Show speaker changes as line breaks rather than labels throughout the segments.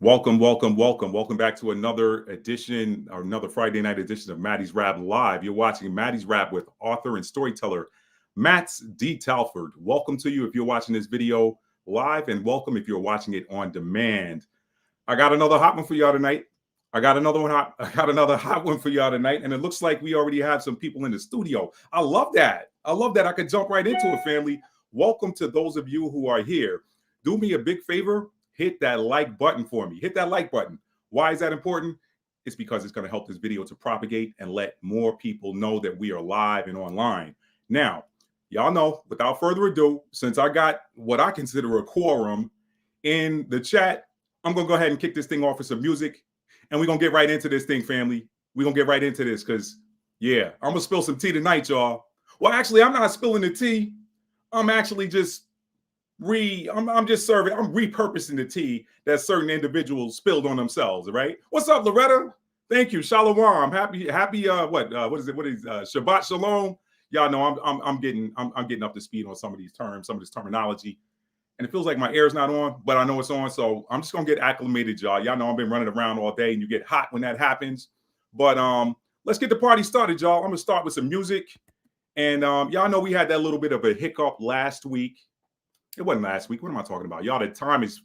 Welcome back to another edition, or another Friday night edition of Maddie's Rap Live. You're watching Maddie's Rap with author and storyteller Matt D. Talford. Welcome to you if you're watching this video live, and welcome if you're watching it on demand. I got another hot one for y'all tonight. I got another hot one for y'all tonight, and it looks like we already have some people in the studio. I love that. I could jump right into it, family. Welcome to those of you who are here. Do me a big favor. Hit that like button for me. Hit that like button. Why is that important? It's because it's going to help this video to propagate and let more people know that we are live and online. Now, y'all know, without further ado, since I got what I consider a quorum in the chat, I'm going to go ahead and kick this thing off with some music, and we're going to get right into this thing, family. We're going to get right into this because, yeah, I'm going to spill some tea tonight, y'all. Well, actually, I'm not spilling the tea. I'm actually just I'm repurposing the tea that certain individuals spilled on themselves, right? What's up, Loretta? Thank you. Shalom. Happy what is Shabbat Shalom. Y'all know I'm getting up to speed on some of these terms, some of this terminology. And it feels like my air's not on, but I know it's on. So I'm just gonna get acclimated, y'all. Y'all know I've been running around all day and you get hot when that happens. But let's get the party started, y'all. I'm gonna start with some music. And y'all know we had that little bit of a hiccup last week. It wasn't last week. What am I talking about? Y'all, the time is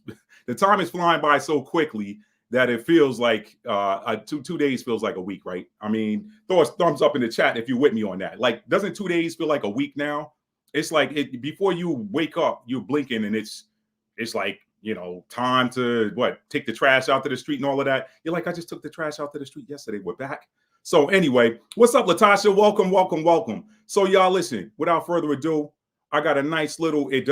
flying by so quickly that it feels like 2 days feels like a week, right? I mean, throw a thumbs up in the chat if you're with me on that. Like, doesn't 2 days feel like a week now? It's like before you wake up, you're blinking and it's like, you know, time to take the trash out to the street and all of that. You're like, I just took the trash out to the street yesterday. We're back. So anyway, what's up, Latasha? Welcome. So y'all, listen, without further ado, I got a nice little, it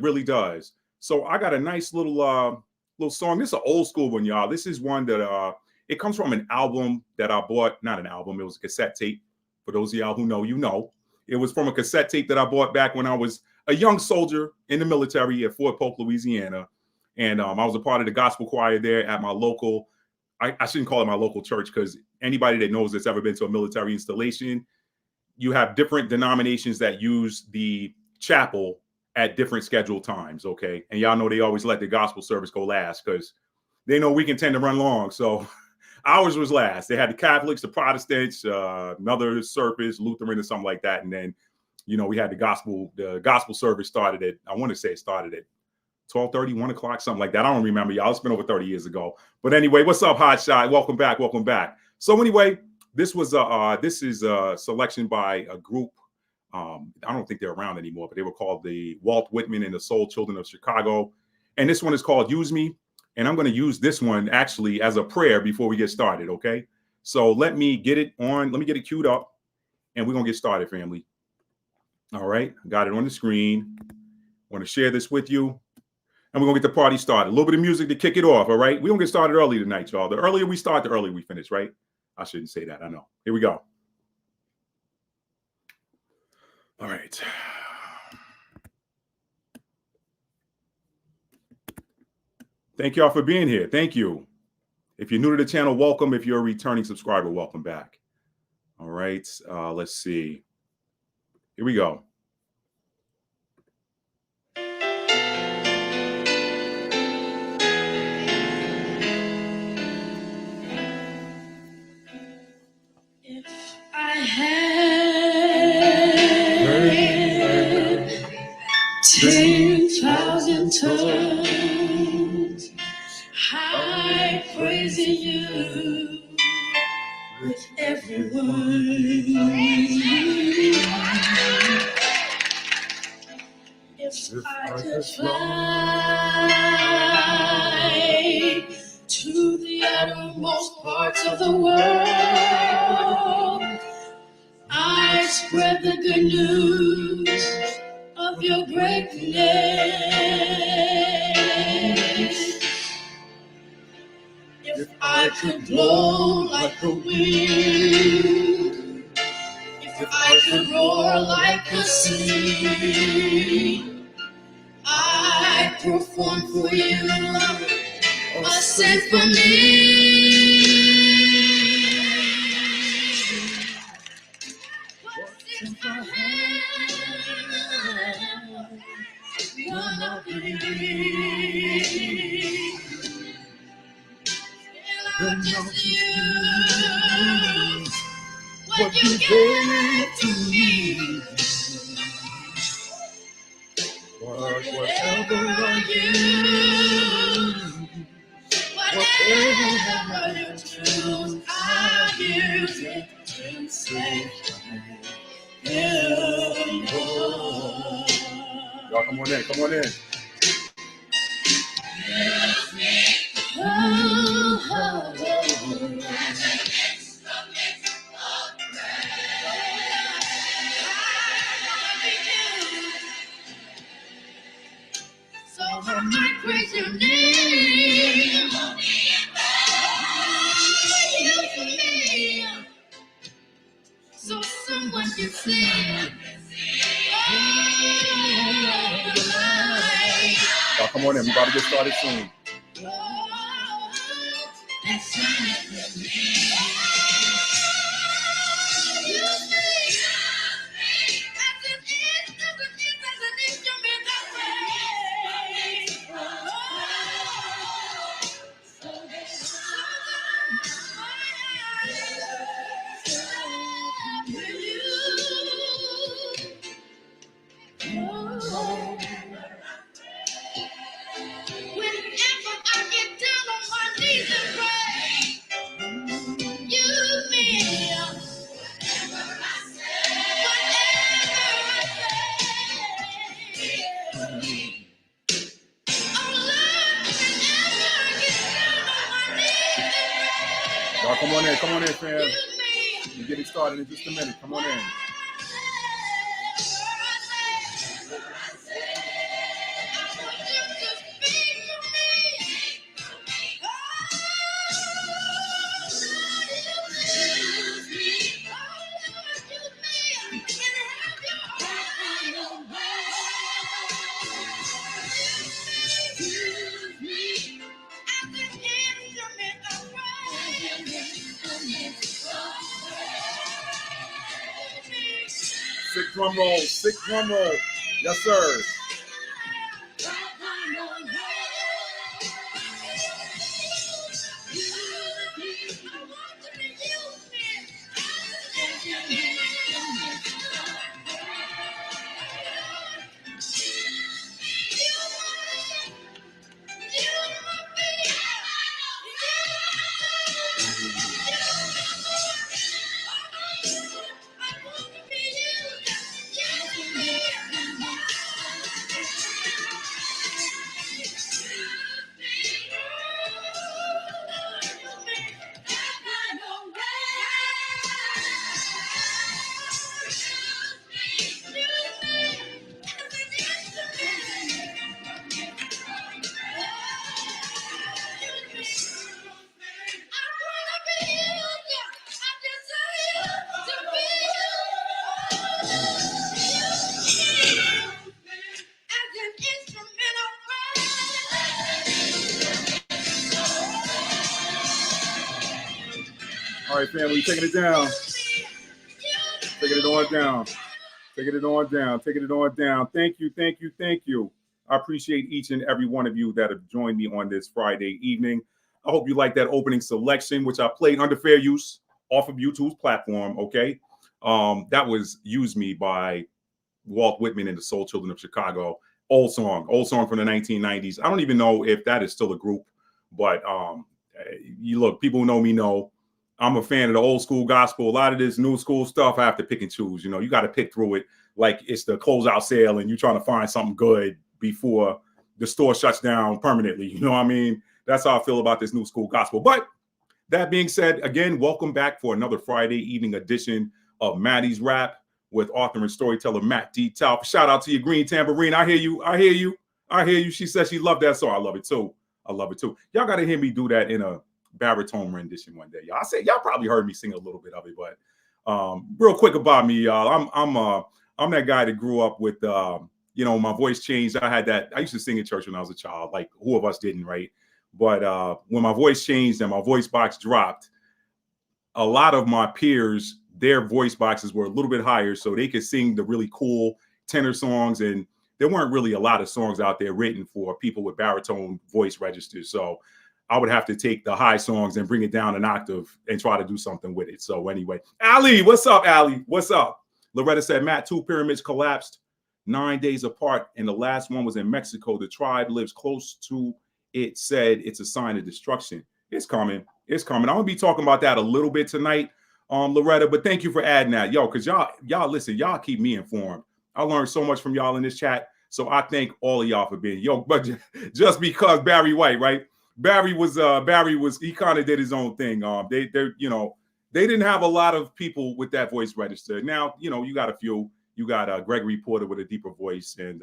really does. So I got a nice little song. This is an old school one, y'all. This is one that it comes from an album that I bought, not an album, it was a cassette tape. For those of y'all who know, you know. It was from a cassette tape that I bought back when I was a young soldier in the military at Fort Polk, Louisiana. And I was a part of the gospel choir there at my local, I shouldn't call it my local church, because anybody that knows that's ever been to a military installation, you have different denominations that use the chapel at different scheduled times, okay? And y'all know they always let the gospel service go last because they know we can tend to run long. So ours was last. They had the Catholics, the Protestants, another service, Lutheran or something like that. And then, you know, we had the gospel service started at, I want to say it started at 12:30, 1 o'clock, something like that. I don't remember, y'all. It's been over 30 years ago. But anyway, what's up, Hot Shot? Welcome back. So anyway, this is a selection by a group. I don't think they're around anymore, but they were called the Walt Whitman and the Soul Children of Chicago. And this one is called Use Me. And I'm going to use this one actually as a prayer before we get started, okay? So let me get it on. Let me get it queued up, and we're going to get started, family. All right. Got it on the screen. I want to share this with you, and we're going to get the party started. A little bit of music to kick it off, all right? We're going to get started early tonight, y'all. The earlier we start, the earlier we finish, right? I shouldn't say that. I know. Here we go. All right. Thank y'all for being here. Thank you. If you're new to the channel, welcome. If you're a returning subscriber, welcome back. All right. Let's see. Here we go.
If I had 10,000 tongues, I praise you with everyone. If I could fly to the uttermost parts of the world, I spread the good news of your greatness. If I could blow like a wind, if I could roar like a sea, I perform for you a symphony. If I had one of these, just you. What you gave to me. Whatever I use, whatever you choose, I use it to say you.
Y'all come on in, come on in.
So I might praise your name. Use me. So someone can sing.
Y'all come on in. We about to get started soon.
Whenever I get down on my knees and pray, use me. Whatever I say, oh Lord, whenever I get down on my knees and pray,
Y'all come on in, fam.
use me.
We're getting started in just a minute. Come on in. Sick drum roll, sick drum roll. Yes, sir. All right, family, taking it down. Taking it on down. Taking it on down. Taking it on down. Thank you, thank you, thank you. I appreciate each and every one of you that have joined me on this Friday evening. I hope you like that opening selection, which I played under fair use off of YouTube's platform, okay? That was Use Me by Walt Whitman and the Soul Children of Chicago. Old song from the 1990s. I don't even know if that is still a group, but you look, people who know me know I'm a fan of the old school gospel. A lot of this new school stuff, I have to pick and choose. You know, you got to pick through it like it's the closeout sale and you're trying to find something good before the store shuts down permanently. You know what I mean? That's how I feel about this new school gospel. But that being said, again, welcome back for another Friday evening edition of Maddie's Rap with author and storyteller Matt D. Talp. Shout out to your green tambourine. I hear you. I hear you. I hear you. She says she loved that song. I love it too. I love it too. Y'all got to hear me do that in a baritone rendition one day. Y'all say y'all probably heard me sing a little bit of it, but real quick about me, y'all. I'm that guy that grew up with you know, my voice changed. I used to sing in church when I was a child, like who of us didn't, right? But when my voice changed and my voice box dropped, a lot of my peers, their voice boxes were a little bit higher, so they could sing the really cool tenor songs, and there weren't really a lot of songs out there written for people with baritone voice registers. So I would have to take the high songs and bring it down an octave and try to do something with it. So anyway, Ali, what's up, Ali? What's up? Loretta said, Matt, 2 pyramids collapsed 9 days apart, and the last one was in Mexico. The tribe lives close to it, said it's a sign of destruction. It's coming. It's coming. I'm gonna be talking about that a little bit tonight, Loretta. But thank you for adding that, yo, because y'all listen, y'all keep me informed. I learned so much from y'all in this chat. So I thank all of y'all for being, yo, but just because Barry White, right? Barry was he kind of did his own thing. They didn't have a lot of people with that voice register. Now, you got a few. You got Gregory Porter with a deeper voice, and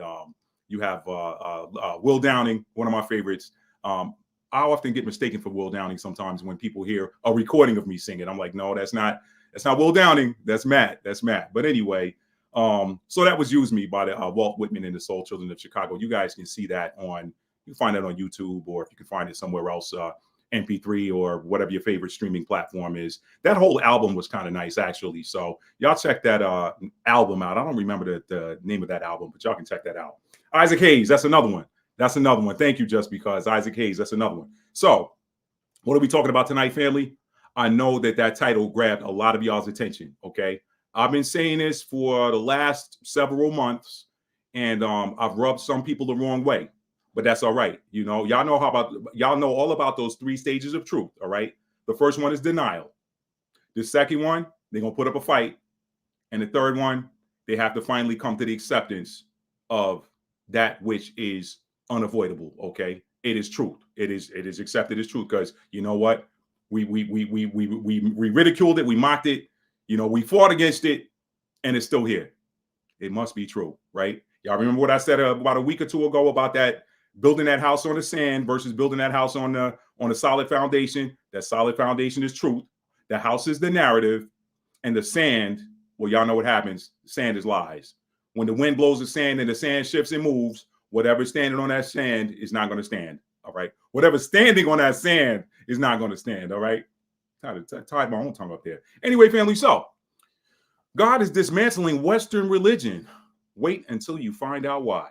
you have Will Downing, one of my favorites. I often get mistaken for Will Downing sometimes when people hear a recording of me singing. I'm like, no, that's not Will Downing. That's Matt. That's Matt. But anyway, so that was Use Me by the Walt Whitman and the Soul Children of Chicago. You guys can see that you can find it on YouTube, or if you can find it somewhere else, MP3 or whatever your favorite streaming platform is. That whole album was kind of nice, actually. So y'all check that album out. I don't remember the name of that album, but y'all can check that out. Isaac Hayes, that's another one. That's another one. Thank you, Just Because. Isaac Hayes, that's another one. So what are we talking about tonight, family? I know that title grabbed a lot of y'all's attention, okay? I've been saying this for the last several months, and I've rubbed some people the wrong way. But that's all right. Y'all know all about those 3 stages of truth. All right. The first one is denial. The second one, they're going to put up a fight. And the third one, they have to finally come to the acceptance of that which is unavoidable. Okay. It is truth. It is accepted as truth, because you know what? We ridiculed it. We mocked it. We fought against it, and it's still here. It must be true. Right. Y'all remember what I said about a week or 2 ago about that? Building that house on the sand versus building that house on a solid foundation. That solid foundation is truth. The house is the narrative, and the sand, well, y'all know what happens. Sand is lies. When the wind blows the sand and the sand shifts and moves, whatever's standing on that sand is not going to stand. All right. Whatever's standing on that sand is not going to stand. All right. Tied my own tongue up there. Anyway, family. So God is dismantling Western religion. Wait until you find out why.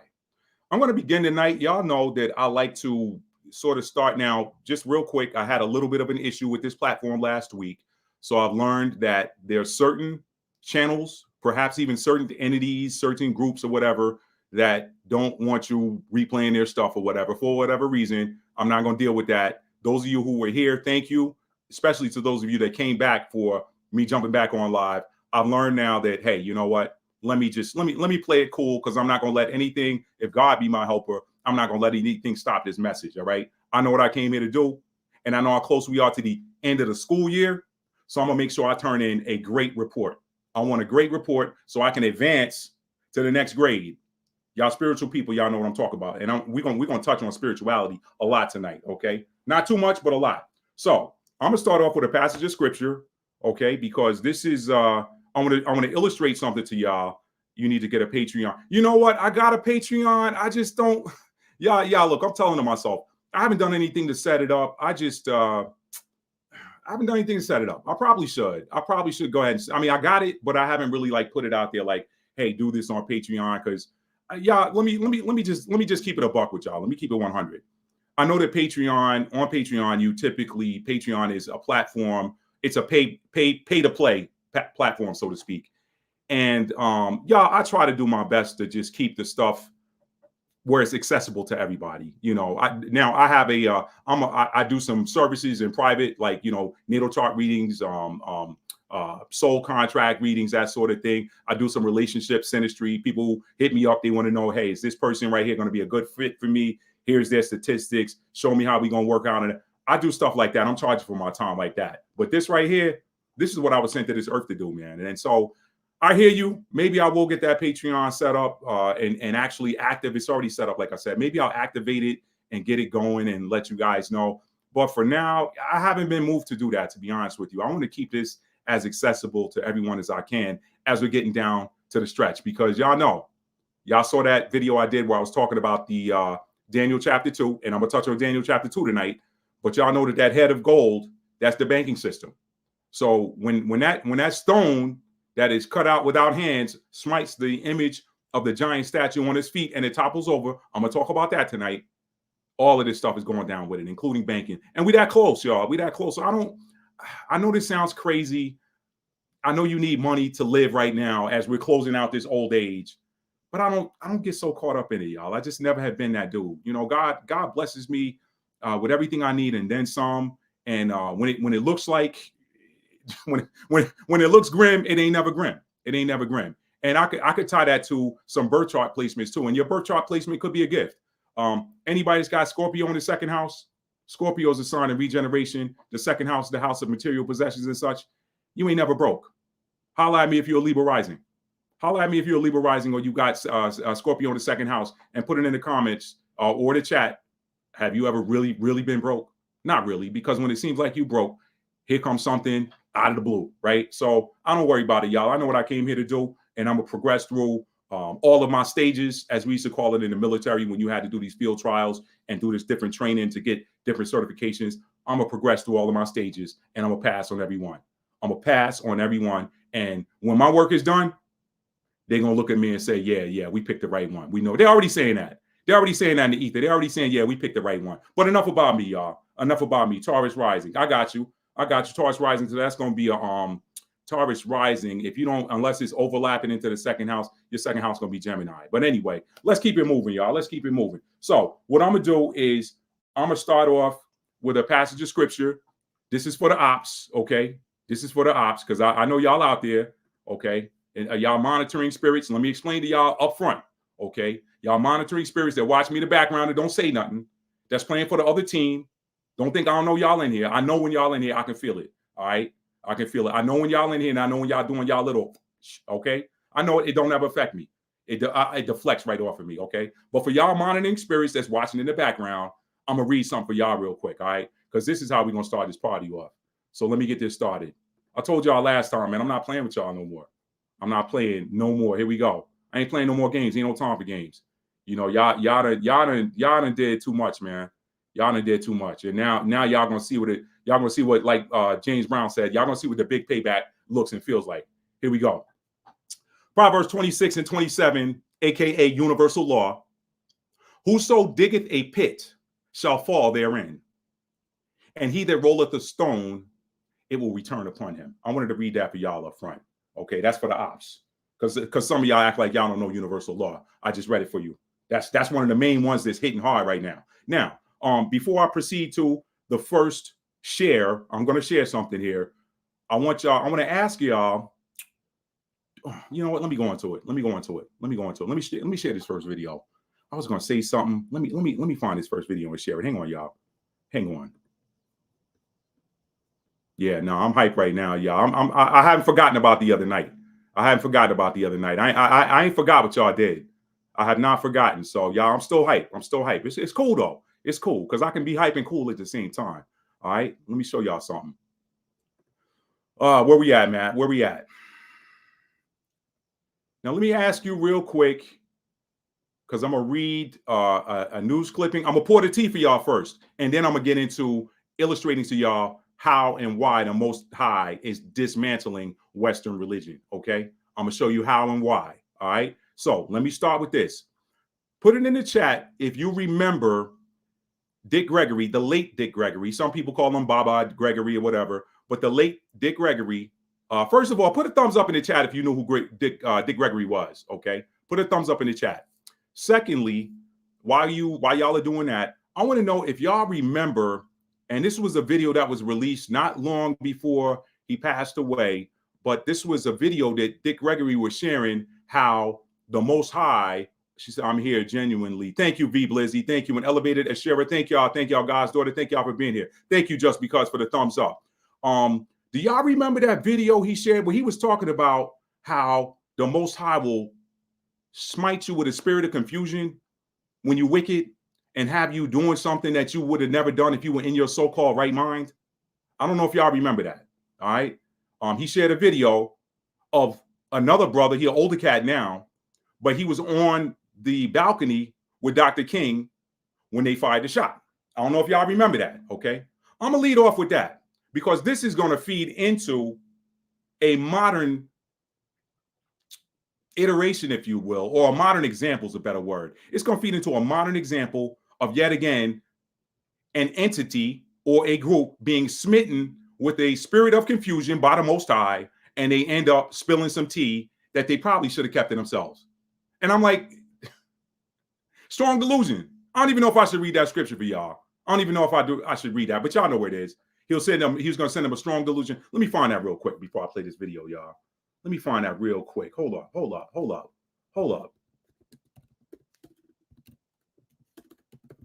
I'm going to begin tonight. Y'all know that I like to sort of start now, just real quick. I had a little bit of an issue with this platform last week. So I've learned that there are certain channels, perhaps even certain entities, certain groups or whatever, that don't want you replaying their stuff or whatever, for whatever reason. I'm not going to deal with that. Those of you who were here, thank you, especially to those of you that came back for me jumping back on live. I've learned now that, hey, you know what? Let me play it cool, because I'm not going to let anything, if God be my helper, I'm not going to let anything stop this message. All right. I know what I came here to do, and I know how close we are to the end of the school year. So I'm going to make sure I turn in a great report. I want a great report so I can advance to the next grade. Y'all spiritual people, y'all know what I'm talking about. And we're going to touch on spirituality a lot tonight. Okay. Not too much, but a lot. So I'm going to start off with a passage of scripture. Okay. Because this is, I want to illustrate something to y'all. You need to get a Patreon. You know what? I got a Patreon. I just don't. Yeah. Look, I'm telling to myself, I haven't done anything to set it up. I haven't done anything to set it up. I probably should go ahead and. I mean, I got it, but I haven't really put it out there like, hey, do this on Patreon, because let me just keep it a buck with y'all. Let me keep it 100. I know that Patreon, Patreon is a platform. It's a pay to play platform, so to speak. And I try to do my best to just keep the stuff where it's accessible to everybody. I have I do some services in private, like natal chart readings, soul contract readings, that sort of thing. I do some relationship synastry. People hit me up, they want to know, hey, is this person right here going to be a good fit for me? Here's their statistics, show me how we gonna work on it. I do stuff like that. I'm charging for my time like that. But this right here, this is what I was sent to this earth to do, man. And so I hear you. Maybe I will get that Patreon set up and actually active. It's already set up, like I said. Maybe I'll activate it and get it going and let you guys know. But for now, I haven't been moved to do that, to be honest with you. I want to keep this as accessible to everyone as I can as we're getting down to the stretch, because y'all saw that video I did where I was talking about the Daniel chapter 2, and I'm going to touch on Daniel chapter 2 tonight. But y'all know that head of gold, that's the banking system. So when that stone that is cut out without hands smites the image of the giant statue on his feet and it topples over, I'm going to talk about that tonight. All of this stuff is going down with it, including banking. And we that close, y'all. We that close. So I know this sounds crazy. I know you need money to live right now as we're closing out this old age. But I don't get so caught up in it, y'all. I just never have been that dude. You know, God blesses me with everything I need and then some. And when it looks like when it looks grim, it ain't never grim. It ain't never grim. And I could tie that to some birth chart placements too. And your birth chart placement could be a gift. Anybody that's got Scorpio in the second house, Scorpio is a sign of regeneration. The second house, the house of material possessions and such. You ain't never broke. Holla at me if you're a Libra rising. Holla at me if you're a Libra rising or you got Scorpio in the second house, and put it in the comments or the chat. Have you ever really, really been broke? Not really, because when it seems like you broke, here comes something out of the blue, right? So I don't worry about it, y'all. I know what I came here to do, and I'm going to progress through all of my stages, as we used to call it in the military when you had to do these field trials and do this different training to get different certifications. I'm going to progress through all of my stages, and I'm going to pass on everyone. I'm going to pass on everyone. And when my work is done, they're going to look at me and say, yeah, we picked the right one. We know. They're already saying that. They're already saying that in the ether. They're already saying, yeah, we picked the right one. But enough about me, y'all. Enough about me. Taurus rising. I got you. Taurus rising. So that's going to be a Taurus rising. If you don't, unless it's overlapping into the second house, your second house is going to be Gemini. But anyway, let's keep it moving, y'all. Let's keep it moving. So what I'm going to do is I'm going to start off with a passage of scripture. This is for the ops, okay? This is for the ops because I know y'all out there, okay? And y'all monitoring spirits. Let me explain to y'all up front, okay? Y'all monitoring spirits that watch me in the background and don't say nothing. That's playing for the other team. Don't think I don't know y'all in here. I know when y'all in here, I can feel it, all right? I can feel it. I know when y'all in here, and I know when y'all doing y'all little, okay? I know it don't ever affect me. It deflects right off of me, okay? But for y'all monitoring spirits that's watching in the background, I'm going to read something for y'all real quick, all right? Because this is how we're going to start this party off. So let me get this started. I told y'all last time, man, I'm not playing with y'all no more. I'm not playing no more. Here we go. I ain't playing no more games. Ain't no time for games. You know, y'all done did too much, man. Y'all done did too much. And now y'all gonna see what like James Brown said, y'all gonna see what the big payback looks and feels like. Here we go. Proverbs 26 and 27, aka universal law. Whoso diggeth a pit shall fall therein, and he that rolleth a stone, it will return upon him. I wanted to read that for y'all up front. Okay, that's for the ops. Because some of y'all act like y'all don't know universal law. I just read it for you. That's one of the main ones that's hitting hard right now. Now, before I proceed to the first share, I'm going to share something here. I want to ask y'all, you know what? Let me go into it. Let me share this first video. I was going to say something. Let me find this first video and share it. Hang on, y'all. Hang on. Yeah, no, I'm hyped right now, y'all. I haven't forgotten about the other night. I ain't forgot what y'all did. I have not forgotten. So y'all, I'm still hyped. It's cool though. It's cool because I can be hype and cool at the same time. All right, let me show y'all something. Where we at, Matt? Where we at? Now let me ask you real quick, because I'm gonna read a news clipping. I'm gonna pour the tea for y'all first, and then I'm gonna get into illustrating to y'all how and why the Most High is dismantling Western religion, okay? I'm going to show you how and why, all right? So let me start with this. Put it in the chat if you remember Dick Gregory, the late Dick Gregory. Some people call him Baba Gregory or whatever, but the late Dick Gregory. First of all, put a thumbs up in the chat if you know who Dick Gregory was, okay? Put a thumbs up in the chat. Secondly, while y'all are doing that, I want to know if y'all remember. And this was a video that was released not long before he passed away. But this was a video that Dick Gregory was sharing how the Most High, she said, I'm here genuinely. Thank you, V Blizzy. Thank you. And Elevated Ashera. Thank y'all. Thank y'all, God's daughter. Thank y'all for being here. Thank you, Just Because, for the thumbs up. Do y'all remember that video he shared where he was talking about how the Most High will smite you with a spirit of confusion when you're wicked? And have you doing something that you would have never done if you were in your so-called right mind? I don't know if y'all remember that. All right. He shared a video of another brother, he an older cat now, but he was on the balcony with Dr. King when they fired the shot. I don't know if y'all remember that. Okay. I'm gonna lead off with that because this is going to feed into a modern iteration, if you will, or a modern example is a better word. It's going to feed into a modern example of, yet again, an entity or a group being smitten with a spirit of confusion by the Most High, and they end up spilling some tea that they probably should have kept to themselves. And I'm like, strong delusion. I don't even know if I should read that scripture for y'all. I don't even know if I should read that, but y'all know where it is. He's going to send them a strong delusion. Let me find that real quick before I play this video, y'all. Let me find that real quick. Hold up.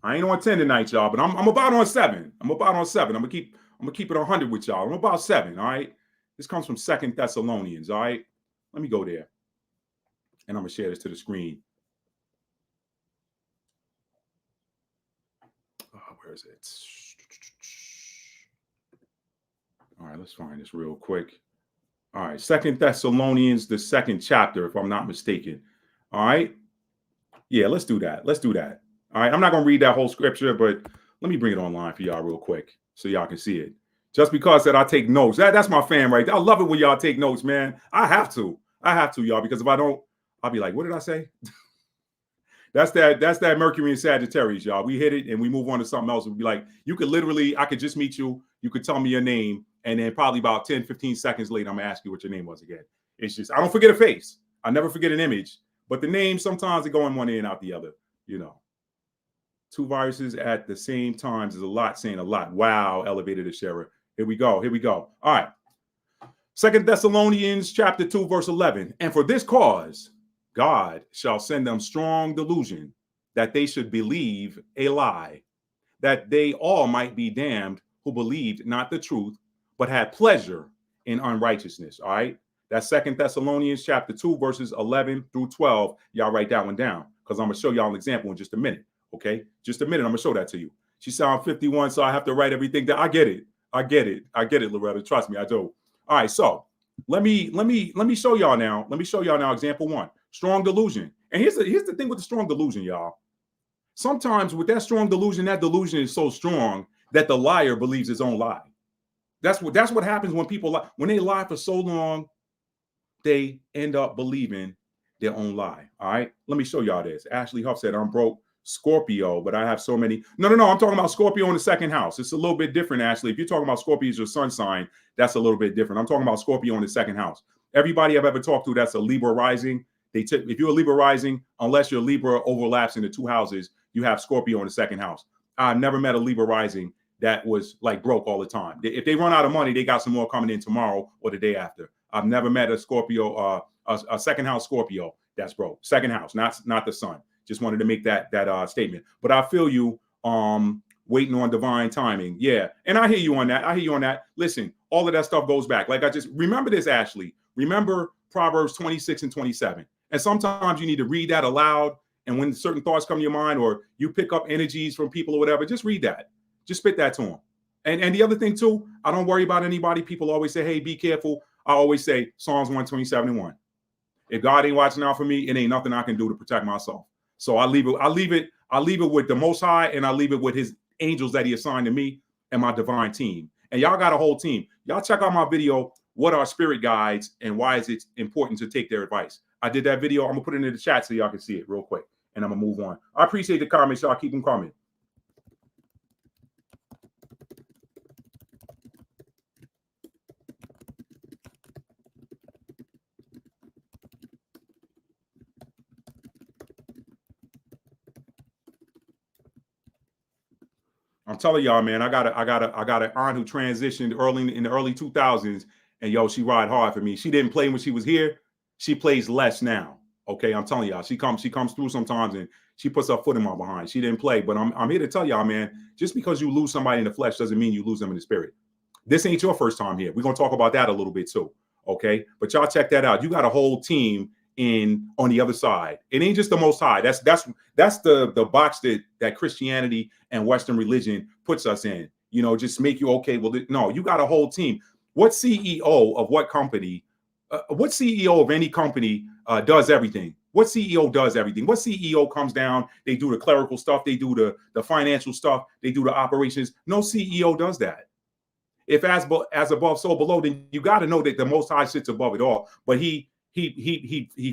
I ain't on 10 tonight, y'all, but I'm about on 7. I'm gonna keep it 100 with y'all. I'm about 7, all right? This comes from 2 Thessalonians, all right? Let me go there. And I'm gonna share this to the screen. Where is it? All right, let's find this real quick. All right, 2 Thessalonians, the 2nd chapter, if I'm not mistaken. All right. Yeah, let's do that. All right, I'm not going to read that whole scripture, but let me bring it online for y'all real quick so y'all can see it. Just because that I take notes. That's my fan right there. I love it when y'all take notes, man. I have to, y'all, because if I don't, I'll be like, what did I say? That's that Mercury and Sagittarius, y'all. We hit it and we move on to something else. We'll be like, I could just meet you. You could tell me your name. And then probably about 10, 15 seconds later, I'm going to ask you what your name was again. It's just, I don't forget a face. I never forget an image. But the names, sometimes they go in one ear and out the other, you know. 2 viruses at the same time is a lot saying a lot. Wow, elevated to Shara. Here we go. All right. 2 Thessalonians chapter 2, verse 11. And for this cause, God shall send them strong delusion that they should believe a lie, that they all might be damned who believed not the truth, but had pleasure in unrighteousness. All right. That's 2 Thessalonians chapter 2, verses 11 through 12. Y'all write that one down because I'm going to show y'all an example in just a minute. Okay. Just a minute. I'm going to show that to you. She sound 51, so I have to write everything down. I get it, Loretta. Trust me, I do. All right. So let me show y'all now. Example 1, strong delusion. And here's the thing with the strong delusion, y'all. Sometimes with that strong delusion, that delusion is so strong that the liar believes his own lie. That's what happens when people lie. When they lie for so long, they end up believing their own lie. All right. Let me show y'all this. Ashley Huff said, I'm broke Scorpio, but I have so many. No. I'm talking about Scorpio in the 2nd house. It's a little bit different, Ashley. If you're talking about Scorpio as your sun sign, that's a little bit different. I'm talking about Scorpio in the 2nd house. Everybody I've ever talked to that's a Libra rising, if you're a Libra rising, unless your Libra overlaps in the 2 houses, you have Scorpio in the 2nd house. I've never met a Libra rising that was like broke all the time. If they run out of money, they got some more coming in tomorrow or the day after. I've never met a Scorpio, a 2nd house Scorpio that's broke. 2nd house, not the sun. Just wanted to make that statement. But I feel you waiting on divine timing. Yeah. And I hear you on that. Listen, all of that stuff goes back. Like I just remember this, Ashley. Remember Proverbs 26 and 27. And sometimes you need to read that aloud. And when certain thoughts come to your mind or you pick up energies from people or whatever, just read that. Just spit that to them. And the other thing too, I don't worry about anybody. People always say, hey, be careful. I always say Psalms 127 and 1. If God ain't watching out for me, it ain't nothing I can do to protect myself. So I leave it with the Most High, and I leave it with his angels that he assigned to me and my divine team. And y'all got a whole team. Y'all check out my video, What Are Spirit Guides and Why Is It Important to Take Their Advice? I did that video. I'm going to put it in the chat so y'all can see it real quick. And I'm going to move on. I appreciate the comments. Y'all keep them coming. I'm telling y'all, man, I got an aunt who transitioned early in the early 2000s, and yo, she ride hard for me. She didn't play when she was here. She plays less now. Okay, I'm telling y'all, she comes through sometimes, and she puts her foot in my behind. She didn't play, but I'm here to tell y'all, man, just because you lose somebody in the flesh doesn't mean you lose them in the spirit. This ain't your first time here. We're gonna talk about that a little bit too. Okay, but y'all check that out. You got a whole team on the other side. It ain't just the Most High. That's the box that Christianity and Western religion puts us in. You know, just make you okay. Well, no, you got a whole team. What CEO of what company? What CEO of any company does everything? What CEO does everything? What CEO comes down? They do the clerical stuff. They do the financial stuff. They do the operations. No CEO does that. If as above, so below, then you got to know that the Most High sits above it all. But he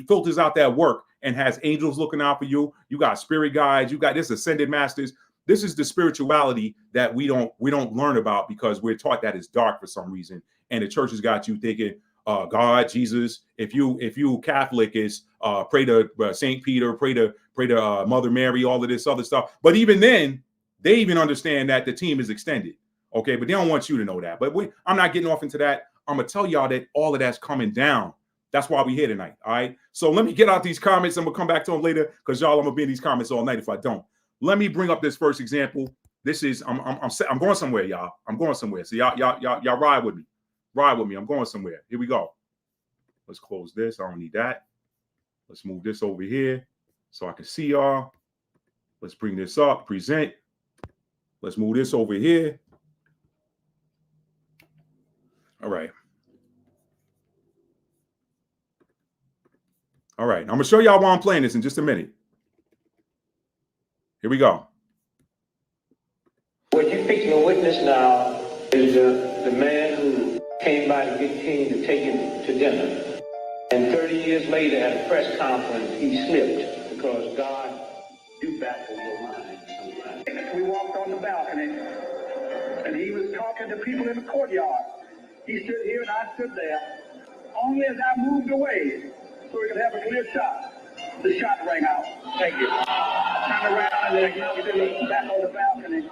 filters out that work and has angels looking out for you. You got spirit guides. You got this ascended masters. This is the spirituality that we don't learn about because we're taught that it's dark for some reason, and the church has got you thinking God, Jesus. If you Catholic, is pray to Saint Peter, pray to Mother Mary, all of this other stuff. But even then, they even understand that the team is extended. Okay, but they don't want you to know that. But I'm not getting off into that. I'm gonna tell y'all that all of that's coming down. That's why we're here tonight. All right. So let me get out these comments. I'm gonna come back to them later because y'all, I'm gonna be in these comments all night if I don't. Let me bring up this first example. This is I'm going somewhere, y'all. I'm going somewhere. So y'all ride with me. Ride with me. I'm going somewhere. Here we go. Let's close this. I don't need that. Let's move this over here so I can see y'all. Let's bring this up. Present. Let's move this over here. All right. All right. I'm going to show y'all why I'm playing this in just a minute. Here we go.
What you're fixing to witness now is the man who came by to get King to take him to dinner. And 30 years later at a press conference, he slipped because God do baffle your mind sometimes.
We walked on the balcony and he was talking to people in the courtyard. He stood here and I stood there. Only as I moved away so we could have a clear shot, the shot rang out. Thank you. Turned around and then he stood back on the balcony.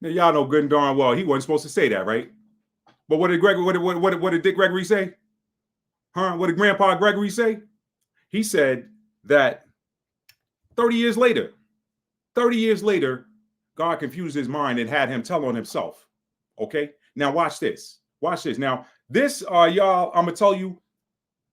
Now y'all know good and darn well he wasn't supposed to say that, right? But what did Dick Gregory say? Huh? What did Grandpa Gregory say? He said that 30 years later, God confused his mind and had him tell on himself. Okay. Now watch this. Watch this. Now this, y'all, I'm gonna tell you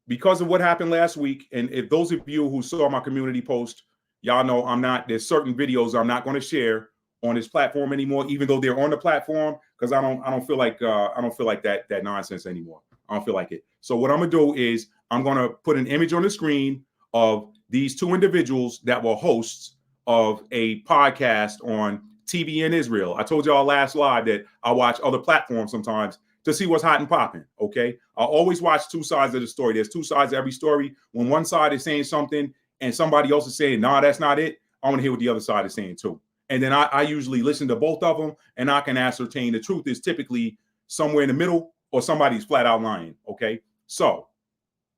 because of what happened last week. And if those of you who saw my community post, y'all know there's certain videos I'm not going to share on this platform anymore, even though they're on the platform, because I don't feel like that nonsense anymore. I don't feel like it. So what I'm gonna do is I'm gonna put an image on the screen of these two individuals that were hosts of a podcast on TV in Israel. I told y'all last live that I watch other platforms sometimes to see what's hot and popping. Okay, I always watch two sides of the story. There's two sides to every story. When one side is saying something and somebody else is saying, "Nah, that's not it," I want to hear what the other side is saying too. And then I usually listen to both of them, and I can ascertain the truth is typically somewhere in the middle or somebody's flat out lying. Okay, so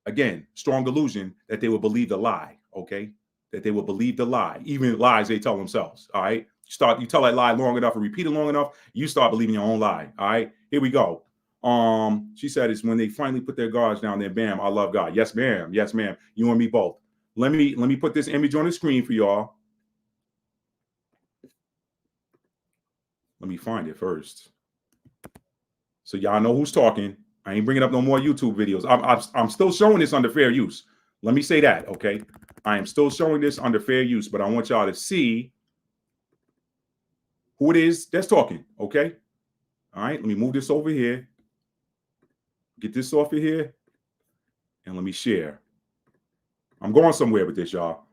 again, strong delusion that they will believe the lie. Okay, that they will believe the lie, even lies they tell themselves. All right, you tell that lie long enough and repeat it long enough, you start believing your own lie. All right, here we go. She said it's when they finally put their guards down, then bam, I love God. Yes, ma'am. Yes, ma'am. You and me both. Let me put this image on the screen for y'all. Let me find it first, so y'all know who's talking. I ain't bringing up no more YouTube videos. I'm still showing this under fair use. Let me say that, okay? I am still showing this under fair use, but I want y'all to see who it is that's talking, okay? All right, let me move this over here. Get this off of here, and let me share. I'm going somewhere with this, y'all.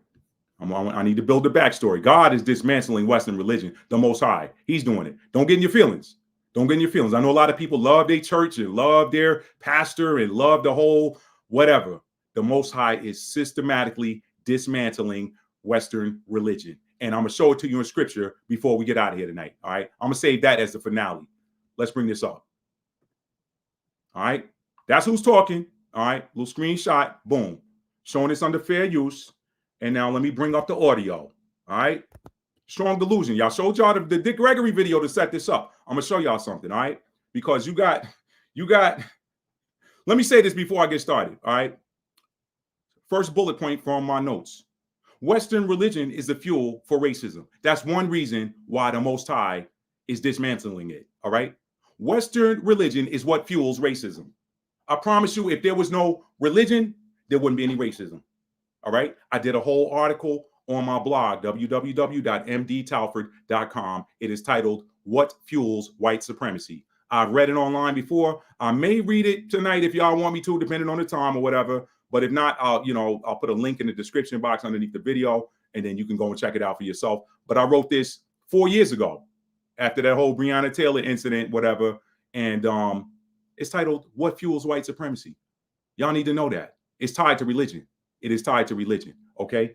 I need to build the backstory. God is dismantling Western religion, the Most High. He's doing it. Don't get in your feelings. Don't get in your feelings. I know a lot of people love their church and love their pastor and love the whole whatever. The Most High is systematically dismantling Western religion. And I'm going to show it to you in scripture before we get out of here tonight. All right. I'm going to save that as the finale. Let's bring this up. All right. That's who's talking. All right. Little screenshot. Boom. Showing this under fair use. And now let me bring up the audio. All right. Strong delusion. Y'all showed y'all the Dick Gregory video to set this up. I'm going to show y'all something. All right. Because you got, let me say this before I get started. All right. First bullet point from my notes. Western religion is the fuel for racism. That's one reason why the Most High is dismantling it. All right. Western religion is what fuels racism. I promise you, if there was no religion, there wouldn't be any racism. All right. I did a whole article on my blog, www.mdtalford.com. It is titled, "What Fuels White Supremacy?" I've read it online before. I may read it tonight if y'all want me to, depending on the time or whatever. But if not, I'll put a link in the description box underneath the video, and then you can go and check it out for yourself. But I wrote this 4 years ago after that whole Breonna Taylor incident, whatever. And it's titled, "What Fuels White Supremacy?" Y'all need to know that. It's tied to religion. It is tied to religion. Okay.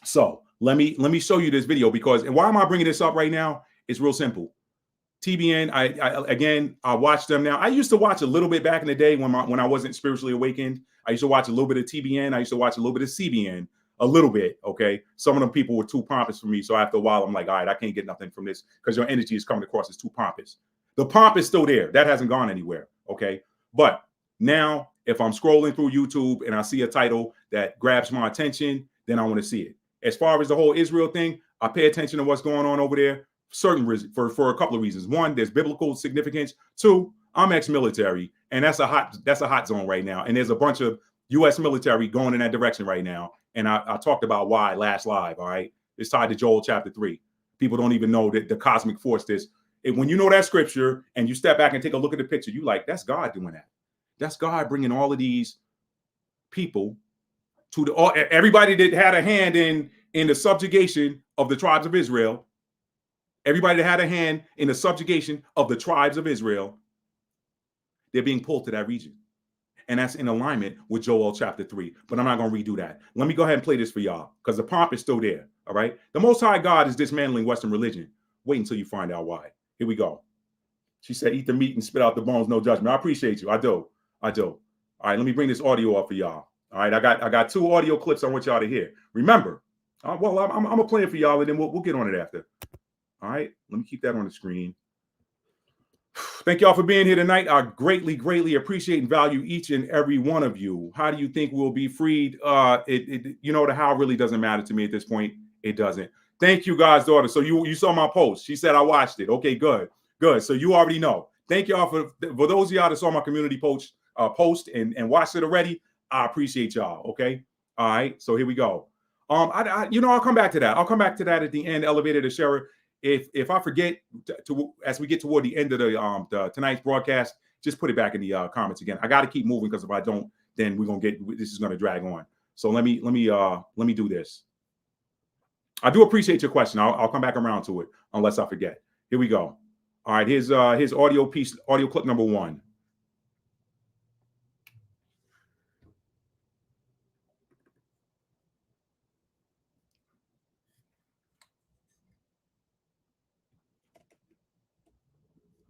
So let me show you this video because, and why am I bringing this up right now? It's real simple. TBN, I watch them now. I used to watch a little bit back in the day when I wasn't spiritually awakened. I used to watch a little bit of TBN. I used to watch a little bit of CBN, a little bit. Okay. Some of them people were too pompous for me. So after a while, I'm like, all right, I can't get nothing from this because your energy is coming across as too pompous. The pomp is still there. That hasn't gone anywhere. Okay. But now if I'm scrolling through YouTube and I see a title that grabs my attention, then I want to see it. As far as the whole Israel thing, I pay attention to what's going on over there. For a couple of reasons. One, there's biblical significance. Two, I'm ex-military, and that's a hot zone right now. And there's a bunch of U.S. military going in that direction right now. And I talked about why last live. All right, it's tied to Joel chapter 3. People don't even know that the cosmic force. When you know that scripture and you step back and take a look at the picture, you like, that's God doing that. That's God bringing all of these people to everybody that had a hand in the subjugation of the tribes of Israel. Everybody that had a hand in the subjugation of the tribes of Israel, they're being pulled to that region. And that's in alignment with Joel chapter 3. But I'm not going to redo that. Let me go ahead and play this for y'all because the pomp is still there. All right. The Most High God is dismantling Western religion. Wait until you find out why. Here we go. She said, eat the meat and spit out the bones, no judgment. I appreciate you. I do. All right. Let me bring this audio up for y'all. All right. I got 2 audio clips I want y'all to hear. Remember, I'm going to play it for y'all and then we'll get on it after. All right, let me keep that on the screen. Thank y'all for being here tonight. I greatly, greatly appreciate and value each and every one of you. How do you think we'll be freed? The how really doesn't matter to me at this point. It doesn't. Thank you, God's daughter. So you saw my post. She said I watched it. Okay, good. So you already know. Thank y'all for those of y'all that saw my community post and watched it already. I appreciate y'all. Okay. All right. So here we go. I'll come back to that. I'll come back to that at the end. Elevator to Sheriff. If I forget as we get toward the end of the tonight's broadcast, just put it back in the comments again. I got to keep moving because if I don't, then this is going to drag on. So let me do this. I do appreciate your question. I'll come back around to it unless I forget. Here we go. All right, here's audio clip number 1.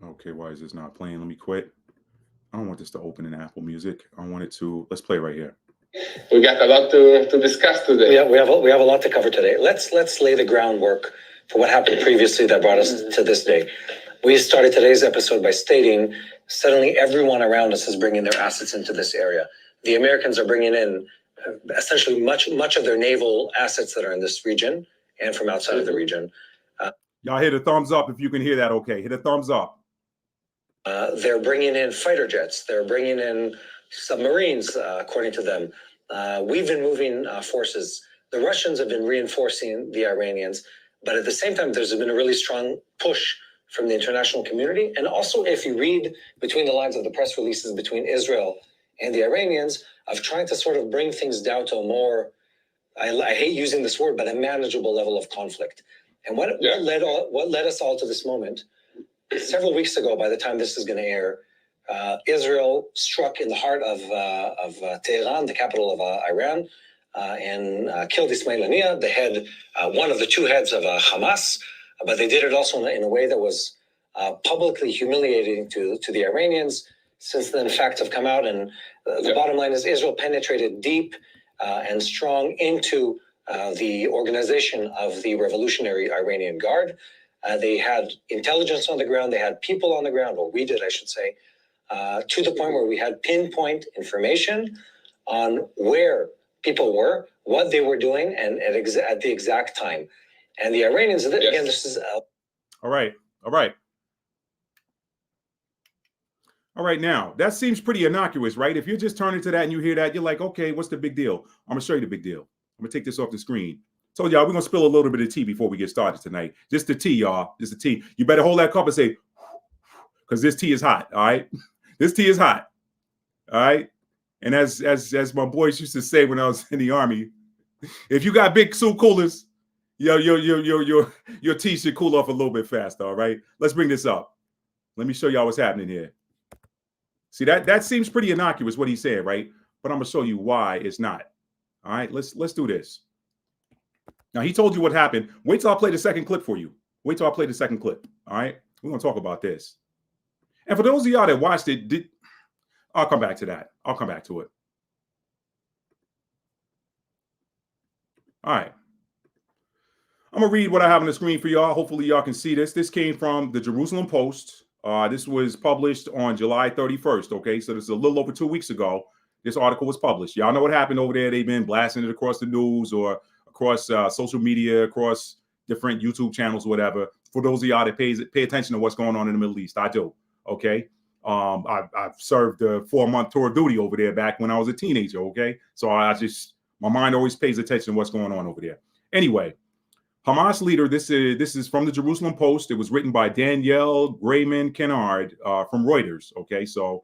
Okay, why is this not playing? Let me quit. I don't want this to open in Apple Music. I want it to. Let's play right here.
We got a lot to discuss today.
Yeah, we have a lot to cover today. Let's lay the groundwork for what happened previously that brought us to this day. We started today's episode by stating suddenly everyone around us is bringing their assets into this area. The Americans are bringing in essentially much of their naval assets that are in this region and from outside of the region.
Y'all hit a thumbs up if you can hear that. Okay, hit a thumbs up.
They're bringing in fighter jets. They're bringing in submarines, according to them. We've been moving forces. The Russians have been reinforcing the Iranians, but at the same time, there's been a really strong push from the international community. And also, if you read between the lines of the press releases between Israel and the Iranians, of trying to sort of bring things down to a more, I hate using this word, but a manageable level of conflict. And what led us all to this moment? Several weeks ago, by the time this is going to air, Israel struck in the heart of Tehran, the capital of Iran, and killed Ismail Haniyeh, the head, one of the 2 heads of Hamas. But they did it also in a way that was publicly humiliating to the Iranians. Since then, facts have come out, and the bottom line is Israel penetrated deep and strong into the organization of the Revolutionary Iranian Guard. They had intelligence on the ground. They had people on the ground, or we did, I should say, to the point where we had pinpoint information on where people were, what they were doing, and at the exact time. And the Iranians, again, this is...
All right. Now, that seems pretty innocuous, right? If you're just turning to that and you hear that, you're like, okay, what's the big deal? I'm going to show you the big deal. I'm going to take this off the screen. Told y'all we're going to spill a little bit of tea before we get started tonight. Just the tea, y'all. Just the tea. You better hold that cup and say, because this tea is hot, all right? This tea is hot, all right? And as my boys used to say when I was in the Army, if you got big soup coolers, your tea should cool off a little bit faster, all right? Let's bring this up. Let me show y'all what's happening here. See, that seems pretty innocuous what he said, right? But I'm going to show you why it's not. All right, let's do this. Now, he told you what happened. Wait till I play the second clip for you. Wait till I play the second clip. All right, we're gonna talk about this. And for those of y'all that watched it, I'll come back to that. I'll come back to it. All right. I'm going to read what I have on the screen for y'all. Hopefully, y'all can see this. This came from the Jerusalem Post. This was published on July 31st, okay? So this is a little over 2 weeks ago. This article was published. Y'all know what happened over there. They've been blasting it across the news or across social media, across different YouTube channels, whatever. For those of y'all that pay attention to what's going on in the Middle East, I do, okay? I've served a 4-month tour of duty over there back when I was a teenager, okay? So my mind always pays attention to what's going on over there. Anyway, Hamas leader, this is from the Jerusalem Post. It was written by Danielle Grayman Kennard from Reuters, okay? So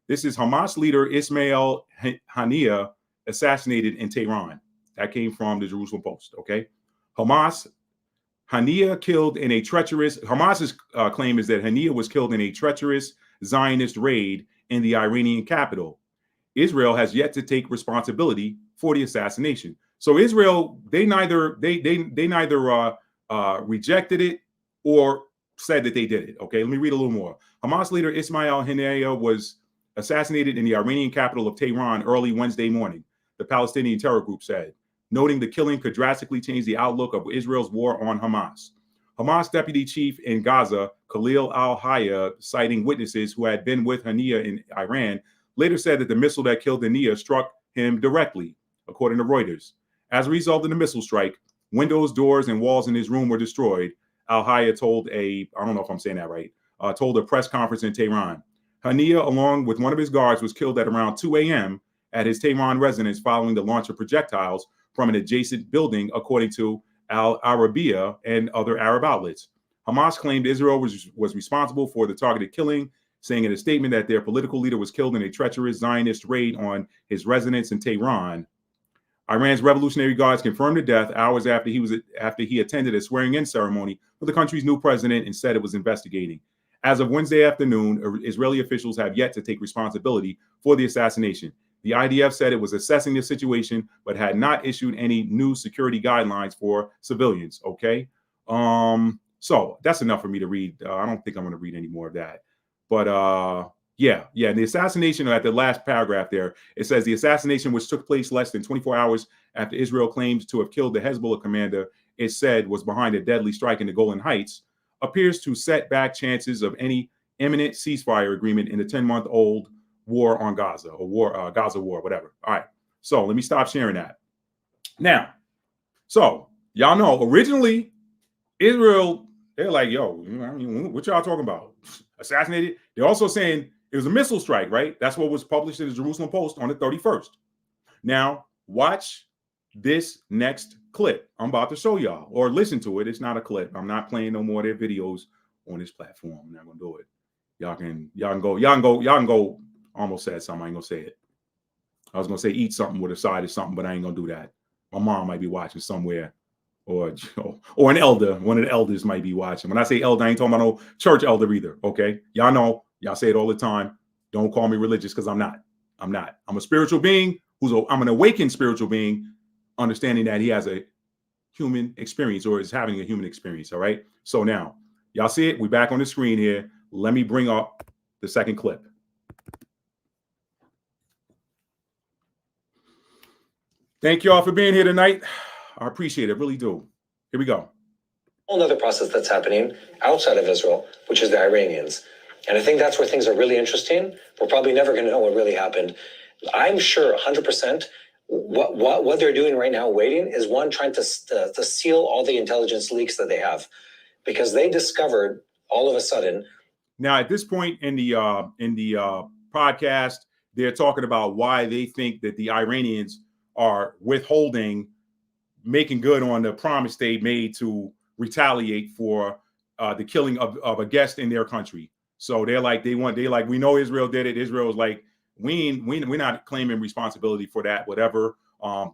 this is Hamas leader Ismail Haniyeh assassinated in Tehran. That came from the Jerusalem Post, okay? Hamas's claim is that Haniyeh was killed in a treacherous Zionist raid in the Iranian capital. Israel has yet to take responsibility for the assassination. So Israel, they neither rejected it or said that they did it. Okay, let me read a little more. Hamas leader Ismail Haniyeh was assassinated in the Iranian capital of Tehran early Wednesday morning, the Palestinian terror group said, noting the killing could drastically change the outlook of Israel's war on Hamas. Hamas deputy chief in Gaza, Khalil al-Hayya, citing witnesses who had been with Haniyeh in Iran, later said that the missile that killed Haniyeh struck him directly, according to Reuters. As a result of the missile strike, windows, doors, and walls in his room were destroyed. Al-Hayya told I don't know if I'm saying that right, told a press conference in Tehran. Haniyeh, along with one of his guards, was killed at around 2 a.m. at his Tehran residence following the launch of projectiles from an adjacent building, according to Al Arabiya and other Arab outlets. Hamas claimed Israel was responsible for the targeted killing, saying in a statement that their political leader was killed in a treacherous Zionist raid on his residence in Tehran. Iran's Revolutionary Guards confirmed the death hours after he attended a swearing-in ceremony for the country's new president and said it was investigating. As of Wednesday afternoon, Israeli officials have yet to take responsibility for the assassination. The IDF said it was assessing the situation, but had not issued any new security guidelines for civilians. Okay. So that's enough for me to read. I don't think I'm going to read any more of that. But yeah. The assassination, at the last paragraph there, it says the assassination, which took place less than 24 hours after Israel claimed to have killed the Hezbollah commander it said was behind a deadly strike in the Golan Heights, appears to set back chances of any imminent ceasefire agreement in the 10-month-old war on Gaza or Gaza war, whatever. All right. So let me stop sharing that. Now, so y'all know originally Israel, they're like, yo, I mean, what y'all talking about? Assassinated? They're also saying it was a missile strike, right? That's what was published in the Jerusalem Post on the 31st. Now, watch this next clip I'm about to show y'all, or listen to it. It's not a clip. I'm not playing no more of their videos on this platform. I'm not gonna do it. Y'all can go. Almost said something. I ain't gonna say it. I was gonna say eat something with a side of something, but I ain't gonna do that. My mom might be watching somewhere, or an elder. One of the elders might be watching. When I say elder, I ain't talking about no church elder either. Okay, y'all know. Y'all say it all the time. Don't call me religious because I'm not. I'm a spiritual being. I'm an awakened spiritual being, understanding that he has a human experience or is having a human experience. All right. So now y'all see it. We're back on the screen here. Let me bring up the second clip. Thank you all for being here tonight. I appreciate it. Really do. Here we go.
Whole other process that's happening outside of Israel, which is the Iranians. And I think that's where things are really interesting. We're probably never going to know what really happened. I'm sure 100% what they're doing right now, waiting, is one, trying to seal all the intelligence leaks that they have, because they discovered all of a sudden.
Now, at this point in the podcast, they're talking about why they think that the Iranians are withholding, making good on the promise they made to retaliate for the killing of a guest in their country. So they're like, we know Israel did it. Israel's like, we're not claiming responsibility for that, whatever.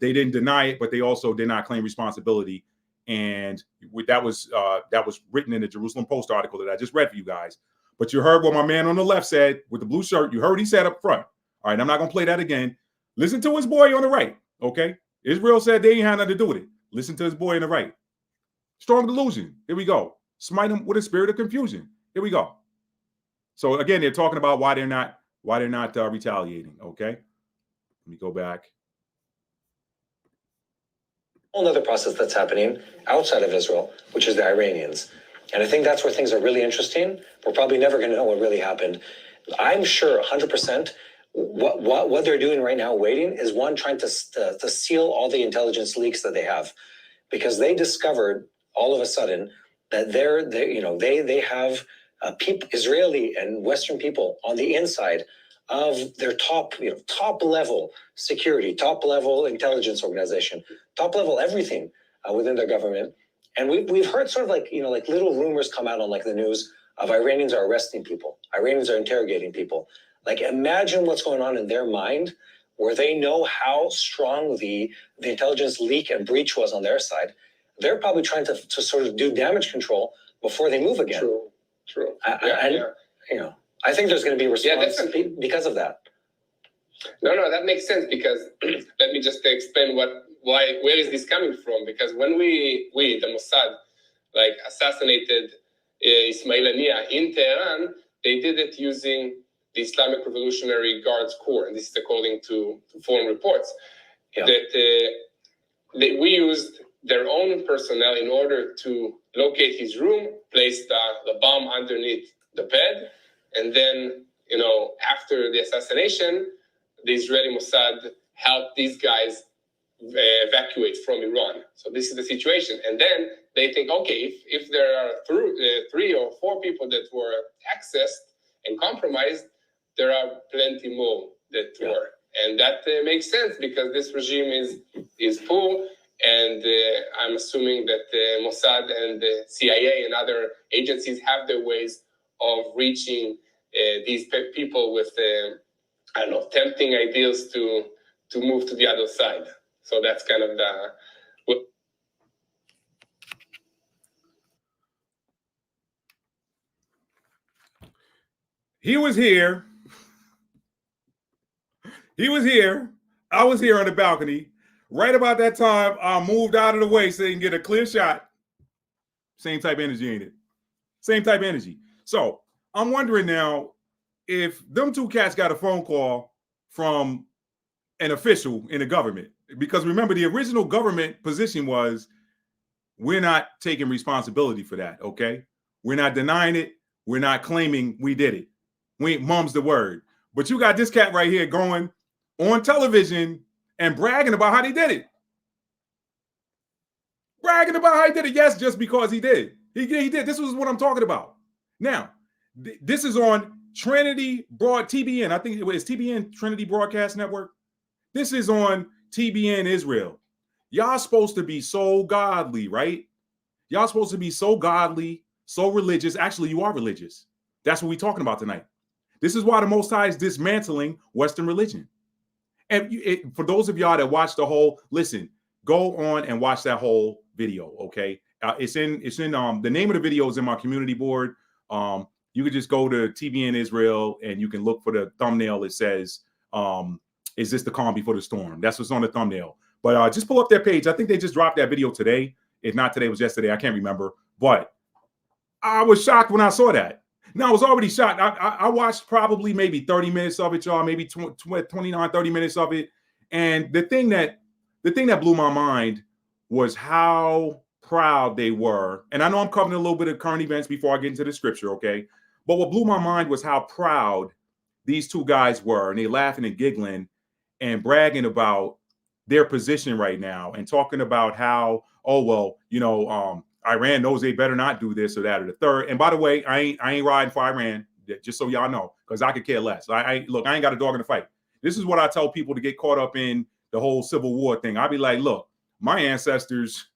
They didn't deny it, but they also did not claim responsibility. And that was written in the Jerusalem Post article that I just read for you guys. But you heard what my man on the left said with the blue shirt. You heard what he said up front. All right, I'm not going to play that again. Listen to his boy on the right, okay? Israel said they ain't had nothing to do with it. Listen to his boy in the right. Strong delusion. Here we go. Smite them with a spirit of confusion. Here we go. So again, they're talking about why they're not retaliating. Okay, let me go back.
Whole other process that's happening outside of Israel, which is the Iranians. And I think that's where things are really interesting. We're probably never going to know what really happened. I'm sure 100% what they're doing right now, waiting, is one, trying to seal all the intelligence leaks that they have, because they discovered all of a sudden that they have Israeli and Western people on the inside of their top level security, top level intelligence organization, top level everything within their government. And we've heard sort of like little rumors come out on like the news of Iranians are arresting people, Iranians are interrogating people. Like, imagine what's going on in their mind, where they know how strong the intelligence leak and breach was on their side. They're probably trying to sort of do damage control before they move again.
True.
I think there's going to be a response because of that.
No, that makes sense, because let me just explain where is this coming from? Because when we the Mossad, like, assassinated Ismail Haniyeh in Tehran, they did it using the Islamic Revolutionary Guards Corps, and this is according to foreign reports.
Yeah.
That we used their own personnel in order to locate his room, place the bomb underneath the bed, and then, after the assassination, the Israeli Mossad helped these guys evacuate from Iran. So this is the situation. And then they think, okay, if there are 3 or 4 people that were accessed and compromised, there are plenty more that were. And that makes sense, because this regime is poor. And I'm assuming that the Mossad and the CIA and other agencies have their ways of reaching these people with, tempting ideas to move to the other side. So that's kind of
He was here. I was here on the balcony. Right about that time, I moved out of the way so they can get a clear shot. Same type of energy, ain't it? Same type of energy. So I'm wondering now if them two cats got a phone call from an official in the government. Because remember, the original government position was, we're not taking responsibility for that, okay? We're not denying it. We're not claiming we did it. We ain't mum's the word. But you got this cat right here going on television and bragging about how they did it. Bragging about how he did it. Yes, just because he did. He did. This was what I'm talking about. Now, this is on Trinity TBN. I think it was TBN, Trinity Broadcast Network. This is on TBN Israel. Y'all supposed to be so godly, right? Y'all supposed to be so godly, so religious. Actually, you are religious. That's what we're talking about tonight. This is why the Most High is dismantling Western religion. And for those of y'all that watch the whole, listen, go on and watch that whole video, okay? It's in the name of the video is in my community board. You could just go to TBN Israel and you can look for the thumbnail. It says, is this the calm before the storm? That's what's on the thumbnail. But just pull up their page. I think they just dropped that video today. If not today, it was yesterday. I can't remember. But I was shocked when I saw that. Now, I was already shocked. I watched probably maybe 30 minutes of it, y'all, maybe 29, 30 minutes of it. And the thing that blew my mind was how proud they were. And I know I'm covering a little bit of current events before I get into the scripture, okay? But what blew my mind was how proud these two guys were. And they laughing and giggling and bragging about their position right now and talking about how, oh, well, Iran knows they better not do this or that or the third. And by the way, I ain't riding for Iran, just so y'all know, because I could care less. I ain't got a dog in the fight. This is what I tell people to get caught up in the whole Civil War thing. I'll be like, look, my ancestors,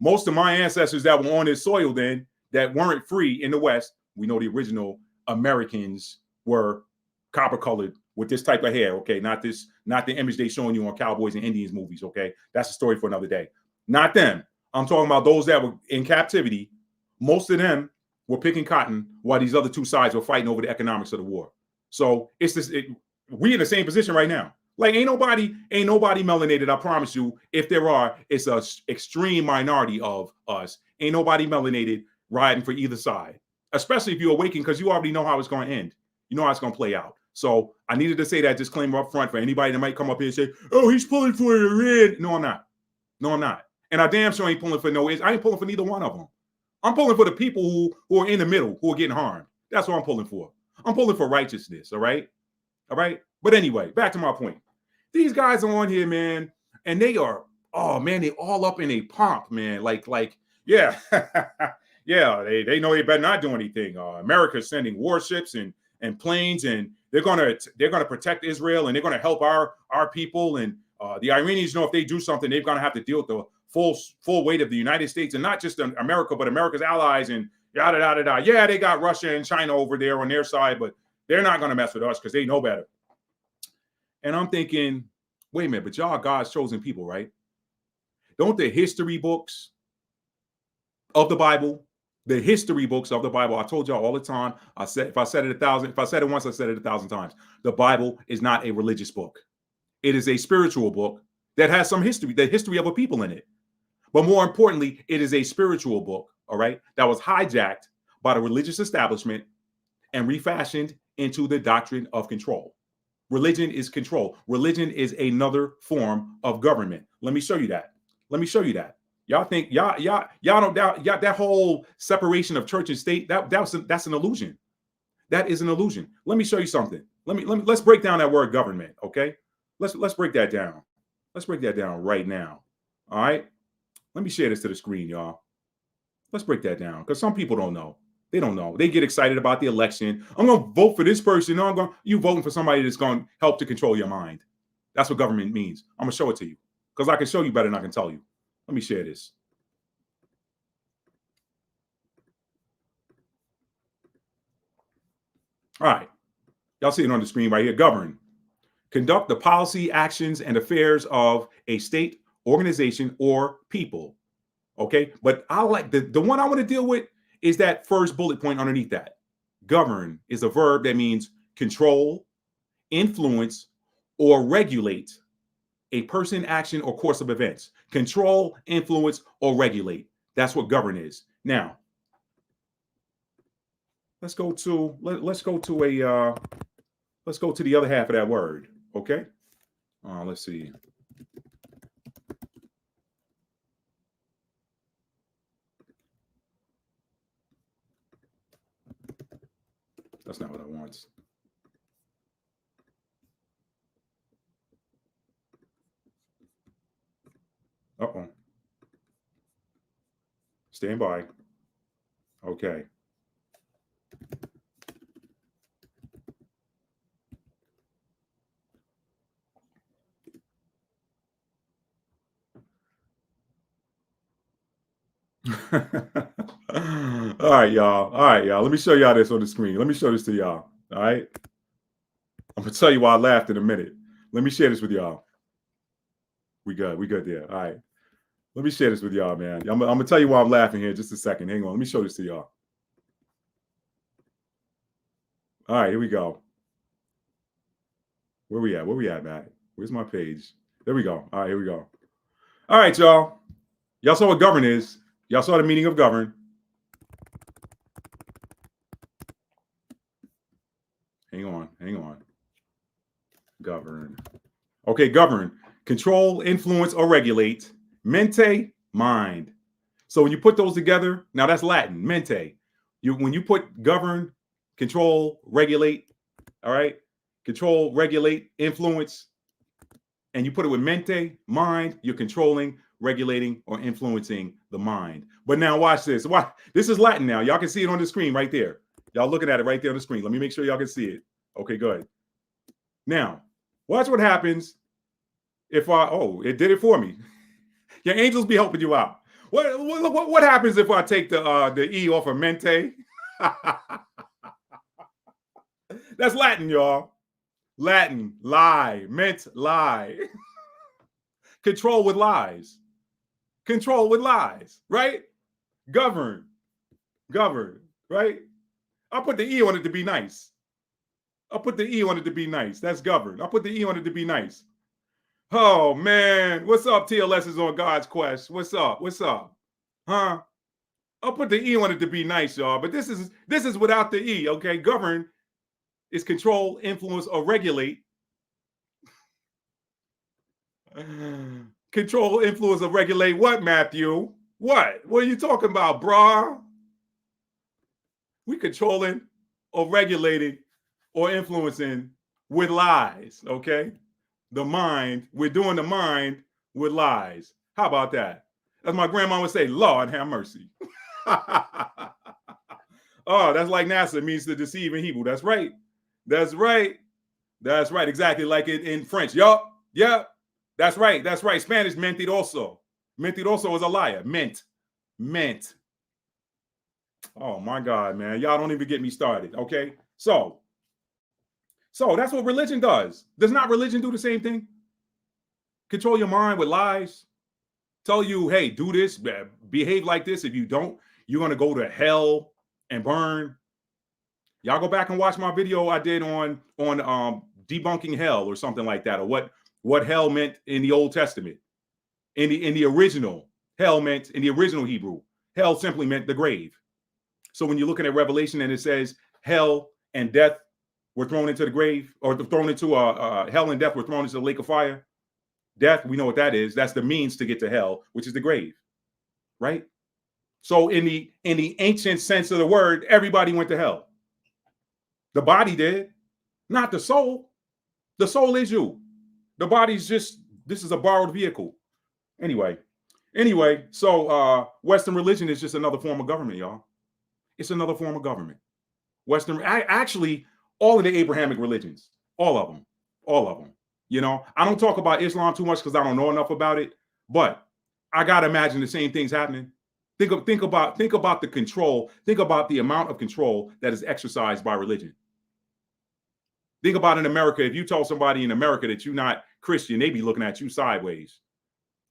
most of my ancestors that were on this soil then that weren't free in the West, we know the original Americans were copper colored with this type of hair, okay? Not the image they showing you on Cowboys and Indians movies, okay? That's a story for another day. Not them. I'm talking about those that were in captivity. Most of them were picking cotton while these other two sides were fighting over the economics of the war. So it's this. We're in the same position right now. Like ain't nobody melanated. I promise you. If there are, it's a extreme minority of us. Ain't nobody melanated riding for either side. Especially if you awaken, because you already know how it's going to end. You know how it's going to play out. So I needed to say that disclaimer up front for anybody that might come up here and say, "Oh, he's pulling for Iran." No, I'm not. No, I'm not. And I damn sure ain't pulling for no. I ain't pulling for neither one of them. I'm pulling for the people who are in the middle, who are getting harmed. That's what I'm pulling for. I'm pulling for righteousness. All right. All right. But anyway, back to my point. These guys are on here, man, and they are, oh man, they all up in a pomp, man. Like, yeah, yeah, they know they better not do anything. America's sending warships and planes, and they're gonna protect Israel, and they're gonna help our people. And the Iranians know if they do something, they're gonna have to deal with the full weight of the United States, and not just America, but America's allies, and yada yada yada. Yeah, they got Russia and China over there on their side, but they're not gonna mess with us because they know better. And I'm thinking, wait a minute, but y'all God's chosen people, right? Don't the history books of the Bible, I told y'all all the time, if I said it once, I said it 1,000 times. The Bible is not a religious book. It is a spiritual book that has some history, the history of a people in it. But more importantly, it is a spiritual book, all right, that was hijacked by the religious establishment and refashioned into the doctrine of control. Religion is control. Religion is another form of government. Let me show you that. Y'all think y'all don't doubt that whole separation of church and state. That's an illusion. That is an illusion. Let me show you something. Let's break down that word government. Okay. Let's break that down. Let's break that down right now. All right. Let me share this to the screen, y'all. Let's break that down because some people don't know. They don't know. They get excited about the election. I'm going to vote for this person. No, you voting for somebody that's going to help to control your mind. That's what government means. I'm going to show it to you because I can show you better than I can tell you. Let me share this. All right. Y'all see it on the screen right here. Govern. Conduct the policy, actions, and affairs of a state, organization, or people. Okay. But I like the one I want to deal with is that first bullet point underneath that. Govern is a verb that means control, influence, or regulate a person, action, or course of events. Control, influence, or regulate. That's what govern is. Now, let's go to the other half of that word. Okay. Let's see. That's not what I want. Uh-oh. Stand by. Okay. All right, y'all. Let me show y'all this on the screen. Let me show this to y'all. All right. I'm gonna tell you why I laughed in a minute. Let me share this with y'all. We good there. All right. Let me share this with y'all, man. I'm gonna tell you why I'm laughing here in just a second. Hang on. Let me show this to y'all. All right, here we go. Where we at, Matt? Where's my page? There we go. All right, here we go. All right, y'all. Y'all saw what govern is. Y'all saw the meaning of govern. Hang on. Govern. Okay, govern. Control, influence, or regulate. Mente, mind. So when you put those together, now that's Latin, mente. When you put govern, control, regulate, all right? Control, regulate, influence, and you put it with mente, mind, you're controlling, regulating, or influencing the mind. But now watch this. This is Latin now. Y'all can see it on the screen right there. Y'all looking at it right there on the screen. Let me make sure y'all can see it. Okay, good. Now, watch what happens if it did it for me. Your angels be helping you out. What happens if I take the E off of mente? That's Latin, y'all. Latin, lie, ment, lie. Control with lies. Control with lies, right? Govern, right? I put the E on it to be nice. I'll put the E on it to be nice. That's govern. I'll put the E on it to be nice. Oh, man. What's up, TLS is on God's Quest? What's up? What's up? Huh? I'll put the E on it to be nice, y'all. But this is without the E, okay? Govern is control, influence, or regulate. Control, influence, or regulate what, Matthew? What? What are you talking about, brah? We controlling or regulating or influencing with lies, okay? The mind, we're doing the mind with lies. How about that? As my grandma would say, Lord have mercy. Oh, that's like NASA means to deceive in Hebrew. That's right. That's right. That's right. Exactly like in French. Yup. Yep. That's right. That's right. Spanish, mentiroso. Mentiroso is a liar. Meant. Oh my God, man. Y'all don't even get me started. Okay. So that's what religion does. Does not religion do the same thing? Control your mind with lies. Tell you, hey, do this, behave like this. If you don't, you're going to go to hell and burn. Y'all go back and watch my video I did on debunking hell or something like that, or what hell meant in the Old Testament. In the original, hell meant in the original Hebrew, hell simply meant the grave. So when you're looking at Revelation and it says hell and death were thrown into the grave, or thrown into hell and death were thrown into the lake of fire. Death, we know what that is. That's the means to get to hell, which is the grave, right? So in the ancient sense of the word, everybody went to hell. The body did, not the soul. The soul is you. The body's just, this is a borrowed vehicle. Anyway, so Western religion is just another form of government, y'all. It's another form of government. Actually, all of the Abrahamic religions, all of them. You know, I don't talk about Islam too much because I don't know enough about it, but I gotta imagine the same things happening. Think about the control. Think about the amount of control that is exercised by religion. Think about in America. If you tell somebody in America that you're not Christian, they be looking at you sideways.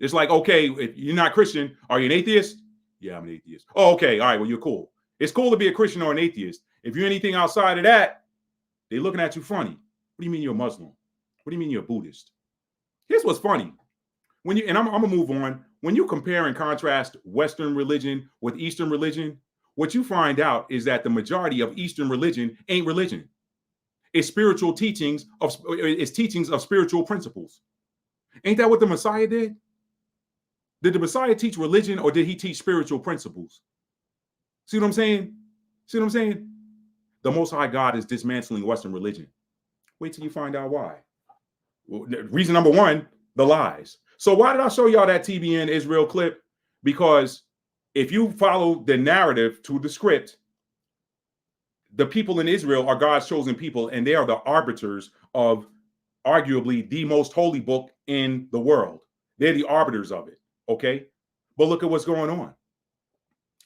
It's like, okay, if you're not Christian, are you an atheist? Yeah, I'm an atheist. Oh, okay, all right, well, you're cool. It's cool to be a Christian or an atheist. If you're anything outside of that, they're looking at you funny. What do you mean you're a Muslim? What do you mean you're a Buddhist? Here's what's funny. And I'm gonna move on. When you compare and contrast Western religion with Eastern religion, what you find out is that the majority of Eastern religion ain't religion. It's spiritual teachings of spiritual principles. Ain't that what the Messiah did? Did the Messiah teach religion or did he teach spiritual principles? See what I'm saying? The Most High God is dismantling Western religion. Wait till you find out why. Well, reason number one, the lies. So why did I show y'all that TBN Israel clip? Because if you follow the narrative to the script, the people in Israel are God's chosen people, and they are the arbiters of arguably the most holy book in the world. They're the arbiters of it, okay? But look at what's going on.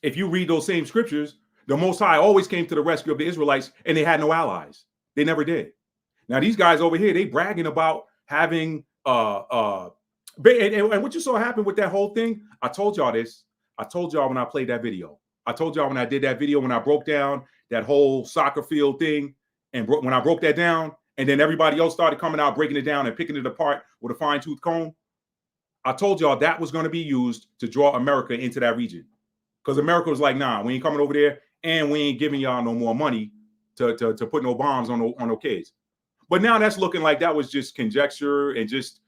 If you read those same scriptures, the Most High always came to the rescue of the Israelites, and they had no allies. They never did. Now, these guys over here, they bragging about having, and what you saw happen with that whole thing, I told y'all this. I told y'all when I played that video. I told y'all when I did that video, when I broke down that whole soccer field thing, and when I broke that down, and then everybody else started coming out, breaking it down and picking it apart with a fine-tooth comb. I told y'all that was going to be used to draw America into that region. Because America was like, nah, we ain't coming over there, and we ain't giving y'all no more money to put no bombs on no kids. But now that's looking like that was just conjecture and just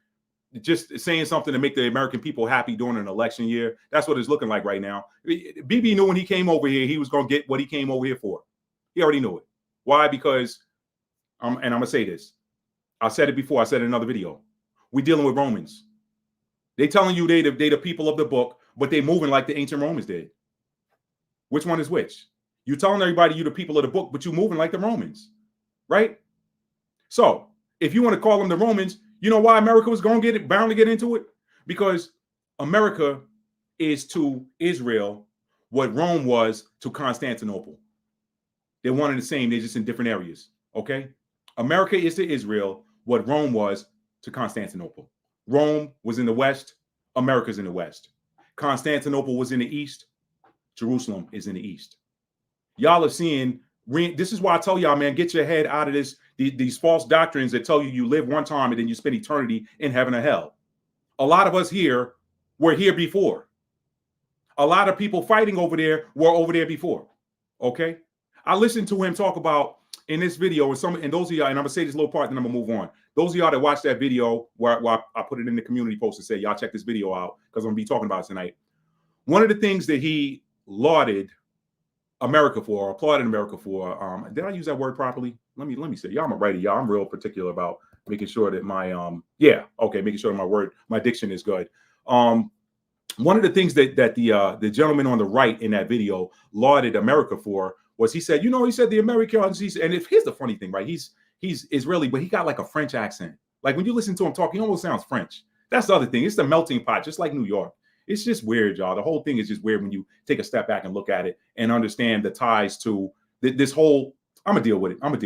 saying something to make the American people happy during an election year. That's what it's looking like right now. BB knew when he came over here, he was going to get what he came over here for. He already knew it. Why? Because, and I'm going to say this. I said it before. I said it in another video. We're dealing with Romans. They telling you they the people of the book, but they moving like the ancient Romans did. Which one is which? You telling everybody you the people of the book, but you moving like the Romans, right? So if you want to call them the Romans, you know why America was going to bound to get into it? Because America is to Israel what Rome was to Constantinople. They're one and the same. They're just in different areas. Okay. America is to Israel what Rome was to Constantinople. Rome was in the West. America's in the West. Constantinople was in the East. Jerusalem is in the East. Y'all are seeing This is why I tell y'all, man, get your head out of these false doctrines that tell you live one time and then you spend eternity in heaven or hell. A lot of us here were here before. A lot of people fighting over there were over there before. Okay. I listened to him talk about in this video, and those of y'all, and I'm gonna say this little part, then I'm gonna move on. Those of y'all that watched that video where I put it in the community post and say, y'all check this video out because I'm gonna be talking about it tonight. One of the things that he lauded America for, or applauded America for, did I use that word properly? Let me say, y'all, I'm a writer, y'all. I'm real particular about making sure that making sure my diction is good. One of the things that the gentleman on the right in that video lauded America for was he said the Americans, and here's the funny thing, right? He's Israeli, but he got like a French accent. Like when you listen to him talk, he almost sounds French. That's the other thing. It's the melting pot, just like New York. It's just weird, y'all. The whole thing is just weird when you take a step back and look at it and understand the ties to this whole. I'm gonna deal with it in a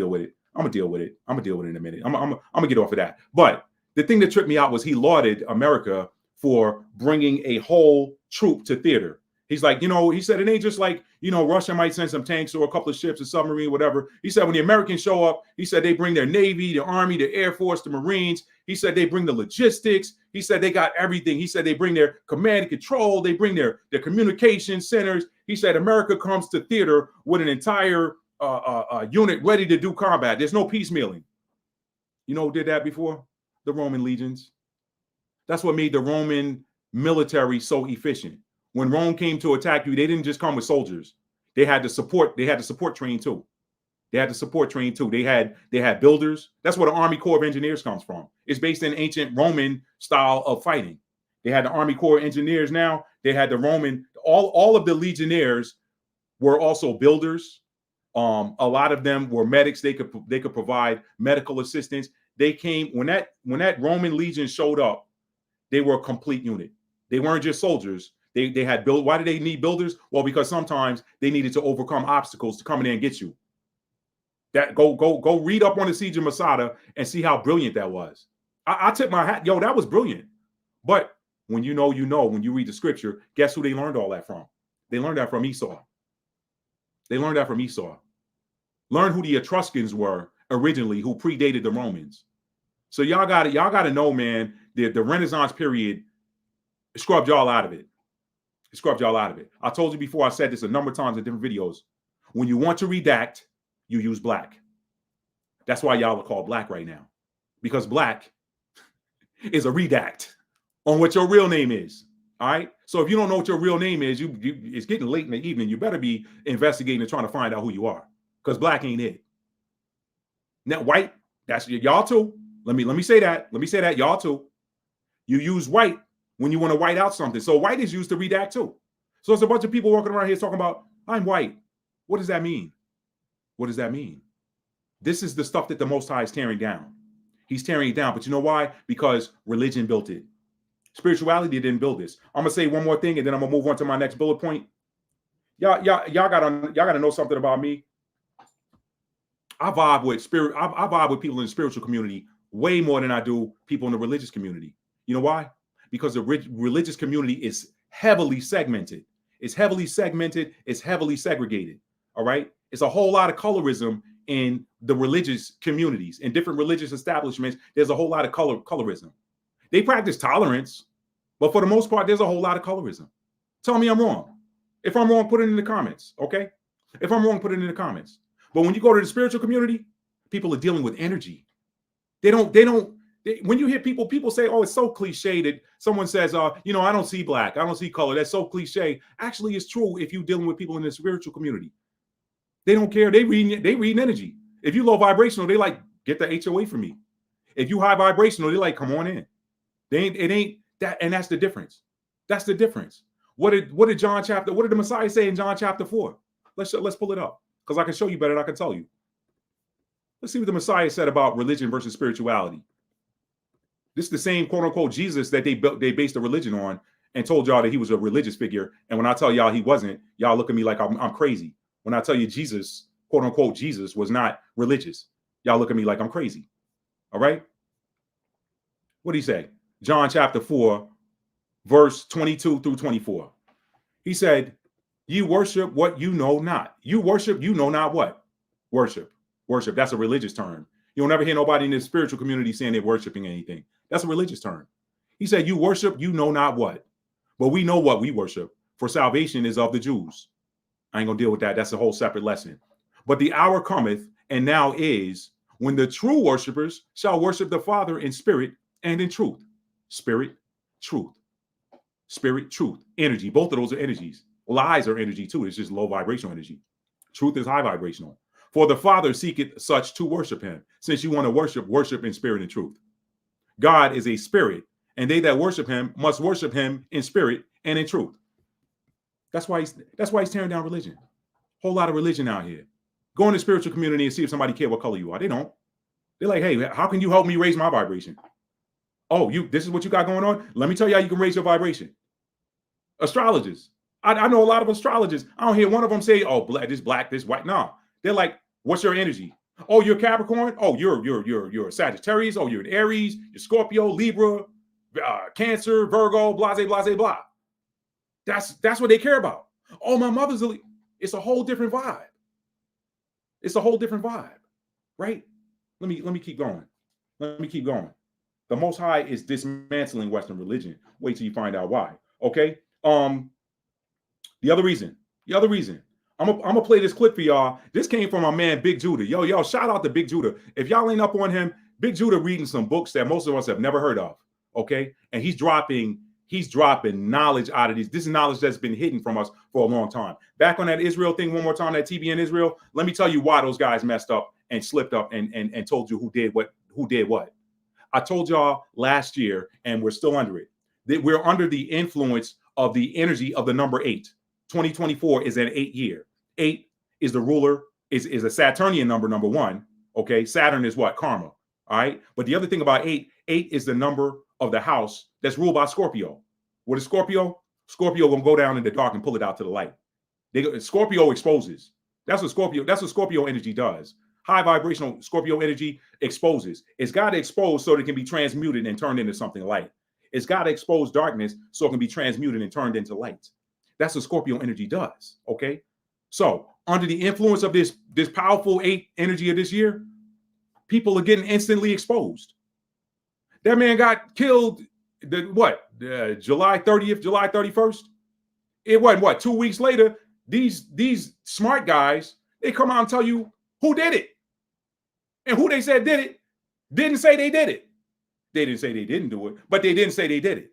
minute. I'm gonna get off of that. But the thing that tripped me out was he lauded America for bringing a whole troop to theater. He's like, he said it ain't just like, Russia might send some tanks or a couple of ships, a submarine, whatever. He said when the Americans show up, he said they bring their Navy, the Army, the Air Force, the Marines. He said they bring the logistics. He said they got everything. He said they bring their command and control. They bring their communication centers. He said America comes to theater with an entire unit ready to do combat. There's no piecemealing. You know who did that before? The Roman legions. That's what made the Roman military so efficient. When Rome came to attack you, they didn't just come with soldiers. They had the support train too. They had builders. That's where the Army Corps of Engineers comes from. It's based in ancient Roman style of fighting. They had the Army Corps of Engineers now. They had the Roman, all of the legionnaires were also builders. A lot of them were medics. They could provide medical assistance. They came when that Roman legion showed up, they were a complete unit. They weren't just soldiers. They had build. Why did they need builders? Well, because sometimes they needed to overcome obstacles to come in there and get you. That go read up on the siege of Masada and see how brilliant that was. I tip my hat, that was brilliant. But when you know, when you read the scripture, guess who they learned all that from? They learned that from Esau. Learn who the Etruscans were originally, who predated the Romans. So y'all gotta know, man, the Renaissance period scrubbed y'all out of it. I told you before, I said this a number of times in different videos. When you want to redact, you use black. That's why y'all are called black right now. Because black is a redact on what your real name is. All right. So if you don't know what your real name is, it's getting late in the evening. You better be investigating and trying to find out who you are. Because black ain't it. Now, white, that's y'all too. Let me say that. Y'all too. You use white when you want to white out something. So white is used to redact too. So it's a bunch of people walking around here talking about, I'm white. What does that mean? This is the stuff that the Most High is tearing down. He's tearing it down. But you know why? Because religion built it. Spirituality didn't build this. I'm going to say one more thing, and then I'm going to move on to my next bullet point. Y'all gotta know something about me. I vibe with people in the spiritual community way more than I do people in the religious community. You know why? Because the religious community is heavily segmented. It's heavily segregated. All right. It's a whole lot of colorism in the religious communities, in different religious establishments. There's a whole lot of colorism. They practice tolerance, but for the most part, there's a whole lot of colorism. Tell me I'm wrong. If I'm wrong, put it in the comments. Okay. If I'm wrong, put it in the comments. But when you go to the spiritual community, people are dealing with energy. When you hear people say, oh, it's so cliche that someone says, I don't see black, I don't see color. That's so cliche. Actually, it's true if you're dealing with people in the spiritual community. They don't care. They read energy. If you low vibrational, they like, get the H away from me. If you high vibrational, they like, come on in. It ain't that, and that's the difference. That's the difference. What did the Messiah say in John chapter 4? Let's pull it up. Because I can show you better than I can tell you. Let's see what the Messiah said about religion versus spirituality. This is the same quote unquote Jesus that they based a religion on and told y'all that he was a religious figure. And when I tell y'all he wasn't, y'all look at me like I'm crazy. When I tell you Jesus, quote unquote Jesus, was not religious, y'all look at me like I'm crazy. All right. What did he say? John chapter 4, verse 22 through 24. He said, "You worship what you know not. You worship you know not what." Worship. Worship. That's a religious term. You'll never hear nobody in the spiritual community saying they're worshiping anything. That's a religious term. He said, you worship, you know not what. But we know what we worship. For salvation is of the Jews. I ain't going to deal with that. That's a whole separate lesson. But the hour cometh, and now is, when the true worshipers shall worship the Father in spirit and in truth. Spirit, truth. Spirit, truth. Energy. Both of those are energies. Lies are energy too. It's just low vibrational energy. Truth is high vibrational. For the Father seeketh such to worship him. Since you want to worship, worship in spirit and truth. God is a spirit, and they that worship him must worship him in spirit and in truth. That's why he's tearing down religion. Whole lot of religion out here. Go in the spiritual community and see if somebody care what color you are. They don't. They're like, hey, how can you help me raise my vibration? Oh, this is what you got going on? Let me tell you how you can raise your vibration. Astrologers. I know a lot of astrologers. I don't hear one of them say, oh, this black, this white. No. They're like, what's your energy? Oh, you're Capricorn? Oh, you're a Sagittarius. Oh, you're an Aries, you're Scorpio, Libra, Cancer, Virgo, blase, blase, blah. That's what they care about. Oh, my mother's it's a whole different vibe. It's a whole different vibe, right? Let me keep going. Let me keep going. The Most High is dismantling Western religion. Wait till you find out why. Okay. The other reason. I'm gonna play this clip for y'all. This came from my man Big Judah. Yo, shout out to Big Judah. If y'all ain't up on him, Big Judah reading some books that most of us have never heard of. Okay, and he's dropping knowledge out of these. This is knowledge that's been hidden from us for a long time. Back on that Israel thing one more time, that TBN Israel. Let me tell you why those guys messed up and slipped up and told you who did what. I told y'all last year, and we're still under it, that we're under the influence of the energy of the number 8. 2024 is an 8 year. 8 is the ruler, is a Saturnian number 1. Okay, Saturn is what? Karma. All right. But the other thing about 8 is the number of the house that's ruled by Scorpio. What is Scorpio? Scorpio gonna go down in the dark and pull it out to the light. Scorpio exposes. That's what Scorpio energy does. High vibrational Scorpio energy exposes. It's got to expose so that it can be transmuted and turned into something light. It's got to expose darkness so it can be transmuted and turned into light. That's what Scorpio energy does. Okay. So under the influence of this powerful 8 energy of this year, people are getting instantly exposed. That man got killed July 30th, July 31st. It wasn't 2 weeks later. These smart guys, they come out and tell you who did it. And who they said did it didn't say they did it. They didn't say they didn't do it, but they didn't say they did it.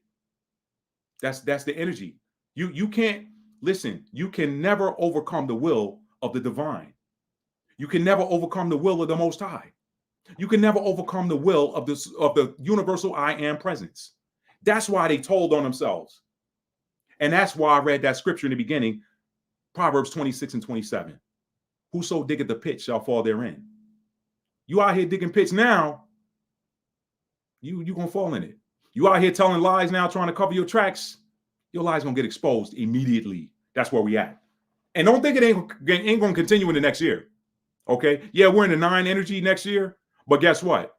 That's the energy. You can't listen. You can never overcome the will of the divine. You can never overcome the will of the Most High. You can never overcome the will of the universal I am presence. That's why they told on themselves. And that's why I read that scripture in the beginning, Proverbs 26 and 27. Whoso diggeth the pit shall fall therein. You out here digging pits now, you gonna fall in it. You out here telling lies now, trying to cover your tracks, your lies gonna get exposed immediately. That's where we at. And don't think it ain't gonna continue in the next year. Okay, yeah, we're in the 9 energy next year, but guess what?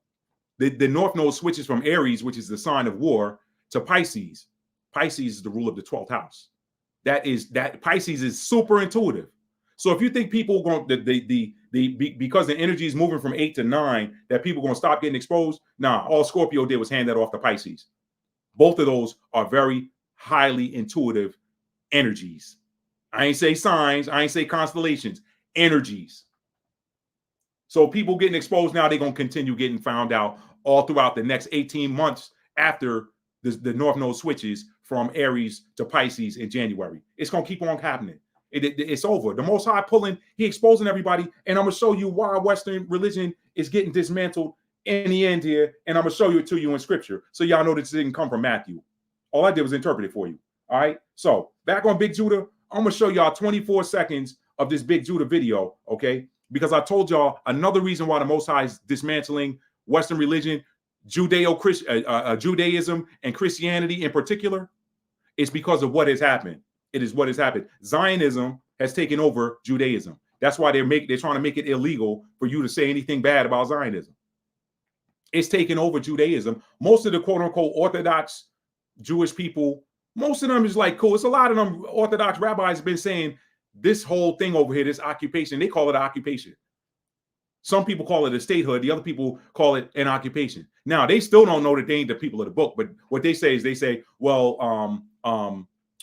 The North Node switches from Aries, which is the sign of war, to Pisces. Pisces is the rule of the 12th house. That Pisces is super intuitive. So if you think people going because the energy is moving from 8 to 9, that people going to stop getting exposed, nah, all Scorpio did was hand that off to Pisces. Both of those are very highly intuitive energies. I ain't say signs, I ain't say constellations, energies. So people getting exposed now, they're going to continue getting found out all throughout the next 18 months after the North Node switches from Aries to Pisces in January. It's going to keep on happening. It's over. The Most High he exposing everybody. And I'm going to show you why Western religion is getting dismantled in the end here. And I'm going to show it to you in scripture. So y'all know this didn't come from Matthew. All I did was interpret it for you. All right. So back on Big Judah, I'm going to show y'all 24 seconds of this Big Judah video. Okay. Because I told y'all another reason why the Most High is dismantling Western religion, Judaism and Christianity in particular, is because of what has happened. It is what has happened. Zionism has taken over Judaism. That's why they're trying to make it illegal for you to say anything bad about Zionism. It's taken over Judaism. Most of the quote unquote Orthodox Jewish people, most of them is like, cool. It's a lot of them Orthodox rabbis have been saying this whole thing over here, this occupation, they call it occupation. Some people call it a statehood. The other people call it an occupation. Now, they still don't know that they ain't the people of the book. But what they say is they say, well,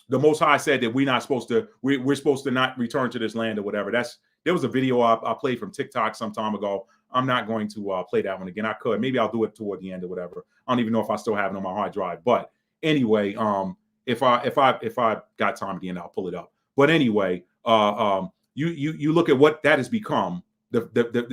the Most High said that we're not supposed to, we're supposed to not return to this land or whatever. There was a video I played from TikTok some time ago. I'm not going to play that one again. I could. Maybe I'll do it toward the end or whatever. I don't even know if I still have it on my hard drive. But anyway, if I got time at the end, I'll pull it up. But anyway, you look at what that has become.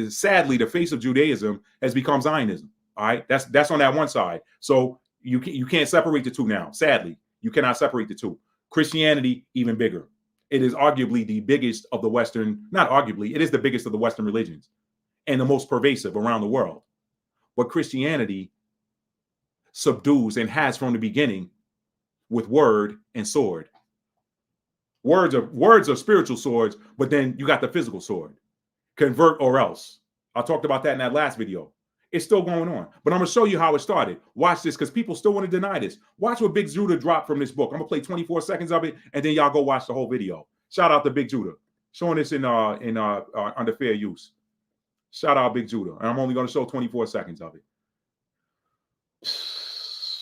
Sadly, the face of Judaism has become Zionism. All right, that's on that one side. So you can't separate the two now. Sadly, you cannot separate the two. Christianity, even bigger. It is arguably the biggest of the Western, not arguably, it is the biggest of the Western religions and the most pervasive around the world. But Christianity subdues and has from the beginning with word and sword. Words are spiritual swords, but then you got the physical sword. Convert or else. I talked about that in that last video. It's still going on. But I'm going to show you how it started. Watch this, because people still want to deny this. Watch what Big Judah dropped from this book. I'm going to play 24 seconds of it, and then y'all go watch the whole video. Shout out to Big Judah. Showing this in under fair use. Shout out Big Judah. And I'm only going to show 24 seconds of it.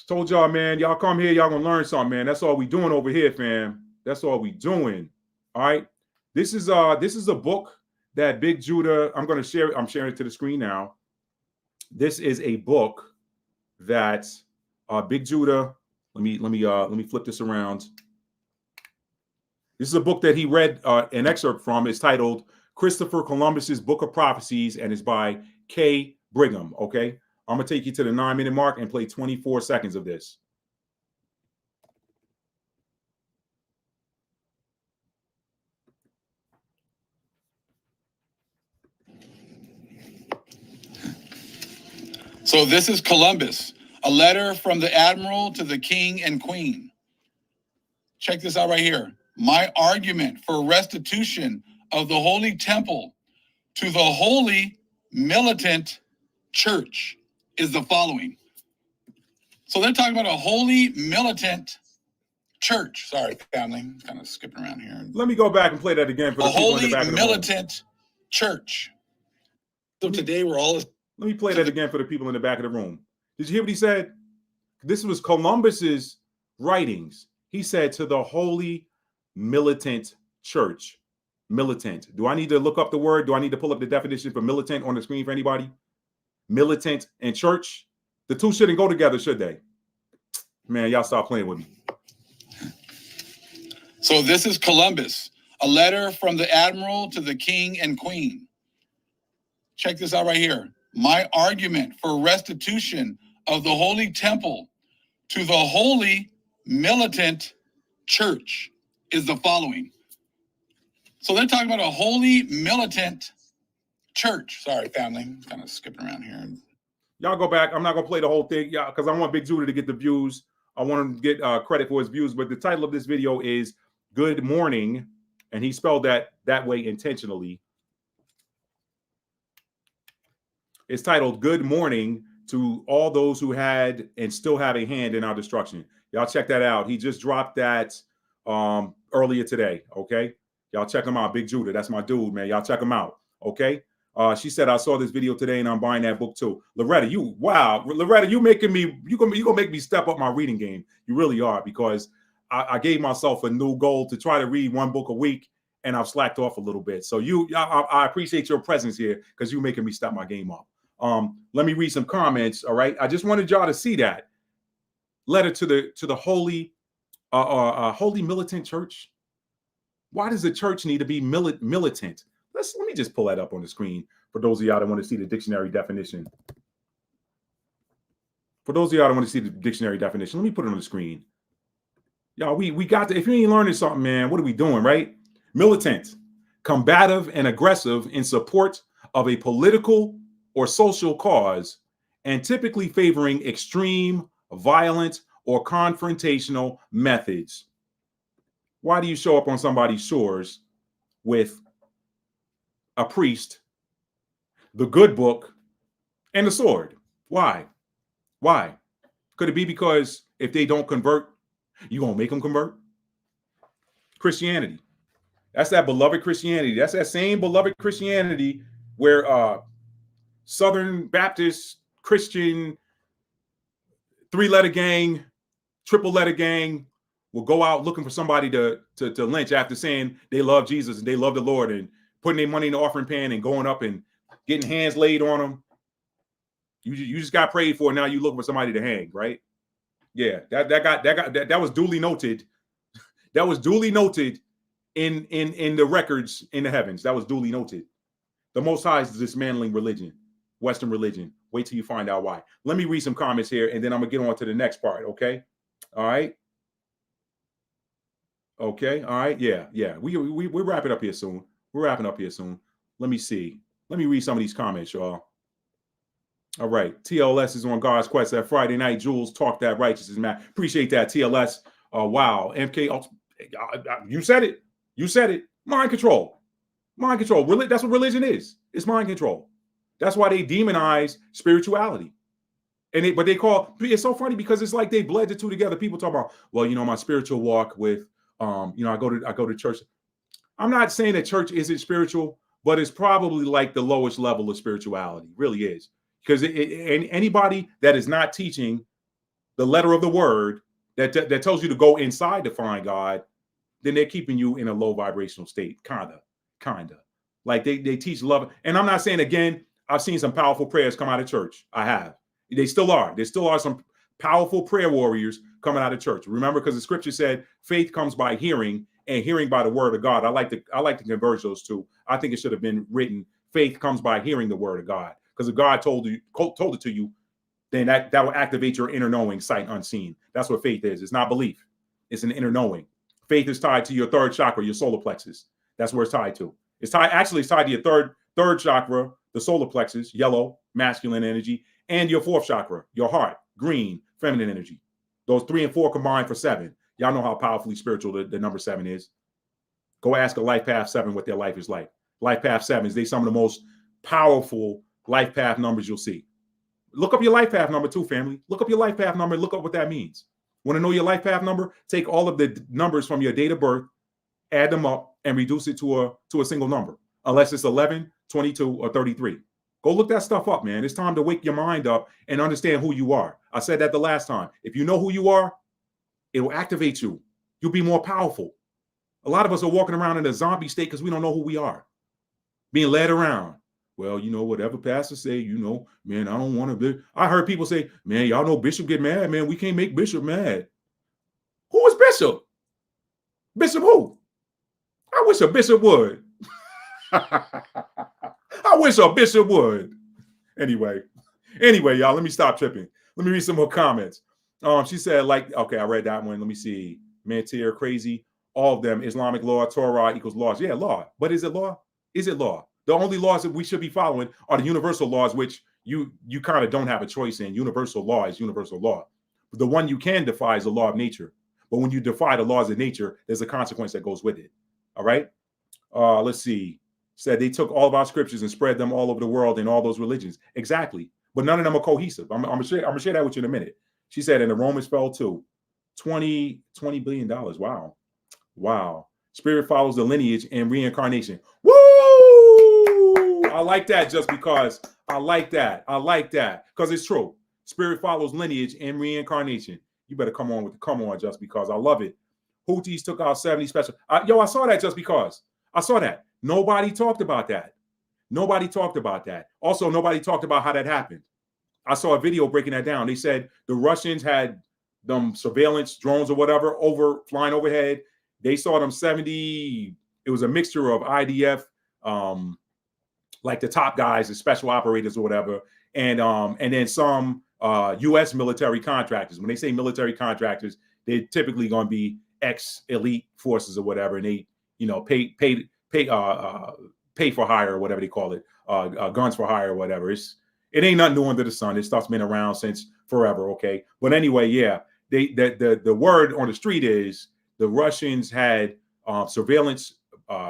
Told y'all, man, y'all come here, y'all going to learn something, man. That's all we doing over here, fam. That's all we doing. All right. This is a book that Big Judah, I'm going to share. I'm sharing it to the screen now. This is a book that Big Judah. Let me flip this around. This is a book that he read an excerpt from. It's titled Christopher Columbus's Book of Prophecies, and it's by K. Brigham. Okay, I'm gonna take you to the 9-minute mark and play 24 seconds of this.
So this is Columbus, a letter from the admiral to the king and queen. Check this out right here. My argument for restitution of the Holy Temple to the Holy Militant Church is the following. So they're talking about a holy militant church. Sorry, family, kind of skipping around here.
Let me go back and play that again for the people in the back of the room.
Holy militant church. So today we're all...
Let me play that again for the people in the back of the room. Did you hear what he said? This was Columbus's writings. He said to the Holy Militant Church. Militant. Do I need to look up the word? Do I need to pull up the definition for militant on the screen for anybody? Militant and church. The two shouldn't go together, should they? Man, y'all stop playing with me.
So this is Columbus, a letter from the admiral to the king and queen. Check this out right here. My argument for restitution of the Holy Temple to the Holy Militant Church is the following. So they're talking about a holy militant church. Sorry, family, kind of skipping around here.
Y'all go back. I'm not going to play the whole thing, yeah, because I want Big Judah to get the views. I want him to get credit for his views. But the title of this video is Good Morning, and he spelled that way intentionally. It's titled Good Morning to All Those Who Had and Still Have a Hand in Our Destruction. Y'all check that out. He just dropped that earlier today, okay? Y'all check him out. Big Judah, that's my dude, man. Y'all check him out, okay? She said, I saw this video today and I'm buying that book too. Loretta, you making me, you gonna make me step up my reading game. You really are, because I gave myself a new goal to try to read one book a week, and I've slacked off a little bit. So I appreciate your presence here, because you're making me step my game up. Let me read some comments. All right. I just wanted y'all to see that letter to the holy militant church. Why does the church need to be militant? Let me just pull that up on the screen for those of y'all that want to see the dictionary definition. For those of y'all that want to see the dictionary definition, let me put it on the screen. Y'all, we got to, if you ain't learning something, man, what are we doing, right? Militant, combative and aggressive in support of a political or social cause, and typically favoring extreme, violent, or confrontational methods. Why do you show up on somebody's shores with a priest, the good book, and the sword? Why? Why? Could it be because if they don't convert, you gonna make them convert? Christianity. That's that beloved Christianity. That's that same beloved Christianity where Southern Baptist, Christian, 3-letter gang, triple-letter gang will go out looking for somebody to lynch after saying they love Jesus and they love the Lord and putting their money in the offering pan and going up and getting hands laid on them. You just got prayed for. Now you looking for somebody to hang, right? Yeah, that was duly noted. That was duly noted in the records in the heavens. That was duly noted. The Most High is dismantling religion, Western religion. Wait till you find out why. Let me read some comments here, and then I'm gonna get on to the next part. Okay, all right. Okay, all right. Yeah. We're wrapping up here soon. We're wrapping up here soon. Let me see. Let me read some of these comments, y'all. All right. TLS is on God's quest. That Friday night, Jules talk that righteousness, man. Appreciate that, TLS. Wow. MK, you said it. You said it. Mind control. Mind control. That's what religion is. It's mind control. That's why they demonize spirituality. But they call, it's so funny because it's like they bled the two together. People talk about, well, my spiritual walk with, I go to church. I'm not saying that church isn't spiritual, but it's probably like the lowest level of spirituality. It really is. Because anybody that is not teaching the letter of the word that tells you to go inside to find God, then they're keeping you in a low vibrational state. Kinda. Like they teach love. And I'm not saying, again, I've seen some powerful prayers come out of church. I have. They still are. There still are some powerful prayer warriors coming out of church. Remember, because the scripture said faith comes by hearing and hearing by the word of God. I like to converge those two. I think it should have been written, faith comes by hearing the word of God. Because if God told it to you, then that will activate your inner knowing, sight unseen. That's what faith is. It's not belief. It's an inner knowing. Faith is tied to your third chakra, your solar plexus. That's where it's tied to. It's tied to your third chakra, the solar plexus, yellow, masculine energy, and your fourth chakra, your heart, green, feminine energy. Those 3 and 4 combined for 7. Y'all know how powerfully spiritual the number 7 is. Go ask a Life Path 7 what their life is like. Life Path 7s, they some of the most powerful life path numbers you'll see. Look up your life path number too, family. Look up your life path number and look up what that means. Want to know your life path number? Take all of the numbers from your date of birth, add them up, and reduce it to a single number, unless it's 11, 22, or 33. Go look that stuff up, man. It's time to wake your mind up and understand who you are. I said that the last time. If you know who you are, it will activate you. You'll be more powerful. A lot of us are walking around in a zombie state because we don't know who we are. Being led around. Well, whatever pastor say, man, I don't want to be. I heard people say, man, y'all know Bishop get mad, man. We can't make Bishop mad. Who is Bishop? Bishop who? I wish a bishop would. I wish a bishop would. Anyway, y'all, let me stop tripping. Let me read some more comments. She said, okay, I read that one. Let me see. Mantir, crazy. All of them, Islamic law, Torah equals laws. Yeah, law. But is it law? Is it law? The only laws that we should be following are the universal laws, which you kind of don't have a choice in. Universal law is universal law. The one you can defy is the law of nature. But when you defy the laws of nature, there's a consequence that goes with it. All right? Let's see. Said they took all of our scriptures and spread them all over the world in all those religions. Exactly. But none of them are cohesive. I'm gonna share that with you in a minute. She said, and the Romans fell too. $20 billion. Wow. Spirit follows the lineage and reincarnation. Woo! I like that just because. I like that. Because it's true. Spirit follows lineage and reincarnation. You better come on just because. I love it. Houthis took out 70 special. I saw that just because. I saw that. Nobody talked about that. Also, nobody talked about how that happened. I saw a video breaking that down. They said the Russians had them surveillance drones or whatever flying overhead. They saw them 70. It was a mixture of IDF, like the top guys, the special operators or whatever, and then some U.S. military contractors. When they say military contractors, they're typically going to be ex-elite forces or whatever, and they pay for hire or whatever they call it, guns for hire or whatever. It ain't nothing new under the sun. This stuff's been around since forever. Okay, but anyway, yeah, the word on the street is the Russians had surveillance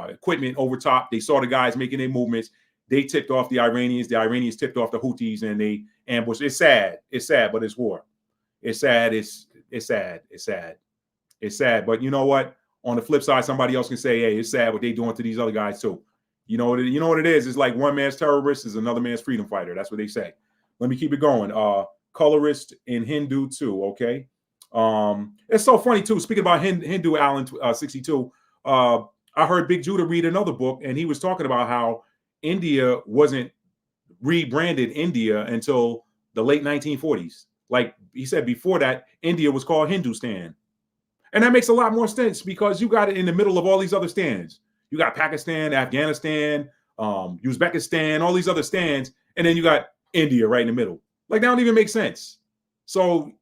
equipment over top. They saw the guys making their movements. They tipped off the Iranians. The Iranians tipped off the Houthis, and they ambushed. It's sad, but it's war. It's sad. But you know what? On the flip side, somebody else can say, hey, it's sad what they're doing to these other guys too. You know what it is? It's like one man's terrorist is another man's freedom fighter. That's what they say. Let me keep it going. Colorist in Hindu too. Okay. It's so funny too. Speaking about Hindu, Alan 62. I heard Big Judah read another book, and he was talking about how India wasn't rebranded India until the late 1940s. Like he said, before that, India was called Hindustan. And that makes a lot more sense because you got it in the middle of all these other stands. You got Pakistan, Afghanistan, Uzbekistan, all these other stands, and then you got India right in the middle. Like that don't even make sense. So,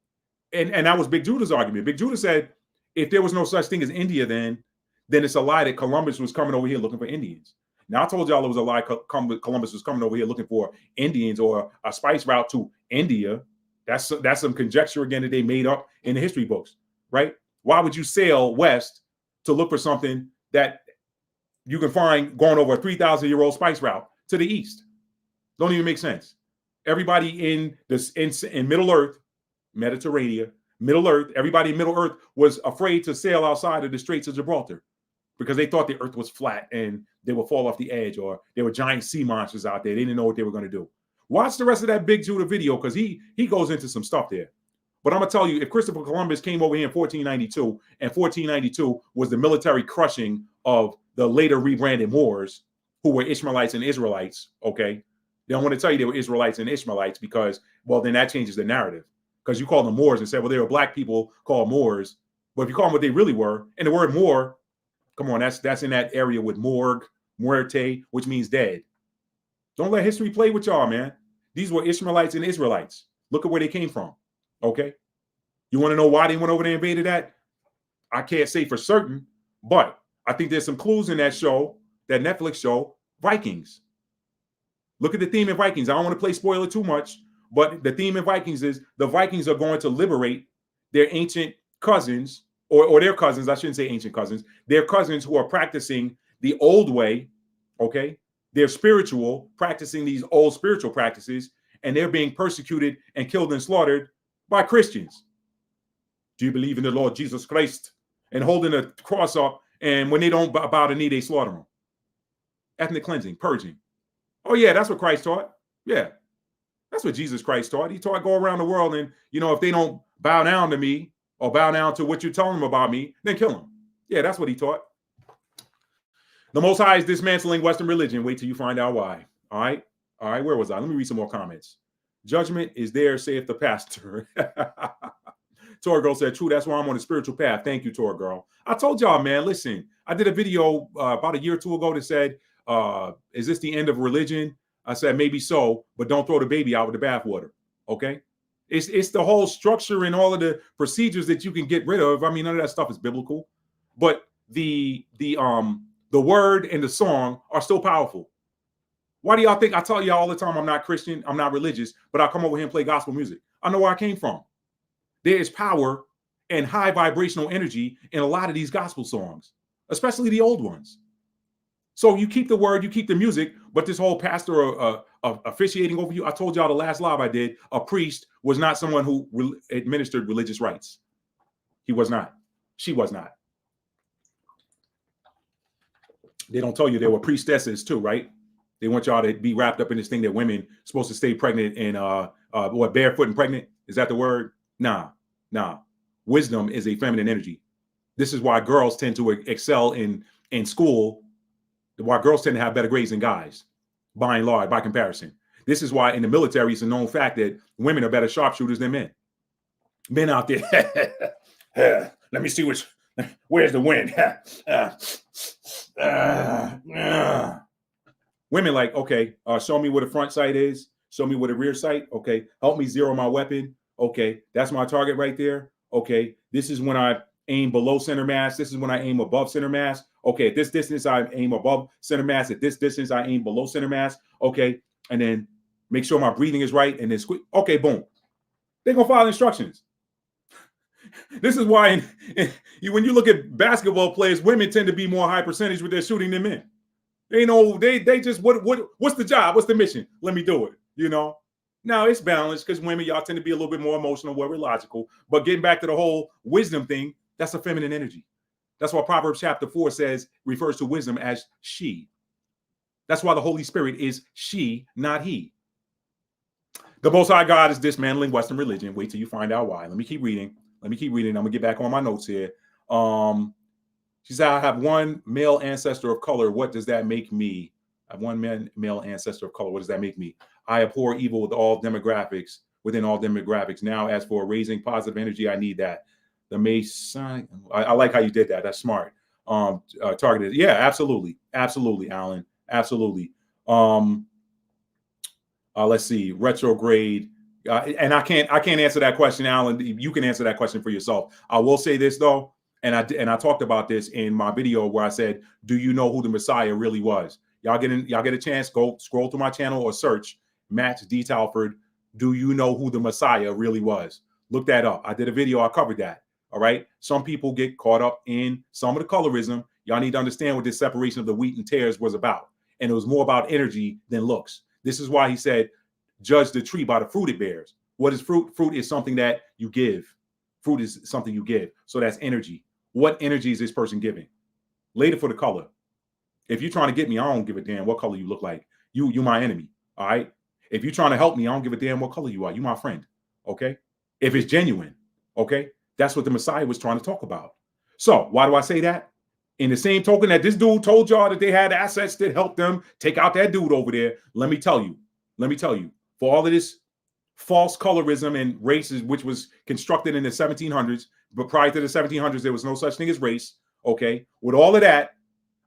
and that was Big Judah's argument. Big Judah said, if there was no such thing as India, then it's a lie that Columbus was coming over here looking for Indians. Now I told y'all it was a lie. Columbus was coming over here looking for Indians or a spice route to India. That's some conjecture again that they made up in the history books, right? Why would you sail west to look for something that you can find going over a 3,000-year-old spice route to the east? Don't even make sense. Everybody in Middle Earth, Mediterranean, Middle Earth, everybody in Middle Earth was afraid to sail outside of the Straits of Gibraltar because they thought the earth was flat and they would fall off the edge, or there were giant sea monsters out there. They didn't know what they were going to do. Watch the rest of that Big Judah video because he goes into some stuff there. But I'm going to tell you, if Christopher Columbus came over here in 1492, and 1492 was the military crushing of the later rebranded Moors, who were Ishmaelites and Israelites, okay? They don't want to tell you they were Israelites and Ishmaelites because, well, then that changes the narrative. Because you call them Moors and say, well, they were black people called Moors. But if you call them what they really were, and the word Moor, come on, that's in that area with morgue, muerte, which means dead. Don't let history play with y'all, man. These were Ishmaelites and Israelites. Look at where they came from. Okay. You want to know why they went over there and invaded that? I can't say for certain, but I think there's some clues in that show, that Netflix show, Vikings. Look at the theme in Vikings. I don't want to play spoiler too much, but the theme in Vikings is the Vikings are going to liberate their ancient cousins, or their cousins, I shouldn't say ancient cousins, their cousins who are practicing the old way, okay? They're spiritual, practicing these old spiritual practices, and they're being persecuted and killed and slaughtered by Christians. Do you believe in the Lord Jesus Christ? And holding a cross up, and when they don't bow the knee, they slaughter them. Ethnic cleansing, purging. Oh yeah, that's what Christ taught. Yeah, that's what Jesus Christ taught. He taught go around the world, and if they don't bow down to me or bow down to what you're telling them about me, then kill them. Yeah, that's what he taught. The Most High is dismantling Western religion. Wait till you find out why. All right, where was I? Let me read some more comments. Judgment is there, saith the pastor. Tora Girl said, true, that's why I'm on the spiritual path. Thank you, Tora Girl. I told y'all, man, listen, I did a video about a year or two ago that said, is this the end of religion? I said, maybe so, but don't throw the baby out with the bathwater, okay? It's the whole structure and all of the procedures that you can get rid of. I mean, none of that stuff is biblical, but the word and the song are still powerful. Why do y'all think I tell y'all all the time I'm not Christian, I'm not religious, but I come over here and play gospel music? I know where I came from. There is power and high vibrational energy in a lot of these gospel songs, especially the old ones. So you keep the word, you keep the music, but this whole pastor officiating over you, I told y'all the last live I did, a priest was not someone who administered religious rites. He was not. She was not. They don't tell you there were priestesses too, right? They want y'all to be wrapped up in this thing that women supposed to stay pregnant and barefoot and pregnant. Is that the word? Nah. Wisdom is a feminine energy. This is why girls tend to excel in school, why girls tend to have better grades than guys, by and large, by comparison. This is why in the military, it's a known fact that women are better sharpshooters than men. Men out there, let me see where's the wind? Women like, okay, show me where the front sight is. Show me where the rear sight. Okay, help me zero my weapon. Okay, that's my target right there. Okay, this is when I aim below center mass. This is when I aim above center mass. Okay, at this distance, I aim above center mass. At this distance, I aim below center mass. Okay, and then make sure my breathing is right. And then okay, boom. They're going to follow instructions. This is why when you look at basketball players, women tend to be more high percentage with their shooting than men. They know they just what's the job? What's the mission? Let me do it. Now it's balanced because women, y'all tend to be a little bit more emotional, more logical. But getting back to the whole wisdom thing, that's a feminine energy. That's why Proverbs chapter 4 refers to wisdom as she. That's why the Holy Spirit is she, not he. The Most High God is dismantling Western religion. Wait till you find out why. Let me keep reading. I'm gonna get back on my notes here. She said, I have one male ancestor of color. What does that make me? I have one male ancestor of color. What does that make me? I abhor evil with all demographics, within all demographics. Now, as for raising positive energy, I need that. The Mason, I like how you did that. That's smart. Targeted. Yeah, absolutely. Absolutely, Alan. Absolutely. Let's see, retrograde. And I can't answer that question, Alan. You can answer that question for yourself. I will say this though, and I talked about this in my video where I said, do you know who the Messiah really was? Y'all get a chance, go scroll through my channel or search Matt D. Talford. Do you know who the Messiah really was? Look that up. I did a video, I covered that. All right. Some people get caught up in some of the colorism. Y'all need to understand what this separation of the wheat and tares was about. And it was more about energy than looks. This is why he said, judge the tree by the fruit it bears. What is fruit? Fruit is something that you give. Fruit is something you give. So that's energy. What energy is this person giving? Later for the color. If you're trying to get me, I don't give a damn what color you look like. You my enemy. All right. If you're trying to help me, I don't give a damn what color you are. You my friend. Okay. If it's genuine. Okay. That's what the Messiah was trying to talk about. So why do I say that? In the same token that this dude told y'all that they had assets that helped them take out that dude over there. Let me tell you, for all of this false colorism and races, which was constructed in the 1700s, but prior to the 1700s, there was no such thing as race. Okay. With all of that,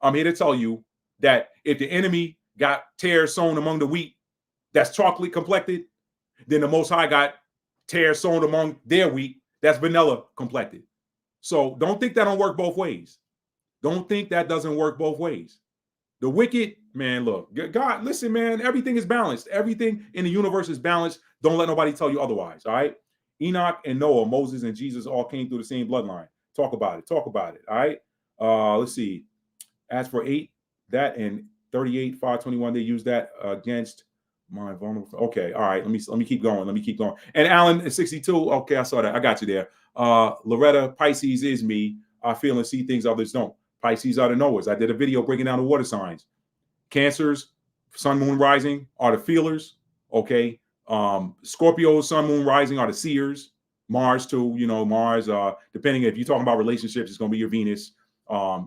I'm here to tell you that if the enemy got tares sown among the wheat that's chocolate complected, then the Most High got tares sown among their wheat that's vanilla complected. So don't think that don't work both ways. Don't think that doesn't work both ways. The wicked, man, look, God, listen, man, everything is balanced. Everything in the universe is balanced. Don't let nobody tell you otherwise, all right? Enoch and Noah, Moses and Jesus all came through the same bloodline. Talk about it, all right? Let's see. As for 8, that and 38, 521, they use that against my vulnerable. Okay, all right, let me keep going. And Alan, 62, okay, I saw that. I got you there. Loretta, Pisces is me. I feel and see things others don't. Pisces are the knowers. I did a video breaking down the water signs. Cancers, sun, moon, rising are the feelers. Okay. Scorpios, sun, moon, rising are the seers. Mars too, Mars, depending if you're talking about relationships, it's going to be your Venus,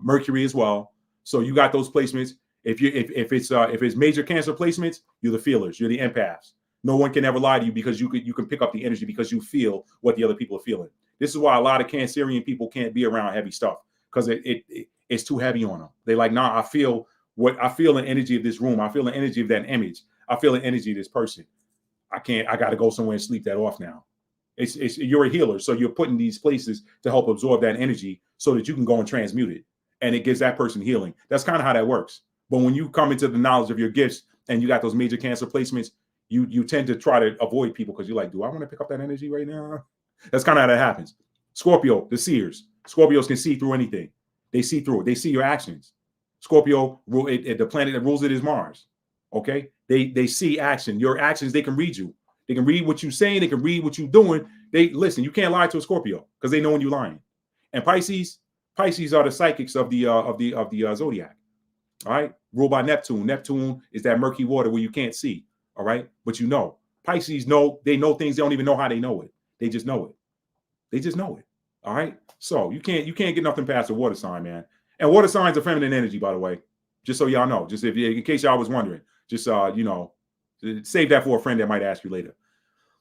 Mercury as well. So you got those placements. If it's major Cancer placements, you're the feelers, you're the empaths. No one can ever lie to you because you can pick up the energy because you feel what the other people are feeling. This is why a lot of Cancerian people can't be around heavy stuff because it's too heavy on them. They like, nah, I feel the energy of this room. I feel the energy of that image. I feel the energy of this person. I got to go somewhere and sleep that off now. You're a healer. So you're putting these places to help absorb that energy so that you can go and transmute it. And it gives that person healing. That's kind of how that works. But when you come into the knowledge of your gifts and you got those major Cancer placements, you tend to try to avoid people because you're like, do I want to pick up that energy right now? That's kind of how that happens. Scorpio, the seers. Scorpios can see through anything. They see through it. They see your actions. Scorpio, the planet that rules it is Mars. Okay? They see action. Your actions, they can read you. They can read what you're saying. They can read what you're doing. They listen. You can't lie to a Scorpio because they know when you're lying. And Pisces are the psychics of the zodiac. All right, ruled by Neptune. Neptune is that murky water where you can't see. All right, but Pisces they know things. They don't even know how they know it. They just know it. All right. So you can't get nothing past a water sign, man. And water signs are feminine energy, by the way. Just so y'all know. Just in case y'all was wondering. Just save that for a friend that might ask you later.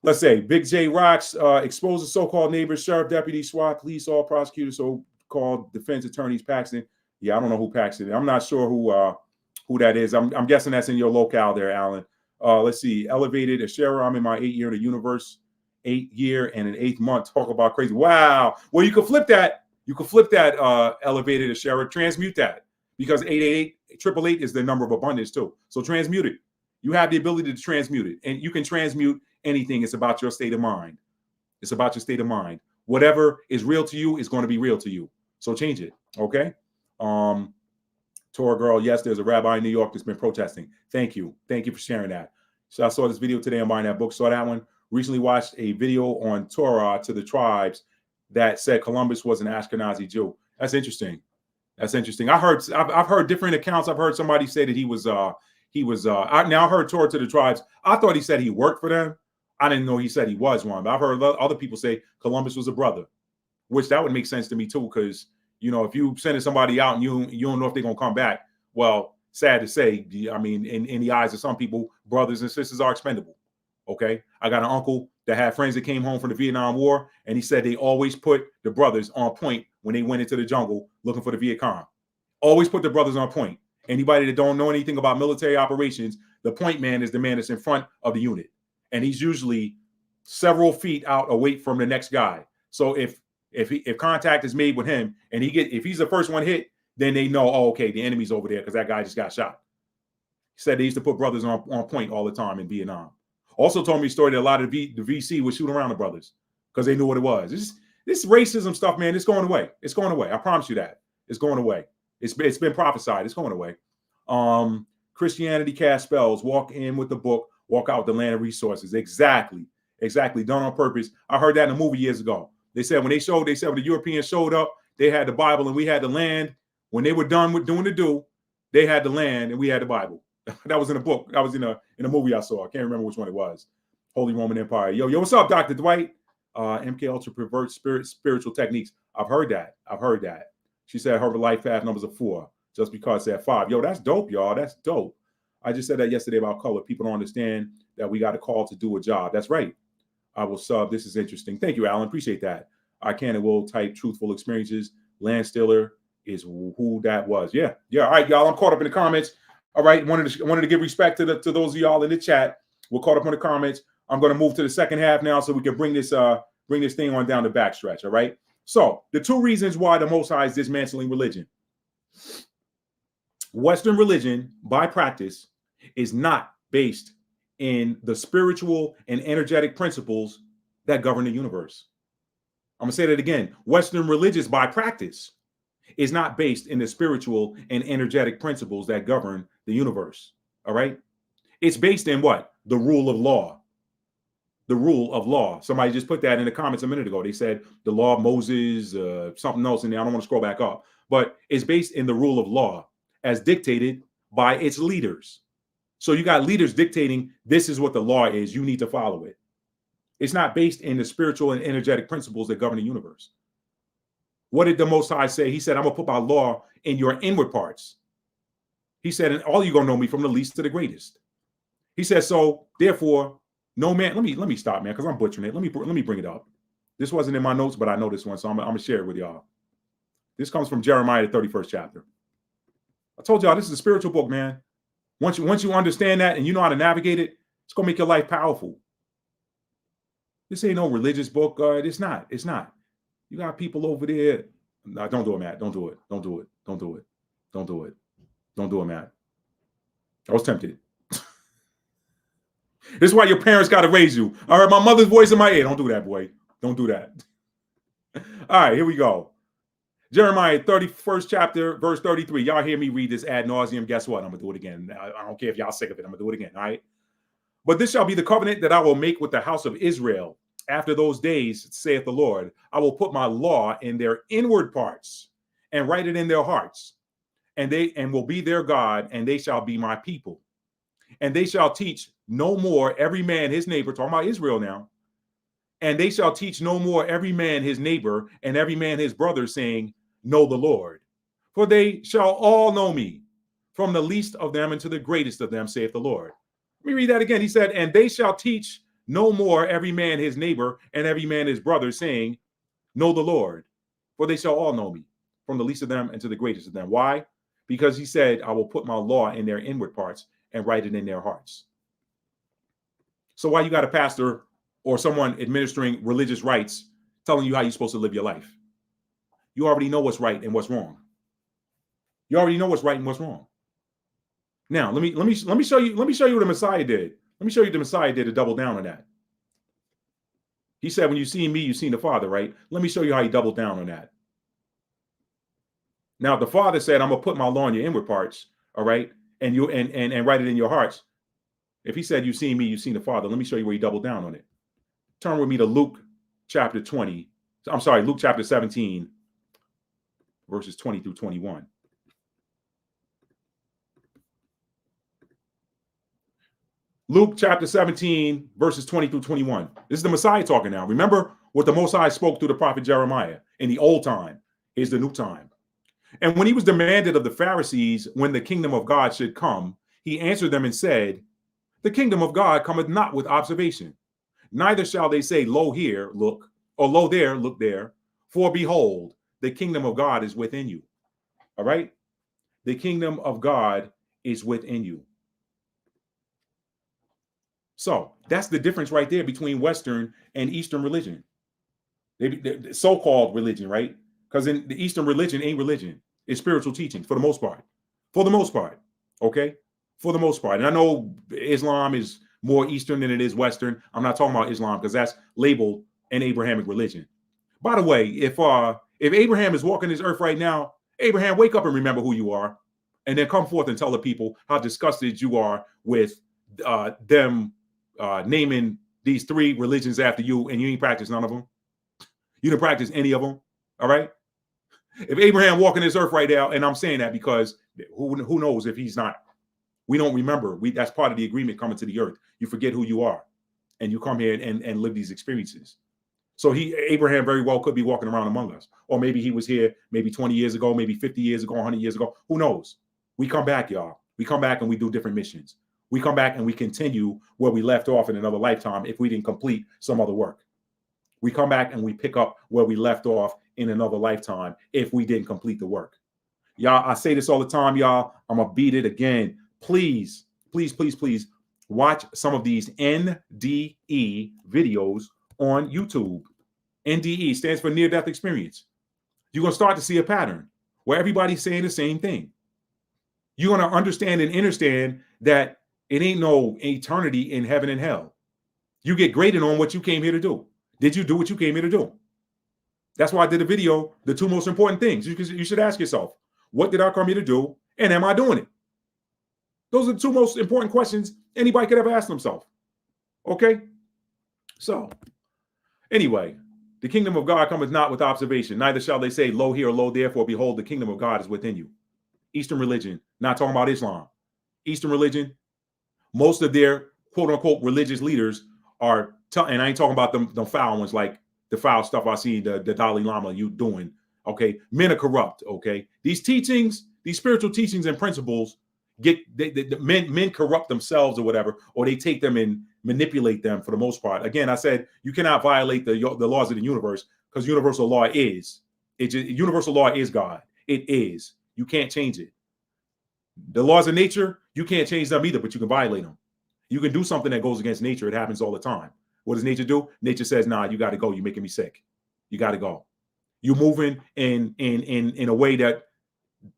Let's say Big J Rocks exposes so-called neighbors, sheriff, deputy, SWAT, police, all prosecutors, so-called defense attorneys, Paxton. Yeah, I don't know who Paxton is. I'm not sure who that is. I'm guessing that's in your locale there, Alan. Let's see. Elevated Asherah. I'm in my 8th year in the universe. 8th year and an 8th month. Talk about crazy. Wow. Well, you can flip that. Elevated Asherah. Transmute that because 888 is the number of abundance too. So transmute it. You have the ability to transmute it, and you can transmute anything. It's about your state of mind. Whatever is real to you is going to be real to you. So change it. Okay. Torah girl, yes, there's a rabbi in New York that's been protesting. Thank you for sharing that. So I saw this video today. I'm buying that book. Saw that one. Recently watched a video on Torah to the tribes that said Columbus was an Ashkenazi Jew. That's interesting. I've heard different accounts. I've heard somebody say that he he was. Now I heard Torah to the Tribes. I thought he said he worked for them. I didn't know he said he was one. But I've heard other people say Columbus was a brother, which that would make sense to me too. Because if you sending somebody out and you don't know if they're gonna come back, well, sad to say, I mean, in the eyes of some people, brothers and sisters are expendable. Okay, I got an uncle that had friends that came home from the Vietnam War, and he said they always put the brothers on point when they went into the jungle looking for the Viet Cong. Always put the brothers on point. Anybody that don't know anything about military operations, the point man is the man that's in front of the unit, and he's usually several feet out away from the next guy. So if contact is made with him, and if he's the first one hit, then they know, oh, okay, the enemy's over there because that guy just got shot. He said they used to put brothers on point all the time in Vietnam. Also told me a story that a lot of the VC would shoot around the brothers because they knew what it was. This racism stuff, man, it's going away. It's going away. I promise you that. It's going away. It's been prophesied. It's going away. Christianity cast spells. Walk in with the book. Walk out with the land of resources. Exactly. Done on purpose. I heard that in a movie years ago. They said when the Europeans showed up, they had the Bible and we had the land. When they were done with doing the do, they had the land and we had the Bible. That was in a book. That was in a movie I saw. I can't remember which one it was. Holy Roman Empire. Yo, what's up, Dr. Dwight? MK Ultra perverts spiritual techniques. I've heard that. She said her life path numbers are 4, just because at 5. Yo, that's dope, y'all. That's dope. I just said that yesterday about color. People don't understand that we got a call to do a job. That's right. I will sub. This is interesting. Thank you, Alan. Appreciate that. I can and will type truthful experiences. Landstealer is who that was. Yeah. All right, y'all. I'm caught up in the comments. All right, wanted to give respect to those of y'all in the chat. We're caught up on the comments. I'm going to move to the second half now, so we can bring this thing on down the backstretch. All right. So the 2 reasons why the Most High is dismantling religion. Western religion, by practice, is not based in the spiritual and energetic principles that govern the universe. I'm gonna say that again. Western religion, by practice, is not based in the spiritual and energetic principles that govern the universe. All right. It's based in what? The rule of law. The rule of law. Somebody just put that in the comments a minute ago. They said the law of Moses, something else in there. I don't want to scroll back up, but it's based in the rule of law as dictated by its leaders. So you got leaders dictating this is what the law is. You need to follow it. It's not based in the spiritual and energetic principles that govern the universe. What did the Most High say? He said, I'm going to put my law in your inward parts. He said, and all you're going to know me from the least to the greatest. He said, so therefore, no man, let me stop, man, because I'm butchering it. Let me bring it up. This wasn't in my notes, but I know this one, so I'm going to share it with y'all. This comes from Jeremiah, the 31st chapter. I told y'all this is a spiritual book, man. Once you understand that and you know how to navigate it, it's going to make your life powerful. This ain't no religious book. It's not. You got people over there. No, don't do it, Matt. Don't do it. Don't do it. Don't do it. Don't do it. Don't do it, Matt. I was tempted. This is why your parents got to raise you. I heard my mother's voice in my ear. Don't do that, boy. Don't do that. All right, here we go. Jeremiah 31st chapter, verse 33. Y'all hear me read this ad nauseum. Guess what? I'm going to do it again. I don't care if y'all sick of it. I'm going to do it again, all right? But this shall be the covenant that I will make with the house of Israel. After those days, saith the Lord, I will put my law in their inward parts and write it in their hearts. And will be their God, and they shall be my people. And they shall teach no more every man his neighbor, talking about Israel now. And they shall teach no more every man his neighbor and every man his brother, saying, know the Lord. For they shall all know me, from the least of them unto the greatest of them, saith the Lord. Let me read that again. He said, and they shall teach no more every man his neighbor and every man his brother, saying, know the Lord. For they shall all know me, from the least of them unto the greatest of them. Why? Because he said, I will put my law in their inward parts and write it in their hearts. So why you got a pastor or someone administering religious rites telling you how you're supposed to live your life? You already know what's right and what's wrong. You already know what's right and what's wrong. Now, let me show you what the Messiah did. Let me show you what the Messiah did to double down on that. He said, when you see me, you see the Father, right? Let me show you how he doubled down on that. Now, the Father said, I'm going to put my law in your inward parts, all right? And you and write it in your hearts. If he said, you see me, you see the Father, let me show you where he doubled down on it. Turn with me to Luke chapter 20. I'm sorry, Luke chapter 17, verses 20 through 21. Luke chapter 17, verses 20 through 21. This is the Messiah talking now. Remember what the Most High spoke through the prophet Jeremiah in the old time. Here's the new time. And when he was demanded of the Pharisees when the kingdom of God should come, he answered them and said, the kingdom of God cometh not with observation. Neither shall they say, lo here, look, or lo there, look there. For behold, the kingdom of God is within you. All right? The kingdom of God is within you. So that's the difference right there between Western and Eastern religion. The so-called religion, right? Because in the Eastern religion ain't religion. It's spiritual teachings for the most part. For the most part. Okay? For the most part. And I know Islam is more Eastern than it is Western. I'm not talking about Islam because that's labeled an Abrahamic religion. By the way, if Abraham is walking this earth right now, Abraham, wake up and remember who you are. And then come forth and tell the people how disgusted you are with them naming these 3 religions after you, and you ain't practice none of them. You didn't practice any of them. All right. If Abraham walking this earth right now, and I'm saying that because who knows if he's not, we don't remember. That's part of the agreement coming to the earth. You forget who you are and you come here and live these experiences. So Abraham very well could be walking around among us, or maybe he was here maybe 20 years ago, maybe 50 years ago, 100 years ago. Who knows? We come back, y'all. We come back and we do different missions. We come back and we continue where we left off in another lifetime if we didn't complete some other work. We come back and we pick up where we left off in another lifetime if we didn't complete the work. Y'all, I say this all the time, y'all. I'm going to beat it again. Please, please, please, please watch some of these NDE videos on YouTube. NDE stands for near-death experience. You're going to start to see a pattern where everybody's saying the same thing. You're going to understand and understand that it ain't no eternity in heaven and hell. You get graded on what you came here to do. Did you do what you came here to do? That's why I did a video, the 2 most important things. You should ask yourself, what did I come here to do? And am I doing it? Those are the 2 most important questions anybody could ever ask themselves. Okay? So, anyway, the kingdom of God cometh not with observation. Neither shall they say, lo here, lo there, for behold, the kingdom of God is within you. Eastern religion, not talking about Islam. Eastern religion, most of their quote unquote religious leaders are, and I ain't talking about them foul ones like the foul stuff I see the Dalai Lama you doing. Okay, men are corrupt. Okay, these teachings, these spiritual teachings and principles men corrupt themselves or whatever, or they take them and manipulate them for the most part. Again, I said you cannot violate the laws of the universe because universal law is universal law is God. It is. You can't change it. The laws of nature, you can't change them either, but you can violate them. You can do something that goes against nature. It happens all the time. What does nature do? Nature says, nah, you got to go. You're making me sick. You got to go. You're moving in a way that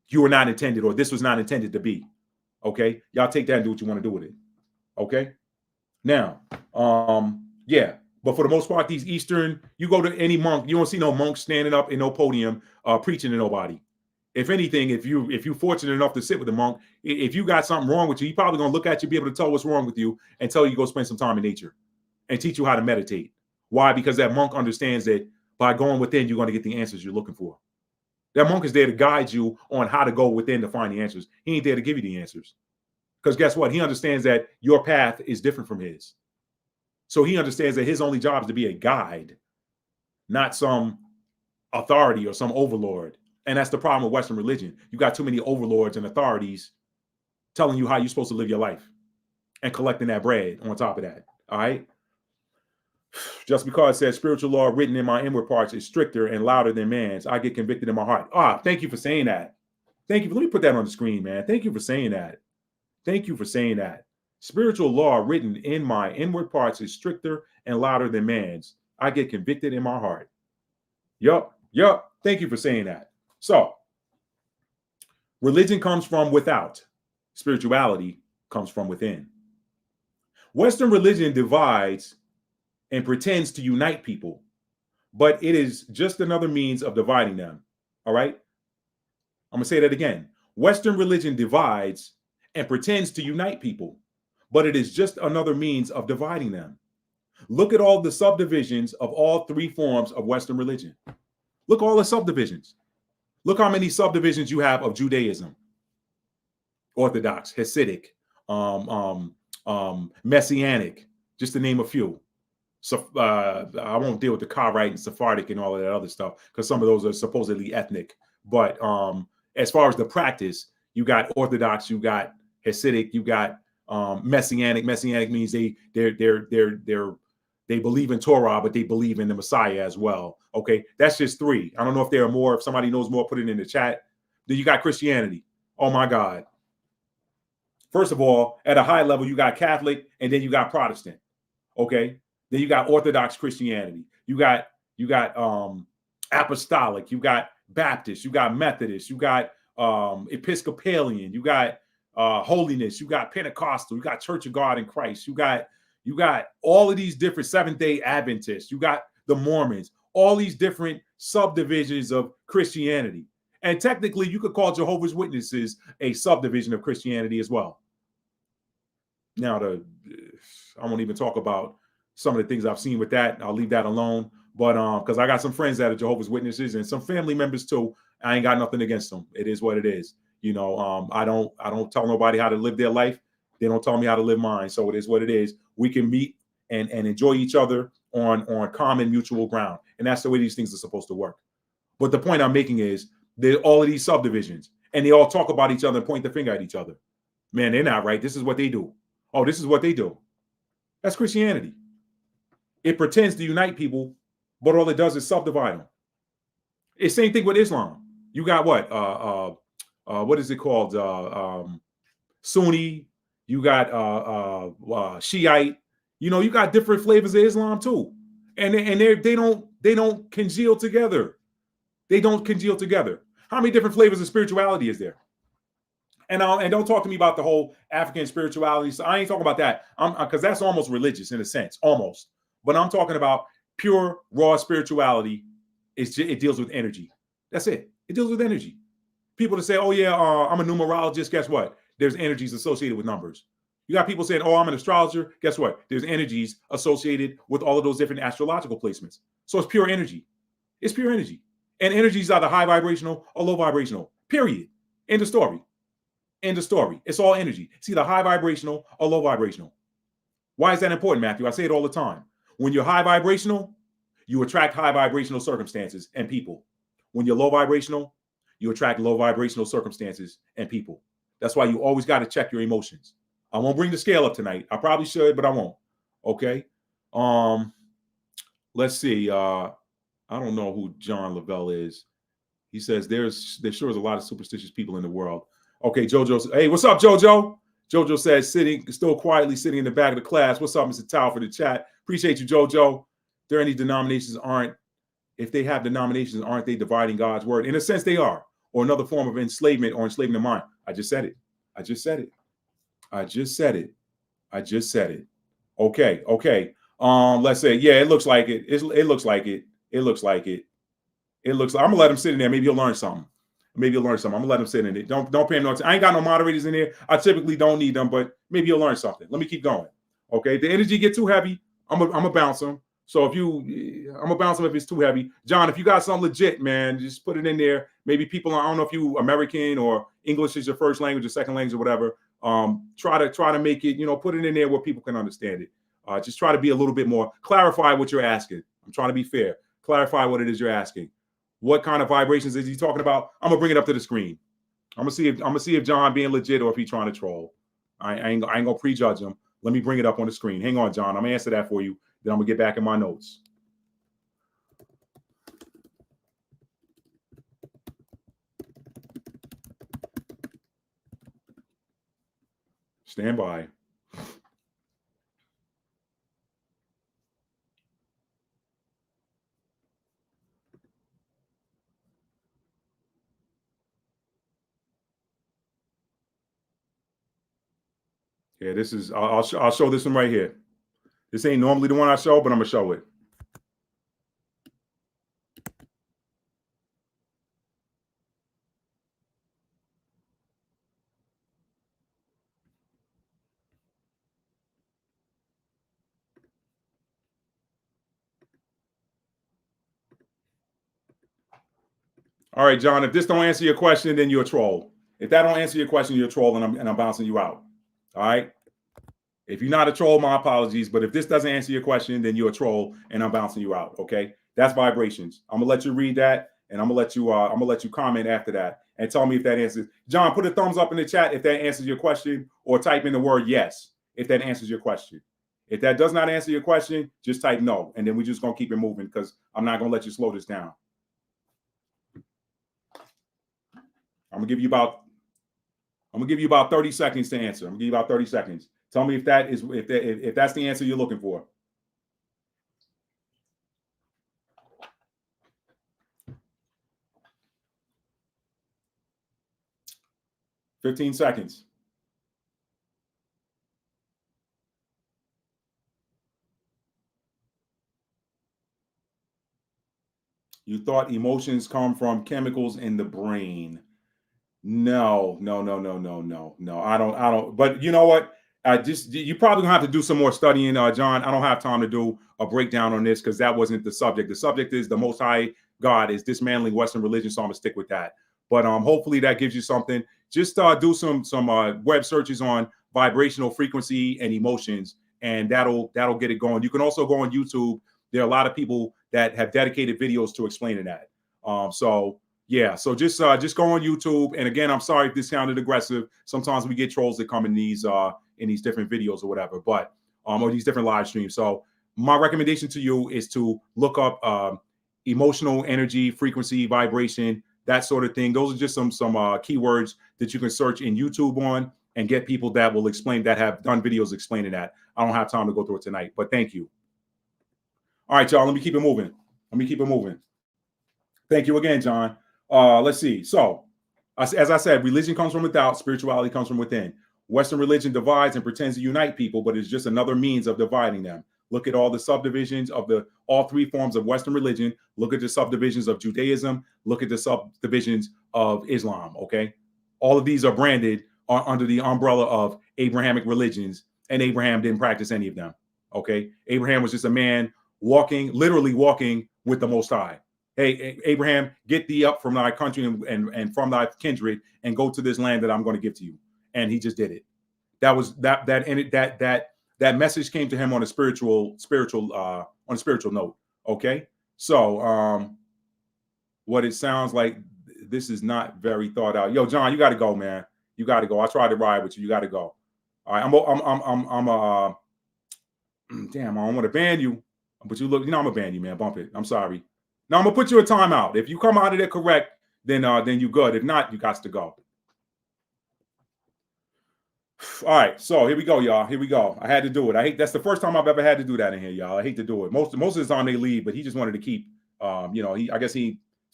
you were not intended, or this was not intended to be. Okay. Y'all take that and do what you want to do with it. Okay. Now, yeah. But for the most part, these Eastern, you go to any monk, you don't see no monk standing up in no podium preaching to nobody. If anything, if you're fortunate enough to sit with a monk, if you got something wrong with you, he's probably going to look at you, be able to tell what's wrong with you, and tell you go spend some time in nature and teach you how to meditate. Why? Because that monk understands that by going within, you're going to get the answers you're looking for. That monk is there to guide you on how to go within to find the answers. He ain't there to give you the answers. Because guess what? He understands that your path is different from his. So he understands that his only job is to be a guide, not some authority or some overlord. And that's the problem with Western religion. You got too many overlords and authorities telling you how you're supposed to live your life and collecting that bread on top of that. All right. Just because it says spiritual law written in my inward parts is stricter and louder than man's, I get convicted in my heart. Thank you for saying that. Thank you. Let me put that on the screen, man. Thank you for saying that. Thank you for saying that. Spiritual law written in my inward parts is stricter and louder than man's. I get convicted in my heart. Yup. Thank you for saying that. So, religion comes from without. Spirituality comes from within. Western religion divides and pretends to unite people, but it is just another means of dividing them. All right? I'm going to say that again. Western religion divides and pretends to unite people, but it is just another means of dividing them. Look at all the subdivisions of all 3 forms of Western religion. Look at all the subdivisions. Look how many subdivisions you have of Judaism, Orthodox, Hasidic, Messianic, just to name a few. So I won't deal with the Karaite and Sephardic and all of that other stuff because some of those are supposedly ethnic. But as far as the practice, you got Orthodox, you got Hasidic, you got Messianic. Messianic means they believe in Torah, but they believe in the Messiah as well. Okay, that's just three. I don't know if there are more. If somebody knows more, put it in the chat. Then you got Christianity. Oh my God. First of all, at a high level, you got Catholic, and then you got Protestant. Okay. Then you got Orthodox Christianity. You got Apostolic. You got Baptist. You got Methodist. You got Episcopalian. You got Holiness. You got Pentecostal. You got Church of God in Christ. You got all of these different Seventh-day Adventists. You got the Mormons. All these different subdivisions of Christianity. And technically, you could call Jehovah's Witnesses a subdivision of Christianity as well. Now, I won't even talk about some of the things I've seen with that. I'll leave that alone. But because I got some friends that are Jehovah's Witnesses and some family members too. I ain't got nothing against them. It is what it is. You know, I don't tell nobody how to live their life. They don't tell me how to live mine. So it is what it is. We can meet and enjoy each other on common mutual ground. And that's the way these things are supposed to work. But the point I'm making is there's all of these subdivisions and they all talk about each other and point the finger at each other. Man, they're not right. This is what they do. Oh, this is what they do. That's Christianity. It pretends to unite people, but all it does is subdivide them. It's the same thing with Islam. You got what is it called? Sunni. You got Shiite. You know, you got different flavors of Islam too, and they don't congeal together. They don't congeal together. How many different flavors of spirituality is there? And don't talk to me about the whole African spirituality. So I ain't talking about that. Because that's almost religious in a sense, almost. But I'm talking about pure, raw spirituality. It deals with energy. That's it. It deals with energy. People that say, oh, yeah, I'm a numerologist. Guess what? There's energies associated with numbers. You got people saying, oh, I'm an astrologer. Guess what? There's energies associated with all of those different astrological placements. So it's pure energy. It's pure energy. And energy is either high vibrational or low vibrational. Period. End of story. End of story. It's all energy. It's either high vibrational or low vibrational. Why is that important, Matthew? I say it all the time. When you're high vibrational, you attract high vibrational circumstances and people. When you're low vibrational, you attract low vibrational circumstances and people. That's why you always got to check your emotions. I won't bring the scale up tonight. I probably should, but I won't. Okay. Let's see. I don't know who John Lavelle is. He says there sure is a lot of superstitious people in the world. Okay, Jojo. Hey, what's up, Jojo? Jojo says still quietly sitting in the back of the class. What's up, Mr. Tao, for the chat? Appreciate you, Jojo. There any denominations if they have denominations, aren't they dividing God's word? In a sense, they are, or another form of enslavement or enslaving the mind. I just said it. Okay. Let's say, yeah, it looks like it. It looks like it. I'm gonna let him sit in there. Maybe you'll learn something. I'm gonna let him sit in it. Don't pay him no attention. I ain't got no moderators in here. I typically don't need them, but maybe you'll learn something. Let me keep going. Okay. The energy get too heavy, I'm gonna bounce them. So I'm gonna bounce them if it's too heavy. John, if you got something legit, man, just put it in there. Maybe people, I don't know if you American or English is your first language or second language or whatever. Try to make it, put it in there where people can understand it. Just try to be a little bit more, clarify what you're asking. I'm trying to be fair. Clarify what it is you're asking. What kind of vibrations is he talking about? I'm gonna bring it up to the screen. I'm gonna see if John being legit or if he's trying to troll. I ain't gonna prejudge him. Let me bring it up on the screen. Hang on, John. I'm gonna answer that for you. Then I'm gonna get back in my notes. Stand by. Yeah, this is, I'll show this one right here. This ain't normally the one I show, but I'm gonna show it. All right, John, if this don't answer your question, then you're a troll. If that don't answer your question, you're a troll, and I'm bouncing you out. All right. If you're not a troll, my apologies. But if this doesn't answer your question, then you're a troll, and I'm bouncing you out. Okay, that's vibrations. I'm gonna let you read that, and I'm gonna let you comment after that and tell me if that answers. John, put a thumbs up in the chat if that answers your question, or type in the word yes if that answers your question. If that does not answer your question, just type no, and then we're just gonna keep it moving because I'm not gonna let you slow this down. I'm gonna give you about 30 seconds to answer. I'm gonna give you about 30 seconds. Tell me if that's the answer you're looking for. $15 seconds. You thought emotions come from chemicals in the brain. No. I don't. But you know what? You probably gonna have to do some more studying, John. I don't have time to do a breakdown on this because that wasn't the subject. The subject is the Most High God is dismantling Western religion, so I'm gonna stick with that. But hopefully that gives you something. Just do some web searches on vibrational frequency and emotions, and that'll get it going. You can also go on YouTube. There are a lot of people that have dedicated videos to explaining that. Yeah, so just go on YouTube. And again, I'm sorry if this sounded aggressive. Sometimes we get trolls that come in these different videos or whatever, but or these different live streams. So my recommendation to you is to look up emotional energy, frequency, vibration, that sort of thing. Those are just some keywords that you can search in YouTube on and get people that will explain, that have done videos explaining that. I don't have time to go through it tonight, but thank you. All right, y'all, let me keep it moving. Thank you again, John. Let's see. So, as I said, religion comes from without, spirituality comes from within. Western religion divides and pretends to unite people, but it's just another means of dividing them. Look at all the subdivisions of all three forms of Western religion. Look at the subdivisions of Judaism. Look at the subdivisions of Islam, okay? All of these are branded under the umbrella of Abrahamic religions, and Abraham didn't practice any of them, okay? Abraham was just a man literally walking with the Most High. Hey, Abraham, get thee up from thy country and from thy kindred and go to this land that I'm going to give to you. And he just did it. That was that message came to him on a spiritual note. Okay. So what it sounds like, this is not very thought out. Yo, John, you got to go, man. You got to go. I tried to ride with you. You got to go. All right. Damn, I don't want to ban you, but I'm gonna ban you, man. Bump it. I'm sorry. Now I'm gonna put you a timeout. If you come out of there correct, then you good. If not, you got to go. All right, so here we go, y'all. Here we go. I had to do it. That's the first time I've ever had to do that in here, y'all. I hate to do it. Most of the time they leave, but he just wanted to keep. I guess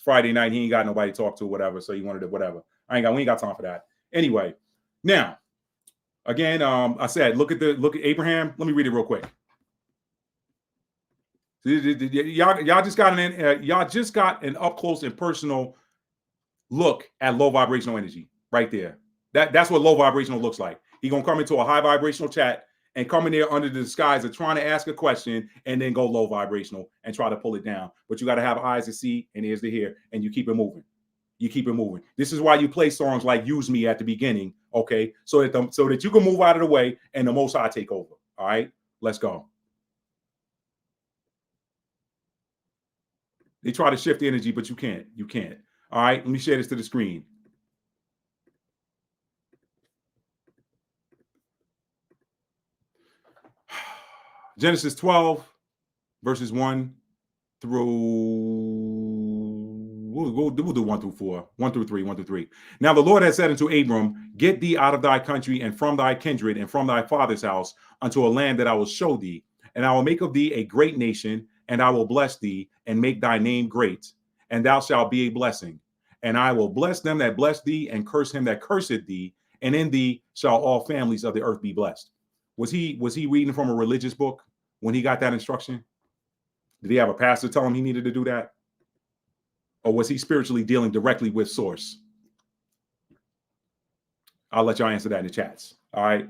Friday night he ain't got nobody to talk to, whatever. So he wanted to whatever. We ain't got time for that. Anyway, now again, I said look at Abraham. Let me read it real quick. Y'all just got an up close and personal look at low vibrational energy right there. That's what low vibrational looks like. He's gonna come into a high vibrational chat and come in there under the disguise of trying to ask a question and then go low vibrational and try to pull it down. But you got to have eyes to see and ears to hear, and you keep it moving. This is why you play songs like "Use Me" at the beginning, okay? So that you can move out of the way and the Most High take over. All right, let's go. They try to shift the energy, but you can't. All right, let me share this to the screen. Genesis 12, verses 1 through, we'll do 1 through 4, 1 through 3. Now the Lord had said unto Abram, get thee out of thy country and from thy kindred and from thy father's house unto a land that I will show thee. And I will make of thee a great nation, and I will bless thee and make thy name great, and thou shalt be a blessing. And I will bless them that bless thee, and curse him that curseth thee, and in thee shall all families of the earth be blessed. Was he reading from a religious book when he got that instruction? Did he have a pastor tell him he needed to do that? Or was he spiritually dealing directly with source? I'll let y'all answer that in the chats. All right.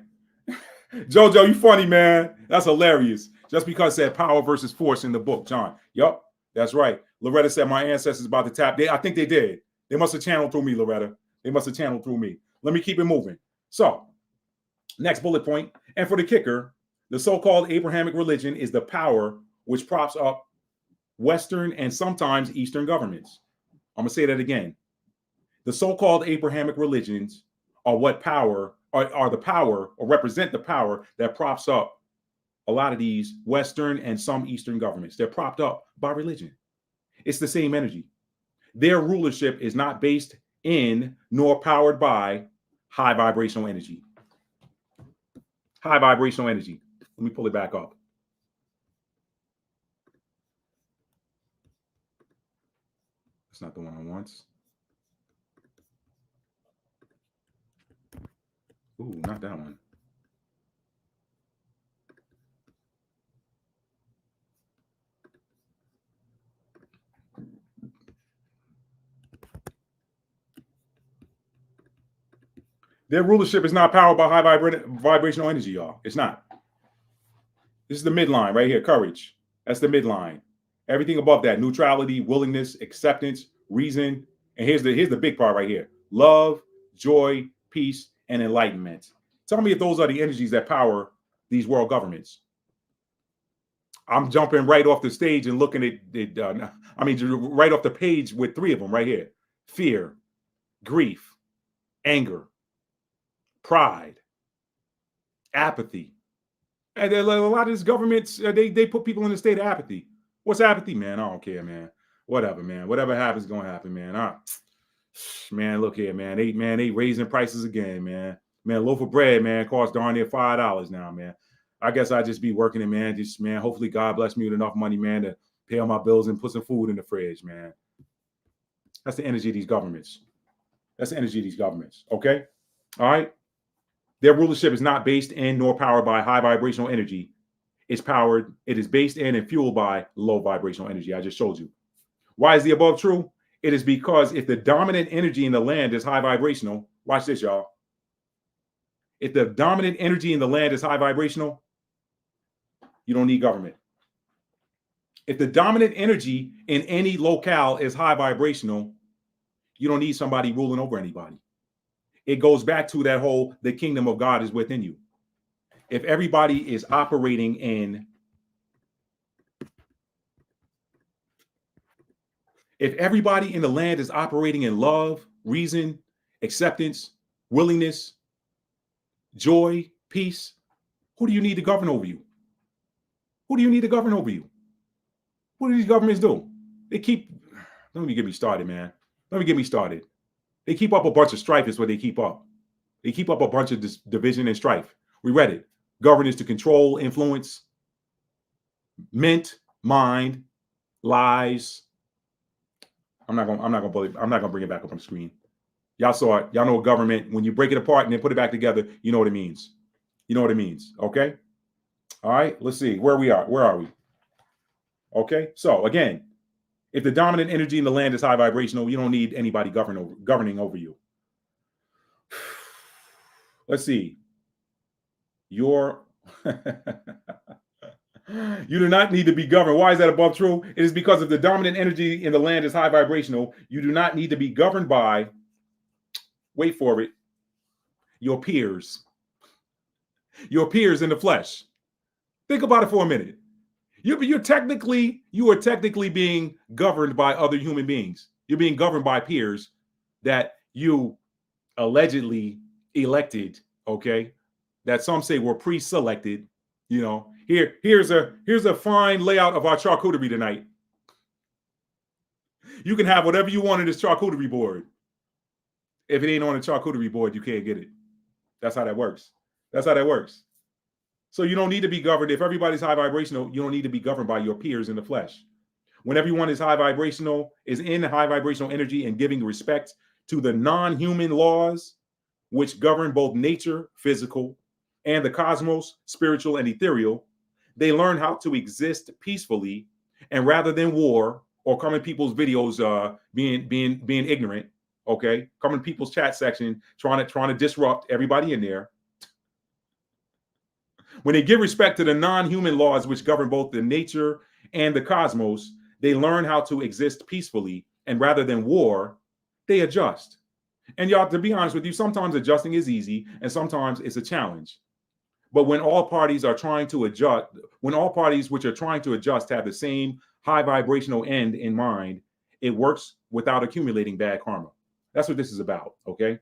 Jojo, you funny, man. That's hilarious. Just because it said power versus force in the book, John. Yup, that's right. Loretta said my ancestors about to tap. I think they did. They must have channeled through me, Loretta. They must have channeled through me. Let me keep it moving. So, next bullet point. And for the kicker, The so-called Abrahamic religion is the power which props up Western and sometimes Eastern governments. I'm going to say that again. The so-called Abrahamic religions are what power are the power or represent the power that props up a lot of these Western and some Eastern governments. They're propped up by religion. It's the same energy. Their rulership is not based in nor powered by high vibrational energy. High vibrational energy. Let me pull it back up. That's not the one I want. Ooh, not that one. Their rulership is not powered by high vibrational energy, y'all. It's not. This is the midline right here, courage. That's the midline. Everything above that, neutrality, willingness, acceptance, reason. And here's the big part right here. Love, joy, peace, and enlightenment. Tell me if those are the energies that power these world governments. I'm jumping right off the stage and looking at it. Right off the page with three of them right here. Fear, grief, anger, pride, apathy. And a lot of these governments, they put people in a state of apathy. What's apathy, man? I don't care, man. Whatever, man. Whatever happens is gonna happen, man. Man, look here, man. They raising prices again, man. Man, a loaf of bread, man, costs darn near $5 now, man. I guess I just be working it, man. Just, man, hopefully God bless me with enough money, man, to pay all my bills and put some food in the fridge, man. That's the energy of these governments. That's the energy of these governments, okay? All right? Their rulership is not based in nor powered by high vibrational energy. It is based in and fueled by low vibrational energy. I just showed you. Why is the above true? It is because if the dominant energy in the land is high vibrational, watch this, y'all. If the dominant energy in the land is high vibrational, you don't need government. If the dominant energy in any locale is high vibrational, you don't need somebody ruling over anybody. It goes back to that whole, the kingdom of God is within you. If everybody is operating in, if everybody in the land is operating in love, reason, acceptance, willingness, joy, peace, who do you need to govern over you? Who do you need to govern over you? What do these governments do? They keep, let me get me started, man. Let me get me started. They keep up a bunch of strife is what they keep up. They keep up a bunch of division and strife. We read it. Governance to control, influence, mint, mind, lies. I'm not gonna bring it back up on the screen. Y'all saw it. Y'all know government. When you break it apart and then put it back together, you know what it means. You know what it means. Okay. All right. Let's see where we are. Where are we? Okay. So again, if the dominant energy in the land is high vibrational, you don't need anybody governing over you. Let's see. You do not need to be governed. Why is that above true? It is because if the dominant energy in the land is high vibrational, you do not need to be governed by, wait for it, your peers. Your peers in the flesh. Think about it for a minute. You are technically being governed by other human beings. You're being governed by peers that you allegedly elected, okay? That some say were pre-selected. You know, here's a fine layout of our charcuterie tonight. You can have whatever you want on this charcuterie board. If it ain't on the charcuterie board, you can't get it. That's how that works. That's how that works. So you don't need to be governed. If everybody's high vibrational, you don't need to be governed by your peers in the flesh. When everyone is high vibrational, is in high vibrational energy and giving respect to the non-human laws which govern both nature, physical, and the cosmos, spiritual and ethereal, they learn how to exist peacefully, and rather than war or come in people's videos being ignorant, okay, come in people's chat section trying to disrupt everybody in there. When they give respect to the non-human laws which govern both the nature and the cosmos, they learn how to exist peacefully, and rather than war, they adjust. And y'all, to be honest with you, sometimes adjusting is easy and sometimes it's a challenge. But when all parties are trying to adjust, when all parties which are trying to adjust have the same high vibrational end in mind, it works without accumulating bad karma. That's what this is about. Okay.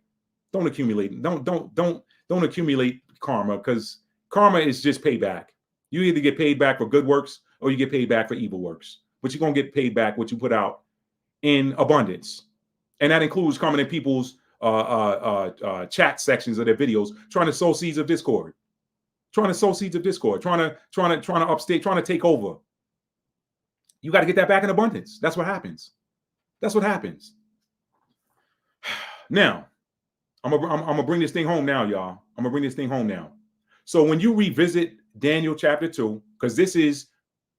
Don't accumulate. Don't accumulate karma, because karma is just payback. You either get paid back for good works or you get paid back for evil works. But you're going to get paid back what you put out in abundance. And that includes coming in people's chat sections of their videos, trying to sow seeds of discord, trying to upstate, trying to take over. You got to get that back in abundance. That's what happens. That's what happens. Now, I'm gonna bring this thing home now, y'all. I'm gonna bring this thing home now. So when you revisit Daniel chapter 2, because this is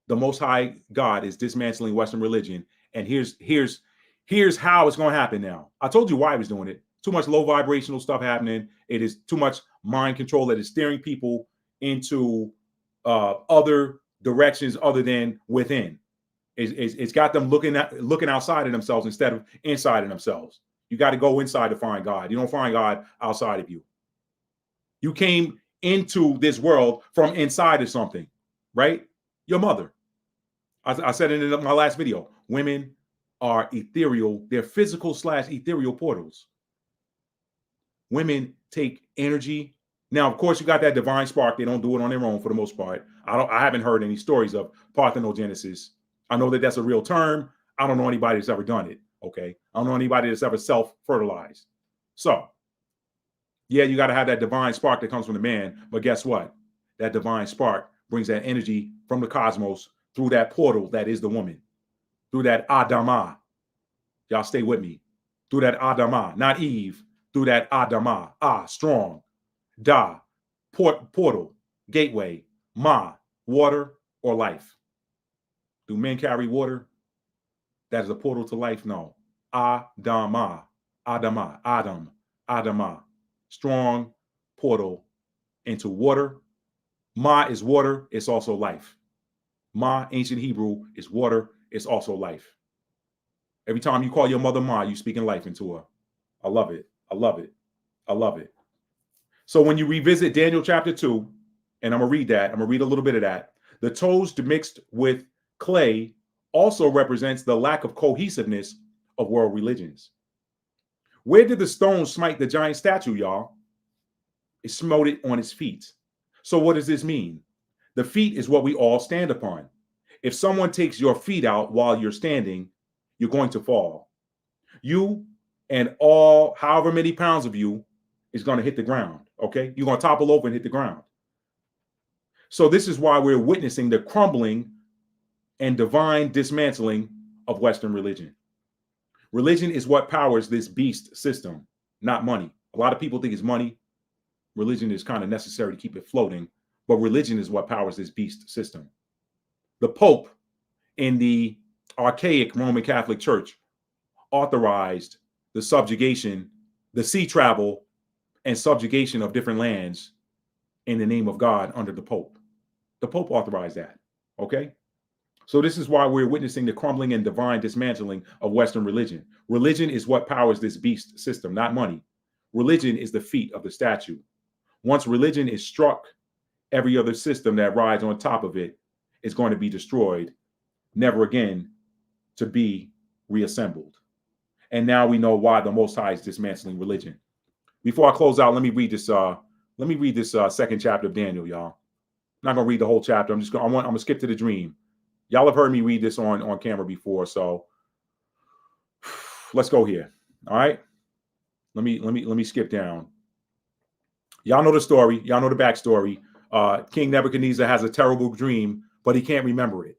the Most High God is dismantling Western religion, and here's how it's gonna happen now. I told you why he was doing it. Too much low vibrational stuff happening. It is too much mind control that is steering people into other directions other than within. It's got them looking outside of themselves instead of inside of themselves. You got to go inside to find God. You don't find God outside of you. You came into this world from inside of something, right? Your mother. I said it in my last video. Women are ethereal. They're physical/ethereal portals. Women take energy. Now, of course, you got that divine spark. They don't do it on their own for the most part. I haven't heard any stories of parthenogenesis. I know that that's a real term. I don't know anybody that's ever done it. Okay. I don't know anybody that's ever self-fertilized. So, yeah, you got to have that divine spark that comes from the man. But guess what? That divine spark brings that energy from the cosmos through that portal that is the woman, through that Adamah. Y'all stay with me. Through that Adamah, not Eve, through that Adamah. Strong. Da, portal, gateway. Ma, water or life. Do men carry water? That is a portal to life? No. Adamah, Adamah. Strong portal into water. Ma is water. It's also life. Ma, ancient Hebrew, is water. It's also life. Every time you call your mother Ma, you speaking life into her. I love it. I love it. I love it. So when you revisit Daniel chapter 2, and I'm going to read that. I'm going to read a little bit of that. The toes mixed with clay also represents the lack of cohesiveness of world religions. Where did the stone smite the giant statue, y'all? It smote it on its feet. So what does this mean? The feet is what we all stand upon. If someone takes your feet out while you're standing, you're going to fall. You and all however many pounds of you is going to hit the ground, okay? You're going to topple over and hit the ground. So this is why we're witnessing the crumbling and divine dismantling of Western religion. Religion is what powers this beast system, not money. A lot of people think it's money. Religion is kind of necessary to keep it floating, but religion is what powers this beast system. The Pope in the archaic Roman Catholic Church authorized the subjugation, the sea travel and subjugation of different lands in the name of God under the Pope. The Pope authorized that, okay? So this is why we're witnessing the crumbling and divine dismantling of Western religion. Religion is what powers this beast system, not money. Religion is the feet of the statue. Once religion is struck, every other system that rides on top of it is going to be destroyed, never again to be reassembled. And now we know why the Most High is dismantling religion. Before I close out, let me read this second chapter of Daniel, y'all. I'm not gonna read the whole chapter. I'm gonna skip to the dream. Y'all have heard me read this on camera before, so let's go here. All right. Let me skip down. Y'all know the story. Y'all know the backstory. King Nebuchadnezzar has a terrible dream, but he can't remember it.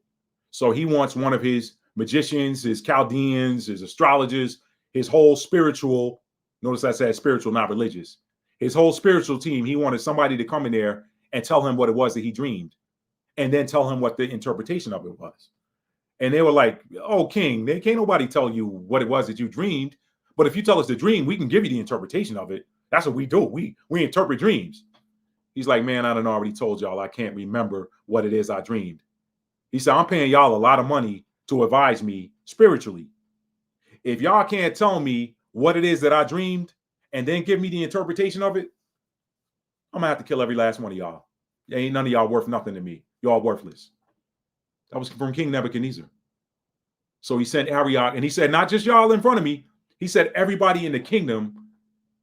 So he wants one of his magicians, his Chaldeans, his astrologers, his whole spiritual, notice I said spiritual, not religious, his whole spiritual team. He wanted somebody to come in there and tell him what it was that he dreamed, and then tell him what the interpretation of it was. And they were like, oh, king, they can't nobody tell you what it was that you dreamed. But if you tell us the dream, we can give you the interpretation of it. That's what we do. We interpret dreams. He's like, man, I done already told y'all I can't remember what it is I dreamed. He said, I'm paying y'all a lot of money to advise me spiritually. If y'all can't tell me what it is that I dreamed and then give me the interpretation of it, I'm gonna have to kill every last one of y'all. Ain't none of y'all worth nothing to me. Y'all worthless. That was from King Nebuchadnezzar. So he sent Arioch, and he said, not just y'all in front of me. He said, everybody in the kingdom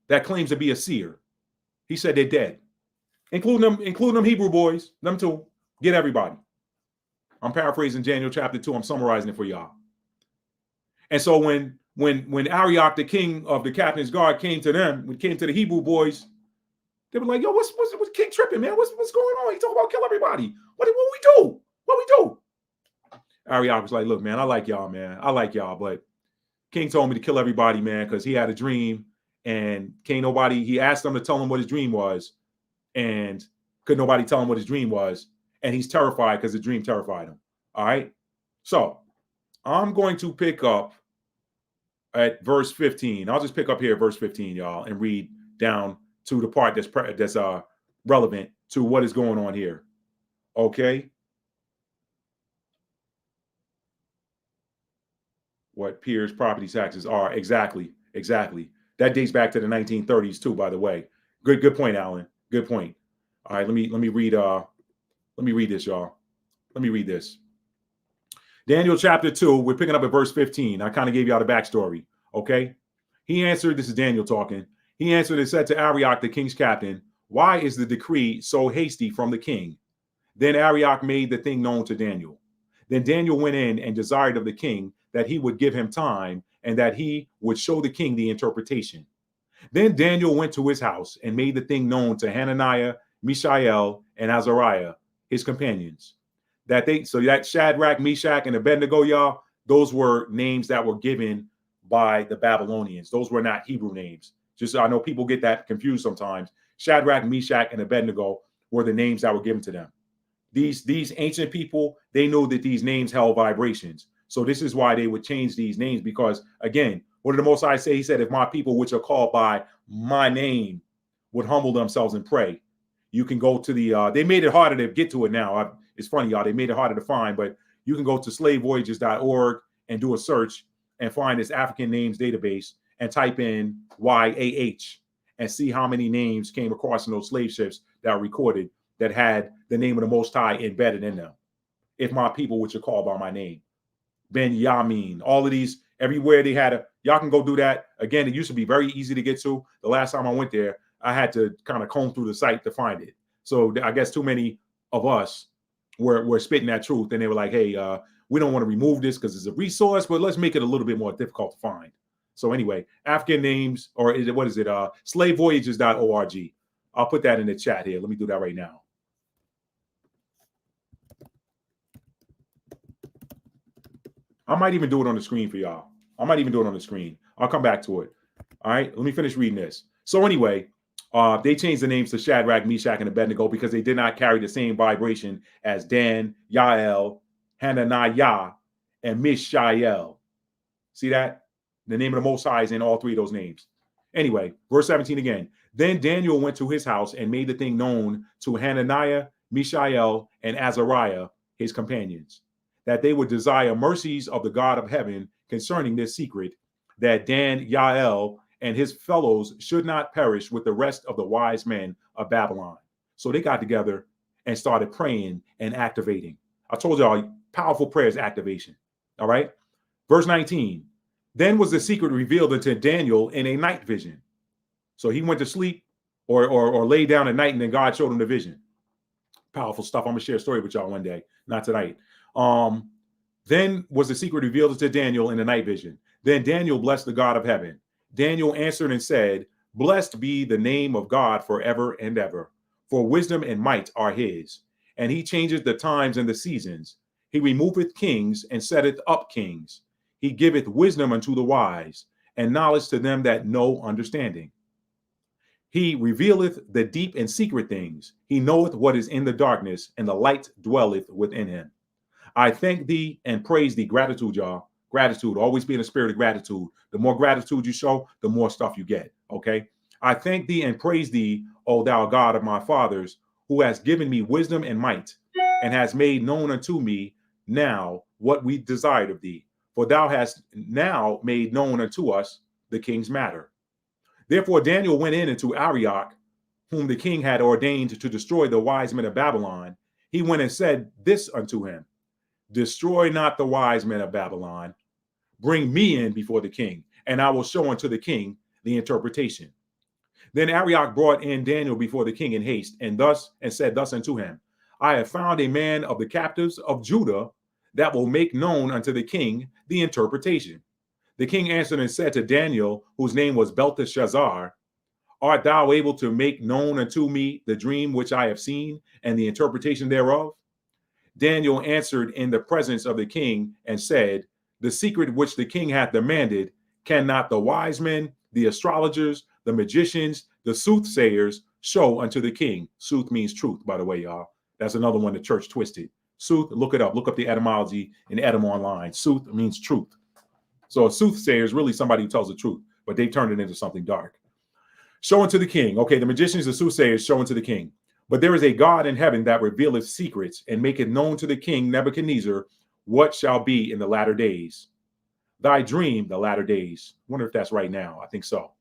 that claims to be a seer. He said they're dead, including them Hebrew boys, them too. Get everybody. I'm paraphrasing Daniel chapter 2. I'm summarizing it for y'all. And so when Arioch, the king of the captain's guard, came to the Hebrew boys, they were like, yo, what's King tripping, man? What's going on? He talking about kill everybody. What we do? What we do? Arioch was like, look, man, I like y'all, man. I like y'all, but King told me to kill everybody, man, because he had a dream, and he asked them to tell him what his dream was, and could nobody tell him what his dream was, and he's terrified because the dream terrified him. All right? So I'm going to pick up at verse 15. I'll just pick up here at verse 15, y'all, and read down to the part that's relevant to what is going on here. Okay? What peers' property taxes are. Exactly. That dates back to the 1930s too, by the way. Good point, Alan. Good point. All right, let me read this, y'all. Let me read this. Daniel chapter 2, we're picking up at verse 15. I kind of gave y'all the backstory. Okay. He answered, this is Daniel talking. He answered and said to Arioch, the king's captain, why is the decree so hasty from the king? Then Arioch made the thing known to Daniel. Then Daniel went in and desired of the king that he would give him time and that he would show the king the interpretation. Then Daniel went to his house and made the thing known to Hananiah, Mishael, and Azariah, his companions. So that Shadrach, Meshach, and Abednego, y'all, those were names that were given by the Babylonians. Those were not Hebrew names. Just so I know people get that confused sometimes. Shadrach, Meshach, and Abednego were the names that were given to them. These ancient people, they knew that these names held vibrations. So this is why they would change these names, because again, what did the Most High say? He said, if my people, which are called by my name, would humble themselves and pray. You can go to the, they made it harder to get to it now. It's funny, y'all, they made it harder to find, but you can go to slavevoyages.org and do a search and find this African names database and type in YAH and see how many names came across in those slave ships that are recorded that had the name of the Most High embedded in them. If my people, which are called by my name. Ben Yamin, all of these, everywhere they had y'all can go do that. Again, it used to be very easy to get to. The last time I went there, I had to kind of comb through the site to find it. So I guess too many of us were spitting that truth, and they were like, hey, we don't want to remove this because it's a resource, but let's make it a little bit more difficult to find. So anyway, African names, or what is it? Slavevoyages.org. I'll put that in the chat here. Let me do that right now. I might even do it on the screen for y'all. I'll come back to it. All right, let me finish reading this. So anyway, they changed the names to Shadrach, Meshach, and Abednego because they did not carry the same vibration as Dan, Yael, Hananiah, and Mishael. See that? The name of the Most High is in all three of those names. Anyway, verse 17 again. Then Daniel went to his house and made the thing known to Hananiah, Mishael, and Azariah, his companions, that they would desire mercies of the God of heaven concerning this secret, that Dan, Yael, and his fellows should not perish with the rest of the wise men of Babylon. So they got together and started praying and activating. I told y'all, powerful prayers, activation. All right. Verse 19. Then was the secret revealed unto Daniel in a night vision. So he went to sleep or lay down at night, and then God showed him the vision. Powerful stuff. I'm gonna share a story with y'all one day, not tonight. Then was the secret revealed unto Daniel in the night vision. Then Daniel blessed the God of heaven. Daniel answered and said, blessed be the name of God forever and ever, for wisdom and might are his. And he changeth the times and the seasons. He removeth kings and setteth up kings. He giveth wisdom unto the wise, and knowledge to them that know understanding. He revealeth the deep and secret things. He knoweth what is in the darkness, and the light dwelleth within him. I thank thee and praise thee. Gratitude, y'all. Gratitude. Always be in a spirit of gratitude. The more gratitude you show, the more stuff you get. Okay. I thank thee and praise thee, O thou God of my fathers, who has given me wisdom and might, and has made known unto me now what we desired of thee. For thou hast now made known unto us the king's matter. Therefore Daniel went in unto Arioch, whom the king had ordained to destroy the wise men of Babylon, he went and said this unto him, destroy not the wise men of Babylon, bring me in before the king, and I will show unto the king the interpretation. Then Arioch brought in Daniel before the king in haste, and said thus unto him, I have found a man of the captives of Judah that will make known unto the king the interpretation. The king answered and said to Daniel, whose name was Belteshazzar, art thou able to make known unto me the dream which I have seen and the interpretation thereof? Daniel answered in the presence of the king and said, the secret which the king hath demanded, cannot the wise men, the astrologers, the magicians, the soothsayers show unto the king? Sooth means truth, by the way, y'all. That's another one the church twisted. Sooth, look it up. Look up the etymology in Edym online. Sooth means truth. So a soothsayer is really somebody who tells the truth, but they turned it into something dark. Show unto the king. Okay, the magicians, the soothsayers show unto the king. But there is a God in heaven that revealeth secrets and maketh known to the king Nebuchadnezzar what shall be in the latter days. Thy dream, the latter days. Wonder if that's right now. I think so.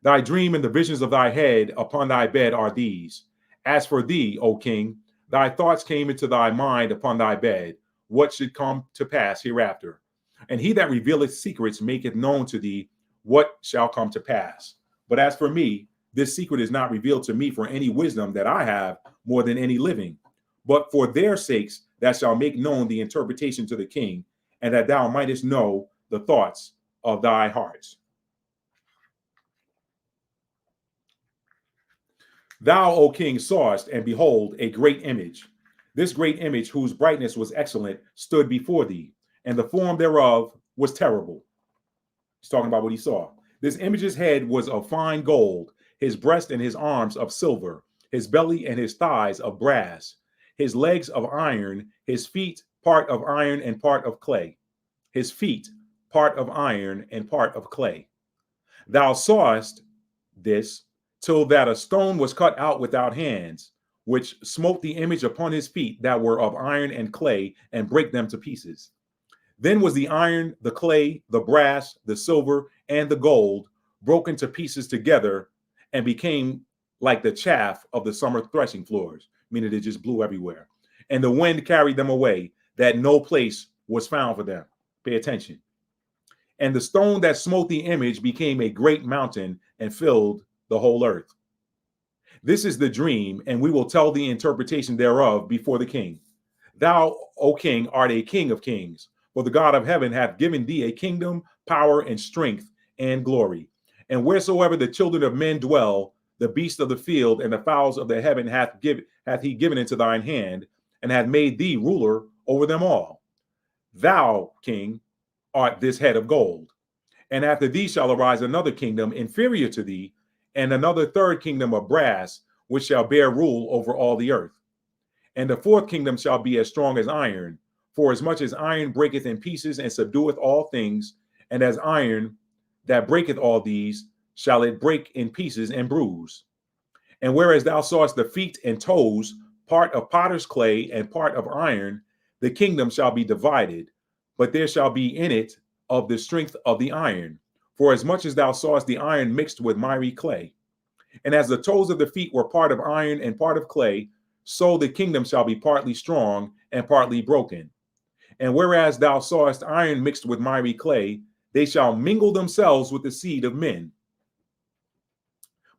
Thy dream and the visions of thy head upon thy bed are these. As for thee, O king, thy thoughts came into thy mind upon thy bed, what should come to pass hereafter. And he that revealeth secrets maketh known to thee what shall come to pass. But as for me, this secret is not revealed to me for any wisdom that I have more than any living, but for their sakes that shall make known the interpretation to the king, and that thou mightest know the thoughts of thy hearts. Thou, O king, sawest, and behold, a great image. This great image, whose brightness was excellent, stood before thee, and the form thereof was terrible. He's talking about what he saw. This image's head was of fine gold, his breast and his arms of silver, his belly and his thighs of brass, his legs of iron, his feet part of iron and part of clay. His feet part of iron and part of clay. Thou sawest this till that a stone was cut out without hands, which smote the image upon his feet that were of iron and clay, and brake them to pieces. Then was the iron, the clay, the brass, the silver, and the gold broken to pieces together, and became like the chaff of the summer threshing floors, meaning it just blew everywhere. And the wind carried them away, that no place was found for them. Pay attention. And the stone that smote the image became a great mountain and filled the whole earth. This is the dream, and we will tell the interpretation thereof before the king. Thou, O king, art a king of kings, for the God of heaven hath given thee a kingdom, power, and strength, and glory. And wheresoever the children of men dwell, the beasts of the field and the fowls of the heaven hath he given into thine hand, and hath made thee ruler over them all. Thou, king, art this head of gold. And after thee shall arise another kingdom inferior to thee, and another third kingdom of brass, which shall bear rule over all the earth. And the fourth kingdom shall be as strong as iron, for as much as iron breaketh in pieces and subdueth all things, and as iron that breaketh all these, shall it break in pieces and bruise. And whereas thou sawest the feet and toes, part of potter's clay and part of iron, the kingdom shall be divided, but there shall be in it of the strength of the iron. For as much as thou sawest the iron mixed with miry clay, and as the toes of the feet were part of iron and part of clay, so the kingdom shall be partly strong and partly broken. And whereas thou sawest iron mixed with miry clay, they shall mingle themselves with the seed of men.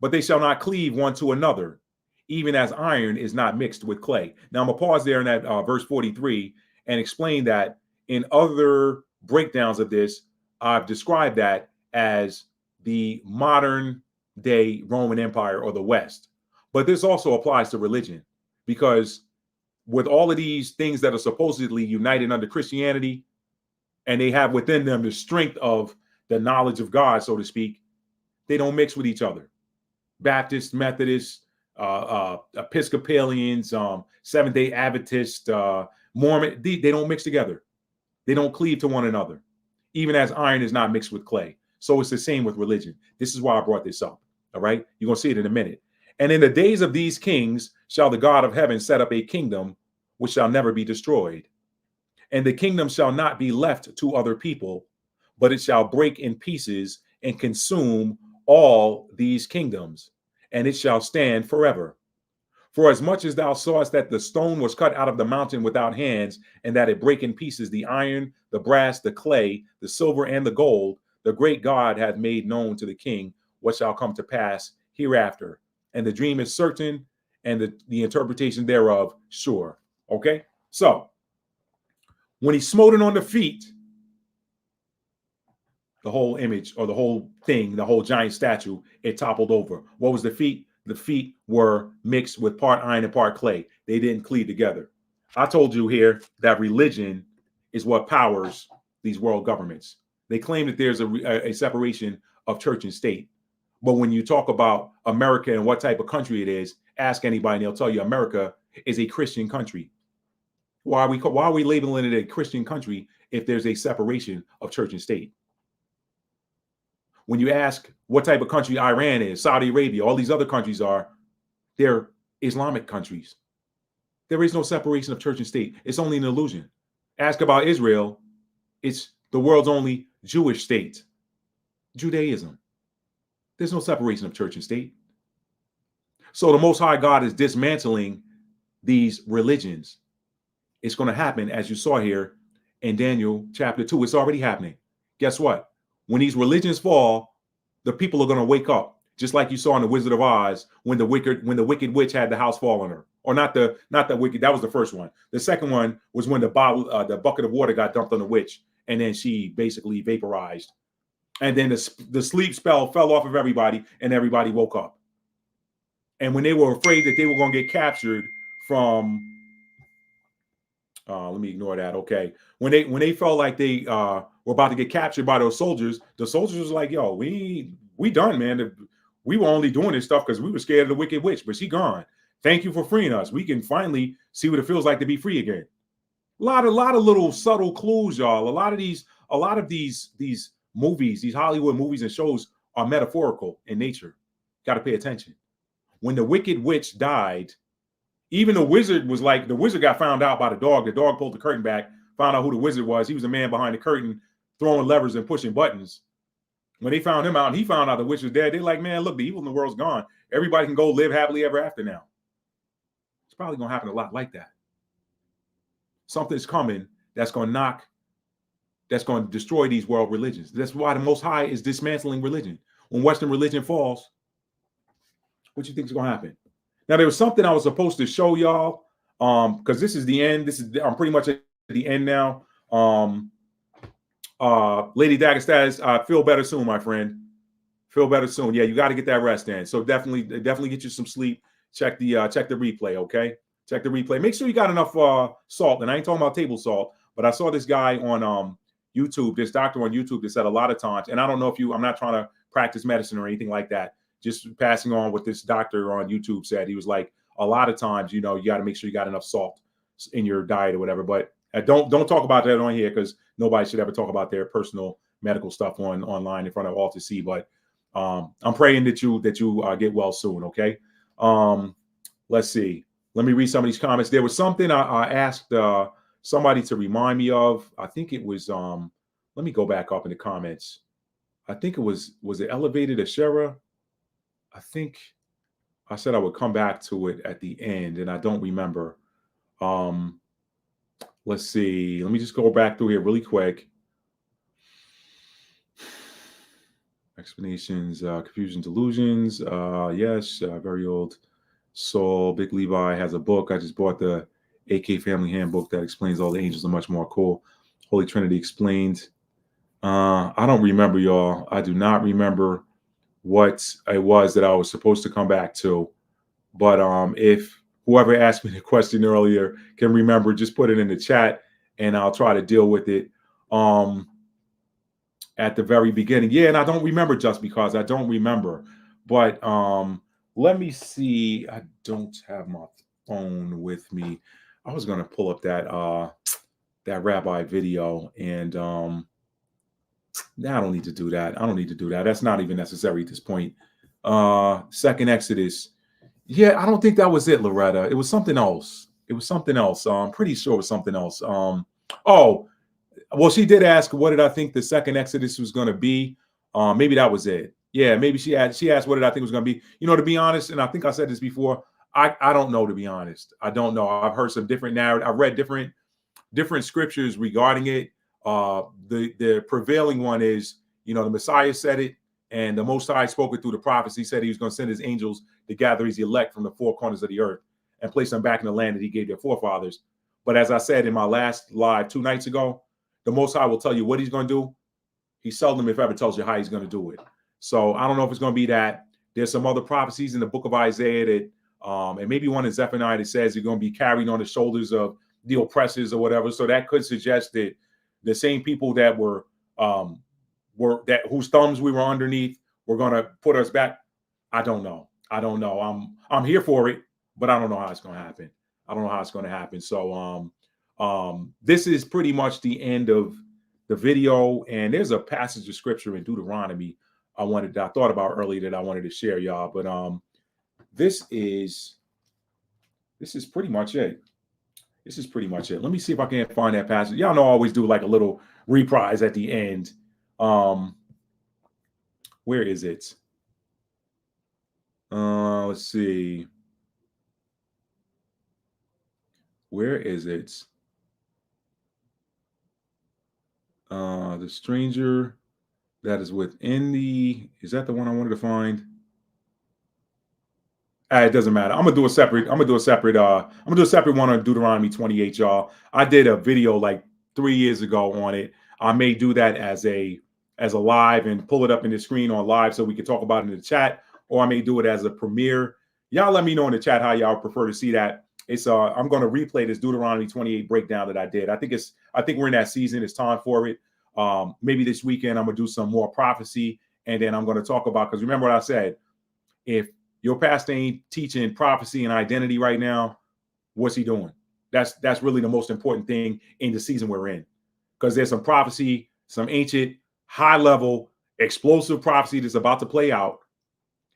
But they shall not cleave one to another, even as iron is not mixed with clay. Now I'm going to pause there in that verse 43 and explain that in other breakdowns of this, I've described that as the modern day Roman Empire or the West. But this also applies to religion, because with all of these things that are supposedly united under Christianity, and they have within them the strength of the knowledge of God, so to speak, they don't mix with each other. Baptists, Methodists, Episcopalians, Seventh-day Adventists, Mormon, they don't mix together. They don't cleave to one another, even as iron is not mixed with clay. So it's the same with religion. This is why I brought this up. All right. You're going to see it in a minute. And in the days of these kings shall the God of heaven set up a kingdom which shall never be destroyed. And the kingdom shall not be left to other people, but it shall break in pieces and consume all these kingdoms. and it shall stand forever. For as much as thou sawest that the stone was cut out of the mountain without hands, and that it brake in pieces the iron, the brass, the clay, the silver, and the gold, the great God hath made known to the king what shall come to pass hereafter. And the dream is certain, and the interpretation thereof sure. Okay? So, when he smote it on the feet, the whole image or the whole thing, the whole giant statue, it toppled over. What was the feet? The feet were mixed with part iron and part clay. They didn't cleave together. I told you here that religion is what powers these world governments. They claim that there's a separation of church and state. But when you talk about America and what type of country it is, ask anybody and they'll tell you America is a Christian country. Why are we labeling it a Christian country if there's a separation of church and state? When you ask what type of country Iran is, Saudi Arabia, all these other countries are, they're Islamic countries. There is no separation of church and state. It's only an illusion. Ask about Israel. It's the world's only Jewish state. Judaism. There's no separation of church and state. So the Most High God is dismantling these religions. It's going to happen, as you saw here in Daniel chapter 2. It's already happening. Guess what? When these religions fall, the people are going to wake up, just like you saw in the Wizard of Oz when the wicked witch had the house fall on her. Or not the wicked. That was the first one. The second one was when the bucket of water got dumped on the witch, and then she basically vaporized. And then the sleep spell fell off of everybody, and everybody woke up. And when they were afraid that they were going to get captured from, let me ignore that. Okay, when they felt like they were about to get captured by those soldiers, the soldiers was like, "Yo, we done, man. We were only doing this stuff because we were scared of the wicked witch, but she gone. Thank you for freeing us. We can finally see what it feels like to be free again." A lot of little subtle clues, y'all. A lot of these movies, these Hollywood movies and shows are metaphorical in nature. Got to pay attention. When the wicked witch died, even the wizard was like, the wizard got found out by the dog. The dog pulled the curtain back, found out who the wizard was. He was a man behind the curtain, throwing levers and pushing buttons. When they found him out and he found out the witch was dead, they're like, man, look, the evil in the world's gone. Everybody can go live happily ever after now. It's probably going to happen a lot like that. Something's coming that's going to destroy these world religions. That's why the Most High is dismantling religion. When Western religion falls, what do you think is going to happen? Now, there was something I was supposed to show y'all, because this is the end. I'm pretty much at the end now. Lady Dagger Status, feel better soon, my friend. Feel better soon. Yeah, you got to get that rest in. So definitely get you some sleep. Check the replay, okay? Check the replay. Make sure you got enough salt. And I ain't talking about table salt, but I saw this guy on YouTube, this doctor on YouTube that said a lot of times, and I don't know if I'm not trying to practice medicine or anything like that. Just passing on what this doctor on YouTube said. He was like, a lot of times, you got to make sure you got enough salt in your diet or whatever. But don't talk about that on here, because nobody should ever talk about their personal medical stuff online in front of all to see. But I'm praying that you get well soon. Okay. Let's see. Let me read some of these comments. There was something I asked somebody to remind me of. I think it was, let me go back up in the comments. I think it was it Elevated Ashera? I think I said I would come back to it at the end, and I don't remember. Let's see. Let me just go back through here really quick. Explanations, confusion, delusions. Yes, very old soul. Big Levi has a book. I just bought the AK Family Handbook that explains all the angels and much more. Cool. Holy Trinity explained. I don't remember, y'all. I do not remember what it was that I was supposed to come back to. But if whoever asked me the question earlier can remember, just put it in the chat and I'll try to deal with it at the very beginning. Yeah, and I don't remember, just because I don't remember. But let me see. I don't have my phone with me. I was going to pull up that rabbi video, and I don't need to do that. I don't need to do that. That's not even necessary at this point. Second Exodus. Yeah, I don't think that was it, Loretta. It was something else. I'm pretty sure it was something else. Oh, well, she did ask, what did I think the second Exodus was going to be? Maybe that was it. Yeah, maybe she asked what did I think it was going to be. You know, to be honest, and I think I said this before, I don't know, to be honest. I don't know. I've heard some different narrative. I've read different scriptures regarding it. The prevailing one is, you know, the Messiah said it, and the Most High spoke it through the prophets. He said he was going to send his angels to gather his elect from the four corners of the earth and place them back in the land that he gave their forefathers. But as I said in my last live 2 nights ago, the Most High will tell you what he's going to do. He seldom, if ever, tells you how he's going to do it. So I don't know if it's going to be that. There's some other prophecies in the book of Isaiah that, and maybe one in Zephaniah that says they're going to be carried on the shoulders of the oppressors or whatever. So that could suggest that the same people that were whose thumbs we were underneath were going to put us back. I don't know. I'm here for it, but I don't know how it's going to happen. I don't know how it's going to happen. So this is pretty much the end of the video, and there's a passage of scripture in Deuteronomy I thought about earlier that I wanted to share, y'all. But this is pretty much it. This is pretty much it. Let me see if I can find that passage. Y'all know I always do like a little reprise at the end. Where is it? Let's see. Where is it? The stranger that is within the, is that the one I wanted to find? It doesn't matter. I'm gonna do a separate one on Deuteronomy 28, y'all. I did a video like 3 years ago on it. I may do that as a live and pull it up in the screen on live so we can talk about it in the chat, or I may do it as a premiere. Y'all let me know in the chat how y'all prefer to see that. It's I'm gonna replay this Deuteronomy 28 breakdown that I did. I think we're in that season. It's time for it. Maybe this weekend I'm gonna do some more prophecy, and then I'm gonna talk about, because remember what I said, if your pastor ain't teaching prophecy and identity right now, what's he doing? That's really the most important thing in the season we're in, because there's some prophecy, some ancient, high level, explosive prophecy that's about to play out.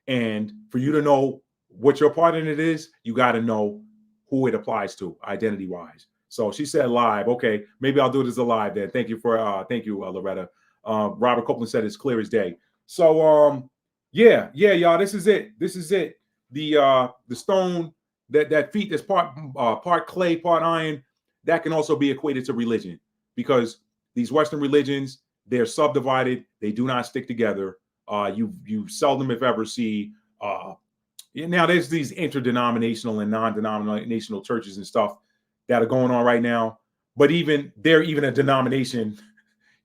And for you to know what your part in it is, you got to know who it applies to identity wise. So she said live. Okay, maybe I'll do it as a live then. Thank you, Loretta. Robert Copeland said it's clear as day. So yeah, y'all, this is it. The stone that feet that's part clay, part iron, that can also be equated to religion, because these Western religions, they're subdivided. They do not stick together. You seldom, if ever, see. Now there's these interdenominational and non-denominational churches and stuff that are going on right now. But they're even a denomination,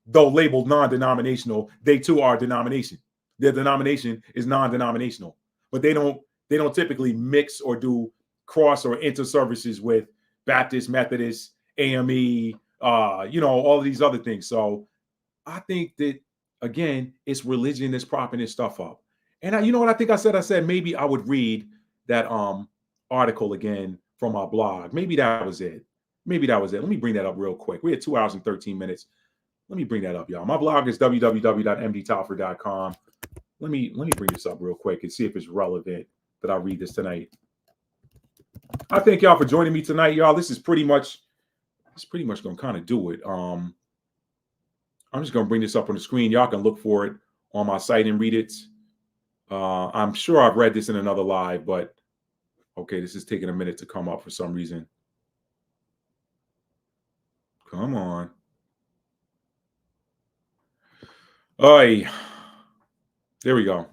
though labeled non-denominational, they too are a denomination. Their denomination is non-denominational, but they don't typically mix or do cross or inter services with Baptist, Methodist, AME, all of these other things. So I think that, again, it's religion that's propping this stuff up. And you know what I think I said? I said maybe I would read that article again from my blog. Maybe that was it. Let me bring that up real quick. We're at 2 hours and 13 minutes. Let me bring that up, y'all. My blog is www.mdtalford.com. Let me bring this up real quick and see if it's relevant that I read this tonight. I thank y'all for joining me tonight, y'all. This is pretty much going to kind of do it. I'm just going to bring this up on the screen. Y'all can look for it on my site and read it. I'm sure I've read this in another live, but okay, this is taking a minute to come up for some reason. Come on. Oy. There we go.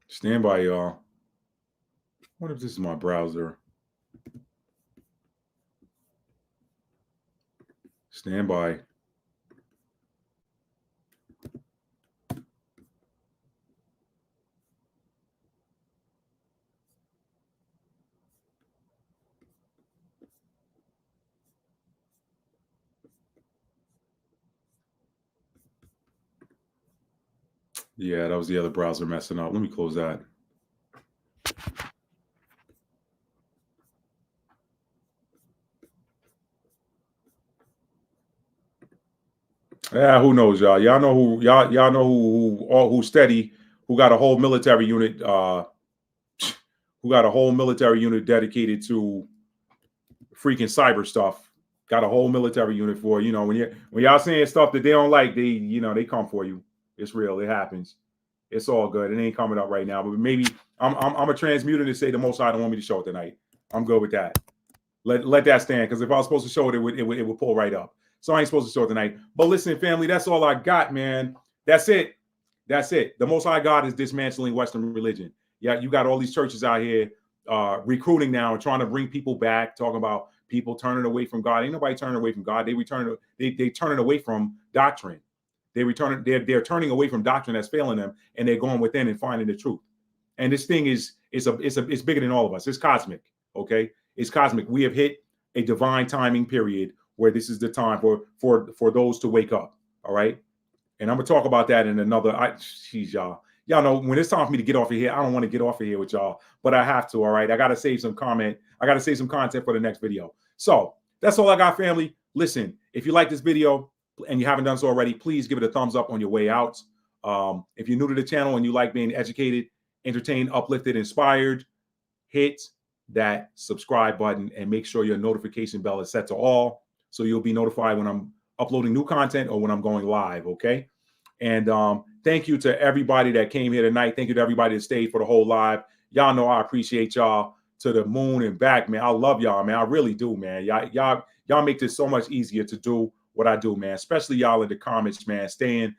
Stand by, y'all. What if this is my browser? Stand by. Yeah, that was the other browser messing up. Let me close that. Yeah, who knows, y'all? Y'all know who's steady, who got a whole military unit, who got a whole military unit dedicated to freaking cyber stuff. Got a whole military unit for, you know, when y'all saying stuff that they don't like, they come for you. It's real. It happens. It's all good. It ain't coming up right now, but maybe I'm a transmuter to say the Most High don't want me to show it tonight. I'm good with that. Let that stand, because if I was supposed to show it, it would pull right up. So I ain't supposed to show it tonight. But listen, family, that's all I got, man. That's it. That's it. The Most High God is dismantling Western religion. Yeah, you got all these churches out here recruiting now and trying to bring people back, talking about people turning away from God. Ain't nobody turning away from God. They turning away from doctrine. They're turning away from doctrine that's failing them, and they're going within and finding the truth. And this thing is bigger than all of us. It's cosmic. Okay, it's cosmic. We have hit a divine timing period where this is the time for those to wake up. All right, and I'm gonna talk about that in another. Y'all know when it's time for me to get off of here, I don't want to get off of here with y'all, but I have to. All right, I gotta save some comment. I gotta save some content for the next video. So that's all I got, family. Listen, if you like this video and you haven't done so already, please give it a thumbs up on your way out. If you're new to the channel and you like being educated, entertained, uplifted, inspired, hit that subscribe button and make sure your notification bell is set to all, so you'll be notified when I'm uploading new content or when I'm going live. Okay. And thank you to everybody that came here tonight. Thank you to everybody that stayed for the whole live. Y'all know I appreciate y'all to the moon and back, man. I love y'all, man. I really do, man. Y'all make this so much easier to do what I do, man. Especially y'all in the comments, man. Staying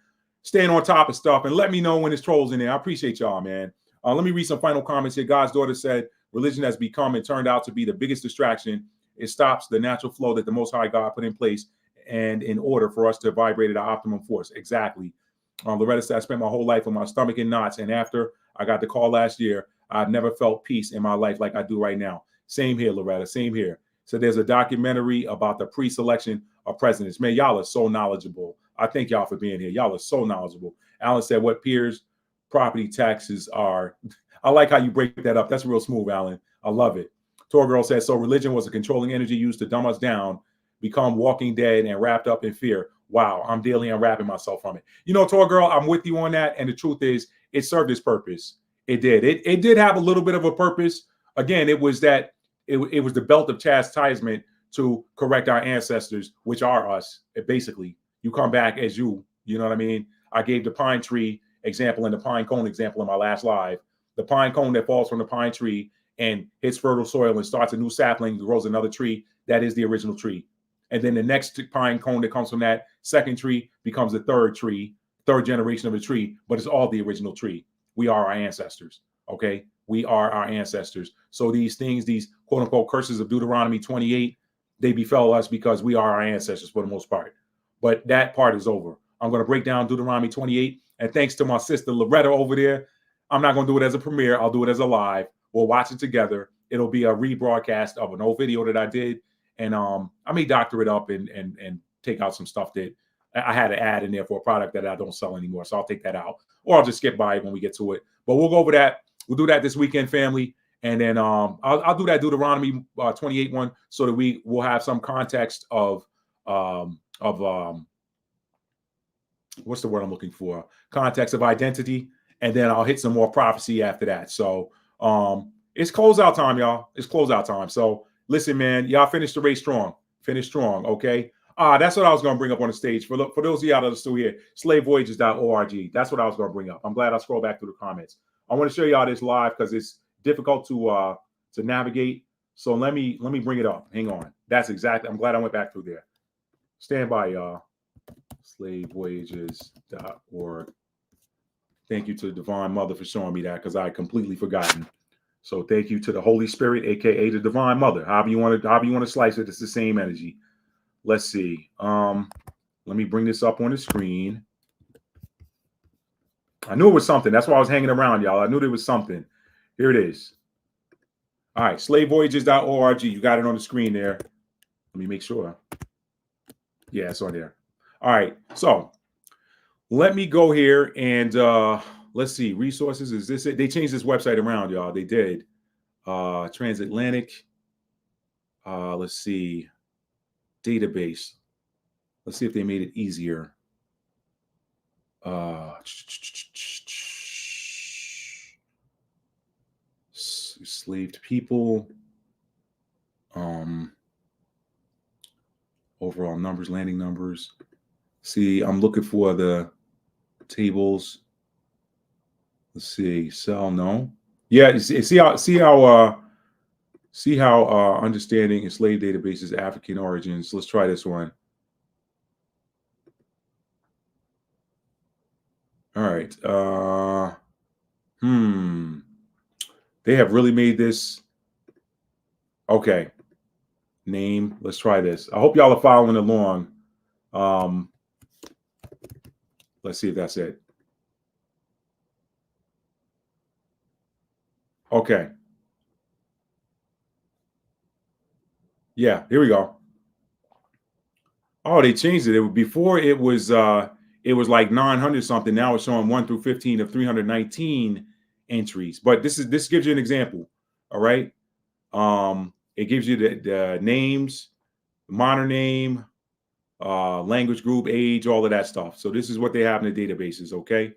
on top of stuff and let me know when there's trolls in there. I appreciate y'all, man. Let me read some final comments here. God's daughter said, religion has become and turned out to be the biggest distraction. It stops the natural flow that the Most High God put in place and in order for us to vibrate at our optimum force. Exactly. Loretta said, I spent my whole life with my stomach in knots, and after I got the call last year, I've never felt peace in my life like I do right now. Same here, Loretta. Same here. So there's a documentary about the pre-selection of presidents. Man, y'all are so knowledgeable. I thank y'all for being here. Y'all are so knowledgeable. Alan said, what peers property taxes are. I like how you break that up. That's real smooth, Alan. I love it. Tor Girl says, so religion was a controlling energy used to dumb us down, become walking dead and wrapped up in fear. Wow, I'm daily unwrapping myself from it. You know, Tor Girl, I'm with you on that. And the truth is, it served its purpose. It did. It did have a little bit of a purpose. Again, it was that it was the belt of chastisement to correct our ancestors, which are us. Basically, you come back as you know what I mean? I gave the pine tree example and the pine cone example in my last live. The pine cone that falls from the pine tree and hits fertile soil and starts a new sapling, grows another tree, that is the original tree. And then the next pine cone that comes from that second tree becomes the third generation of a tree, but it's all the original tree. We are our ancestors, okay? We are our ancestors. So these things, these quote unquote curses of Deuteronomy 28, they befell us because we are our ancestors for the most part. But that part is over. I'm going to break down Deuteronomy 28. And thanks to my sister Loretta over there, I'm not going to do it as a premiere. I'll do it as a live. We'll watch it together. It'll be a rebroadcast of an old video that I did. And I may doctor it up and take out some stuff that I had to add in there for a product that I don't sell anymore. So I'll take that out, or I'll just skip by it when we get to it. But we'll go over that. We'll do that this weekend, family. And then I'll do that Deuteronomy 28 one so that we will have some context of what's the word I'm looking for? Context of identity. And then I'll hit some more prophecy after that. So it's closeout time, y'all. It's closeout time. So listen, man, y'all finish the race strong. Finish strong, okay? That's what I was going to bring up on the stage. For those of y'all that are still here, slavevoyages.org. That's what I was going to bring up. I'm glad I scrolled back through the comments. I want to show y'all this live because it's difficult to navigate. So let me bring it up. Hang on. That's exactly. I'm glad I went back through there. Stand by, y'all. Slavevoyages.org. Thank you to the Divine Mother for showing me that because I had completely forgotten. So thank you to the Holy Spirit, aka the Divine Mother. However you want to slice it, it's the same energy. Let's see. Let me bring this up on the screen. I knew it was something. That's why I was hanging around, y'all. I knew there was something. Here it is. All right, slavevoyages.org. You got it on the screen there. Let me make sure. Yeah, it's on there. All right, so let me go here and let's see. Resources, is this it? They changed this website around, y'all. They did. Transatlantic. Let's see. Database. Let's see if they made it easier. enslaved people. Overall numbers, landing numbers. See, I'm looking for the tables. Let's see, cell, no. Yeah, see how understanding enslaved databases, African origins. Let's try this one. All right. They have really made this. Okay. Name. Let's try this. I hope y'all are following along. Let's see if that's it. Okay. Yeah, here we go. Oh, they changed it. Before it was like 900 something. Now it's showing 1 through 15 of 319 entries. But this gives you an example. All right. It gives you the names, modern name, language group, age, all of that stuff. So this is what they have in the databases. Okay.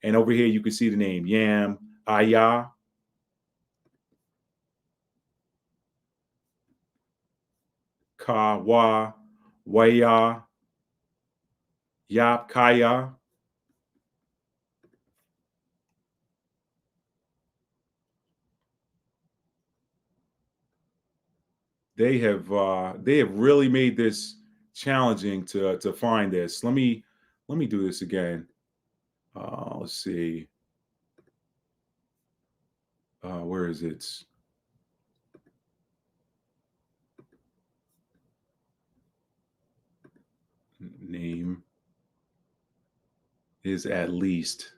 And over here you can see the name Yam, Aya, Ka, Wa, Waya, Yap, Kaya. They have really made this challenging to find this. Let me do this again. Let's see. Where is it? Name is at least.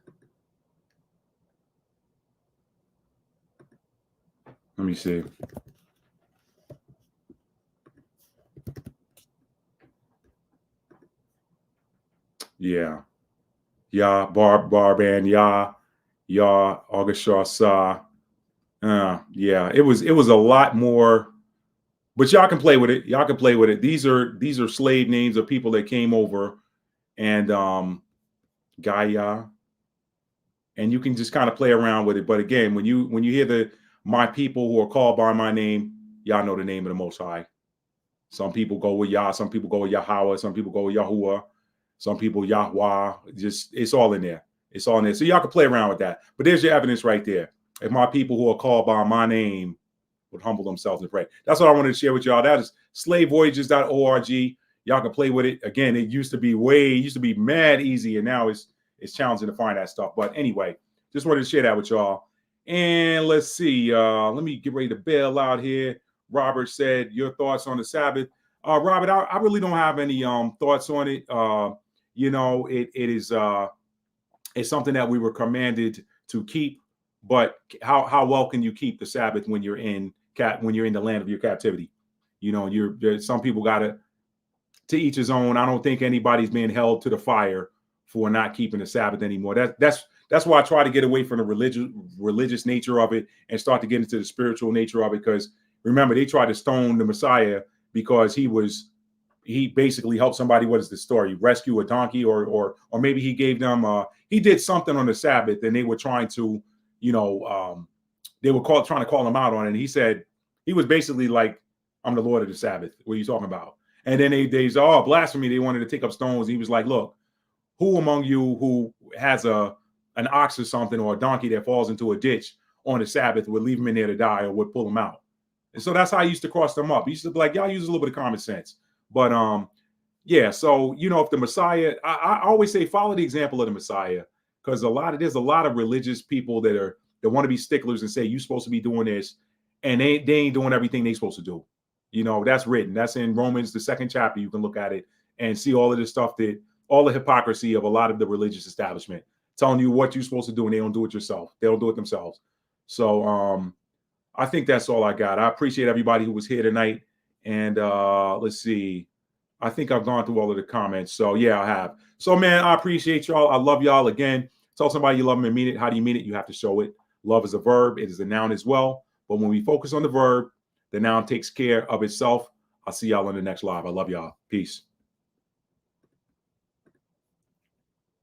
Let me see. Yeah. Ya, Barban, Ya, August Shaw Sa. Yeah, it was a lot more, but y'all can play with it. Y'all can play with it. These are slave names of people that came over, and Gaia, and you can just kind of play around with it. But again, when you hear my people who are called by my name, y'all know the name of the Most High. Some people go with Yah, some people go with Yahweh, some people go with Yahuwah, some people Yahweh. Just it's all in there. It's all in there. So y'all can play around with that. But there's your evidence right there. If my people who are called by my name would humble themselves and pray. That's what I wanted to share with y'all. That is slavevoyages.org. Y'all can play with it. Again, it used to be mad easy, and now it's challenging to find that stuff. But anyway, just wanted to share that with y'all. And let's see. Let me get ready to bail out here. Robert said, your thoughts on the Sabbath. Robert, I really don't have any thoughts on it. It is it's something that we were commanded to keep, but how well can you keep the Sabbath when you're in the land of your captivity? Some people to each his own. I don't think anybody's being held to the fire for not keeping the Sabbath anymore. That's why I try to get away from the religious nature of it and start to get into the spiritual nature of it. Because remember, they tried to stone the Messiah because he basically helped somebody. What is the story? Rescue a donkey, or maybe he gave them he did something on the Sabbath, and they were trying to, trying to call him out on it. And he said, he was basically like, I'm the Lord of the Sabbath. What are you talking about? And then they said, oh, blasphemy. They wanted to take up stones. He was like, look, who among you who has an ox or something, or a donkey that falls into a ditch on the Sabbath would leave him in there to die, or would pull him out? And so that's how I used to cross them up. He used to be like, y'all use a little bit of common sense. But yeah, so if the Messiah, I always say follow the example of the Messiah, because there's a lot of religious people that want to be sticklers and say you're supposed to be doing this, and they ain't doing everything they're supposed to do. That's written. That's in Romans, the 2nd chapter. You can look at it and see all of this stuff, all the hypocrisy of a lot of the religious establishment telling you what you're supposed to do, and they don't do it yourself. They don't do it themselves. So I think that's all I got. I appreciate everybody who was here tonight. And let's see. I think I've gone through all of the comments. So yeah, I have. So man, I appreciate y'all. I love y'all. Again, tell somebody you love them and mean it. How do you mean it? You have to show it. Love is a verb. It is a noun as well. But when we focus on the verb, the noun takes care of itself. I'll see y'all on the next live. I love y'all. Peace.